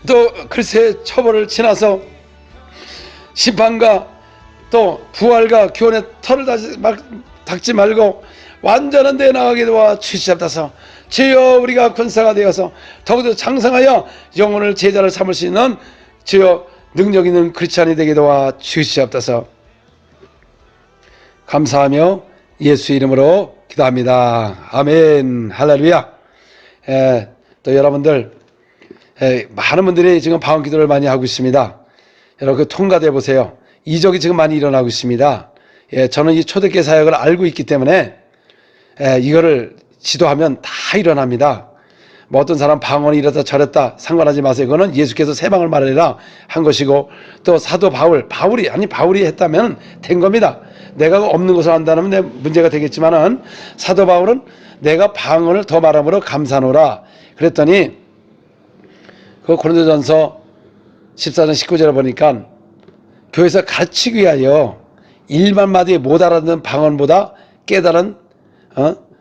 또 글쎄 처벌을 지나서 심판과 또 부활과 교훈의 털을 닦지 말고 완전한 데에 나가게 도와주시옵소서. 주여 우리가 군사가 되어서 더욱더 장성하여 영혼을 제자를 삼을 수 있는 주여 능력 있는 크리스찬이 되게 도와주시옵소서. 감사하며 예수 이름으로 기도합니다. 아멘. 할렐루야. 또 여러분들 많은 분들이 지금 방언 기도를 많이 하고 있습니다. 여러분 통과돼 보세요. 이적이 지금 많이 일어나고 있습니다. 저는 이 초대교회 사역을 알고 있기 때문에 이거를 지도하면 다 일어납니다. 뭐 어떤 사람 방언이 이랬다 저랬다 상관하지 마세요. 그거는 예수께서 새 방을 말하라 한 것이고 또 사도 바울이 했다면 된 겁니다. 내가 없는 것을 한다면 내 문제가 되겠지만은 사도 바울은 내가 방언을 더 말함으로 감사노라 그랬더니 그 고린도전서 14장 19절에 보니까 교회에서 가르치기 위하여 1만 마디 못 알아듣는 방언보다 깨달은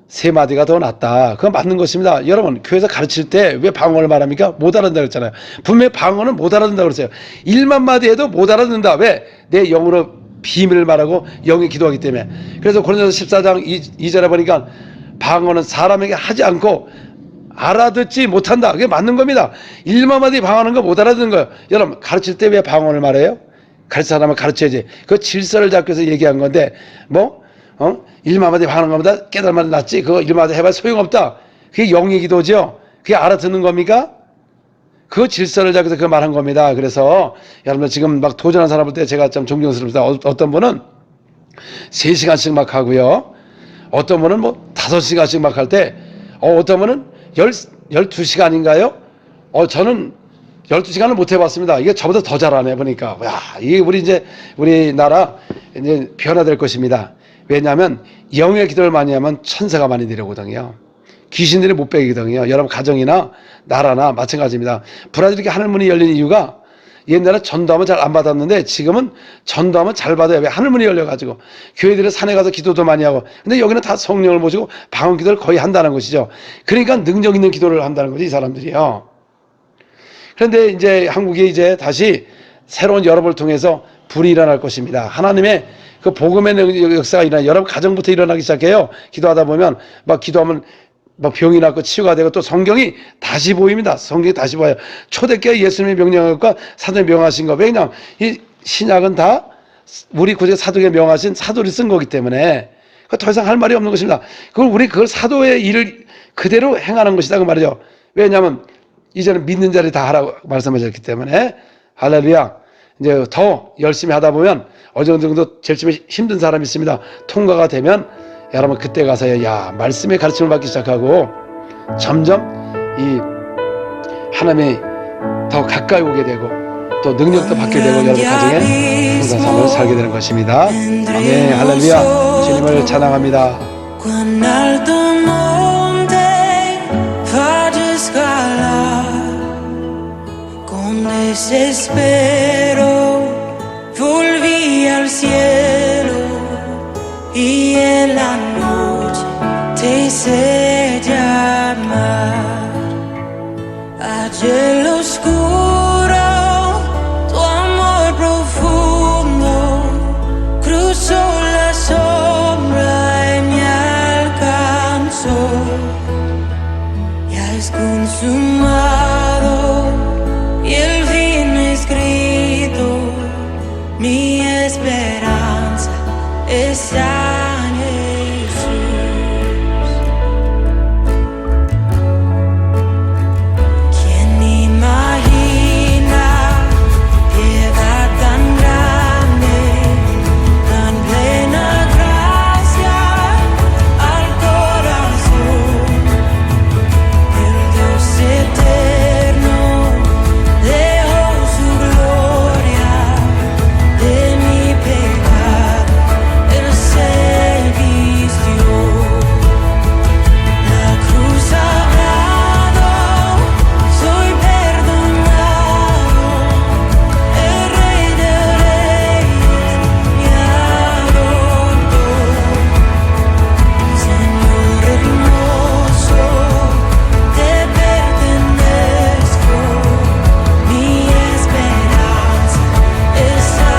세 마디가 더 낫다. 그건 맞는 것입니다. 여러분 교회에서 가르칠 때 왜 방언을 말합니까? 못 알아듣는다 그랬잖아요. 분명히 방언은 못 알아듣는다 그랬어요. 1만 마디 해도 못 알아듣는다. 왜? 내 영으로 비밀을 말하고 영이 기도하기 때문에. 그래서 고린도서 14장 2절에 보니까 방언은 사람에게 하지 않고 알아듣지 못한다. 그게 맞는 겁니다. 1만 마디 방언하는 거 못 알아듣는 거예요. 여러분 가르칠 때 왜 방언을 말해요? 가르칠 사람은 가르쳐야지. 그 질서를 잡기 위해서 얘기한 건데 1만 마디 방언하는 것보다 깨달으면 낫지. 그거 1만 마디 해봐야 소용없다. 그게 영의 기도죠. 그게 알아듣는 겁니까? 그 질서를 잡기 위해서 그 말한 겁니다. 그래서 여러분들 지금 막 도전하는 사람 볼 때 제가 좀 존경스럽다. 어떤 분은 3시간씩 막 하고요. 어떤 분은 5시간씩 막 할 때 어떤 분은 12시간인가요? 저는 12시간을 못 해봤습니다. 이게 저보다 더 잘하네, 보니까. 야, 이게 우리나라 이제 변화될 것입니다. 왜냐하면 영의 기도를 많이 하면 천사가 많이 내려오거든요. 귀신들이 못 빼기거든요. 여러분 가정이나 나라나 마찬가지입니다. 브라질이 하늘문이 열린 이유가 옛날에 전도하면 잘 안 받았는데 지금은 전도하면 잘 받아요. 왜? 하늘문이 열려가지고 교회들은 산에 가서 기도도 많이 하고 근데 여기는 다 성령을 모시고 방언 기도를 거의 한다는 것이죠. 그러니까 능력 있는 기도를 한다는 거지 이 사람들이요. 그런데 이제 한국에 이제 다시 새로운 여러분을 통해서 불이 일어날 것입니다. 하나님의 그 복음의 역사가 일어나 여러분 가정부터 일어나기 시작해요. 기도하다 보면 막 기도하면 막 병이 낫고 치유가 되고 또 성경이 다시 보입니다. 성경이 다시 보여요. 초대교회 예수님의 명령과 사도의 명하신 거. 왜냐하면 이 신약은 다 우리 구제 사도의 명하신 사도를 쓴 거기 때문에 더 이상 할 말이 없는 것입니다. 그걸 사도의 일을 그대로 행하는 것이다 그 말이죠. 왜냐하면 이제는 믿는 자리 다 하라고 말씀하셨기 때문에 할렐루야. 이제 더 열심히 하다 보면 어느 정도 제일 처음에 힘든 사람이 있습니다. 통과가 되면 여러분 그때 가서야 말씀의 가르침을 받기 시작하고 점점 이 하나님이 더 가까이 오게 되고 또 능력도 받게 되고 여러분 가정에 풍성한 삶을 살게 되는 것입니다. 아멘. 할렐루야. 주님을 찬양합니다. Volví al cielo y en la noche te hice llamar. Allí en lo oscuro tu amor profundo cruzó la sombra y me alcanzó. Ya es consumado y el fin escrito. Mi esperanza está en Jesús. ¿Quién imagina piedad tan grande, tan plena gracia al corazón? El Dios eterno dejó su gloria. De mi pecado Él se vistió, la cruz sagrado, soy perdonado, el Rey de Reyes me adoró. Señor hermoso, te pertenezco, mi esperanza está.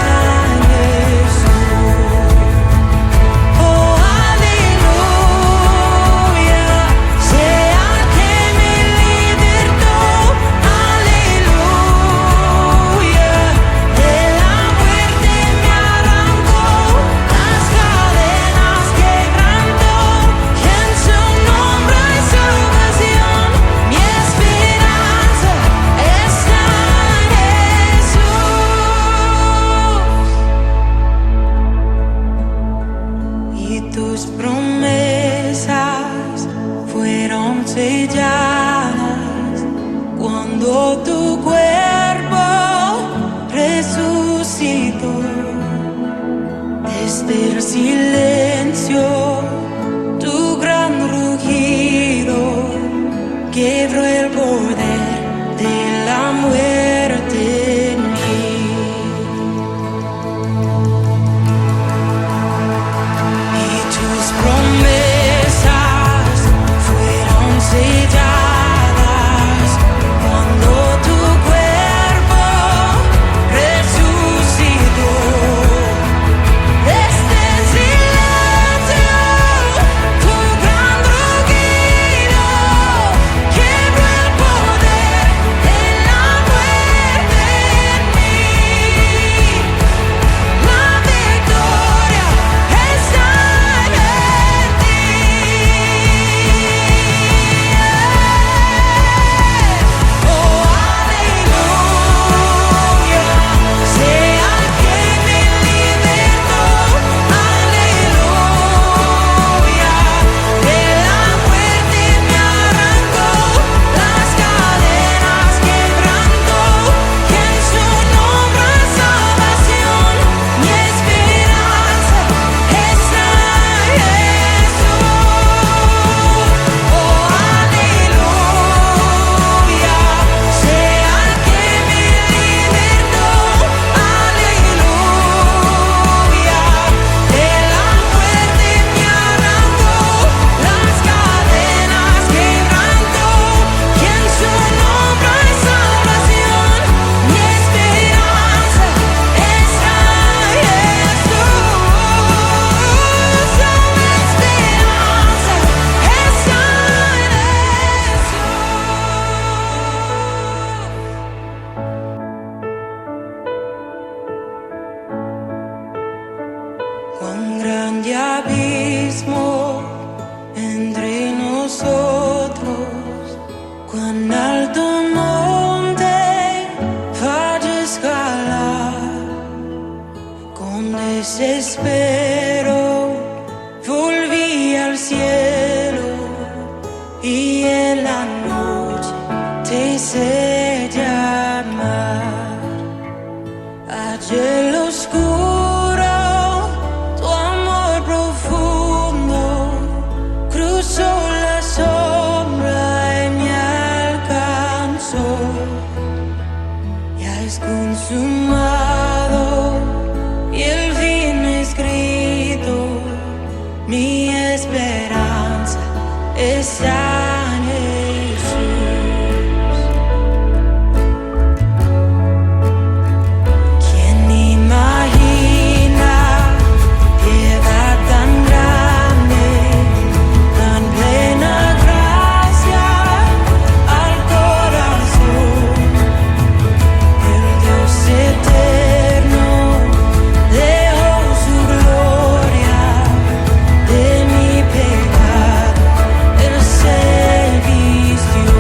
Tus promesas fueron selladas cuando tu cuerpo resucitó. Desde el silencio, tu gran rugido quebró el poder de la muerte en mí. Y tus promesas fueron selladas cuando tu cuerpo resucitó. Desde el silencio, tu gran rugido quebró el poder de la muerte en mí. La victoria está en ti. Oh, aleluya, sea que me libertó. Aleluya, de la muerte me arrancó, las cadenas quebrantó, que en su nombre hay salvación. Mi esperanza está en Jesús. Oh, aleluya, sea que me libertó. Aleluya, de la muerte me arrancó, las cadenas quebrantó, que en su nombre hay salvación. Mi esperanza está en Jesús. Mi esperanza está en Jesús. Cuán grande abismo entre nosotros, cuán alto monte falla escalar. Con desespero volví al cielo y en la noche te hice llamar. Allí en lo oscuro, tu amor profundo cruzó la sombra y me alcanzó. Ya es consumado y el fin escrito, mi esperanza está en Jesús. ¿Quién imagina piedad tan grande, tan plena gracia al corazón? El Dios eterno dejó su gloria, de mi pecado Él se vistió.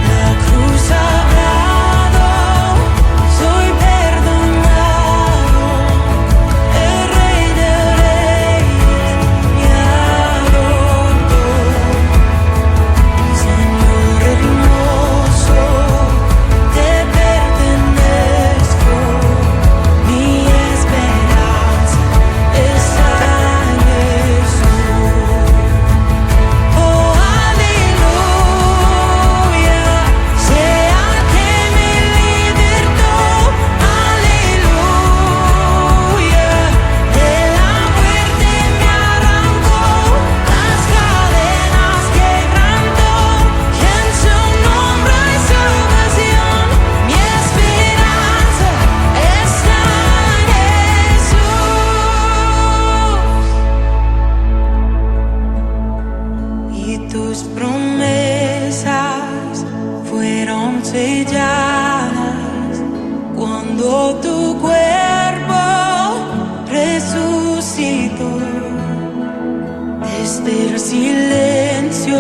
La cruz hablado, soy perdonado, el Rey de Reyes me adoptó. Señor hermoso, te pertenezco, mi esperanza está en Jesús. Oh, aleluya, sea que me libertó. Aleluya, de la muerte me arrancó, las cadenas quebrantó, que en su nombre hay salvación. Mi esperanza está en Jesús. Y tus promesas fueron selladas cuando tu cuerpo resucitó. Desde el silencio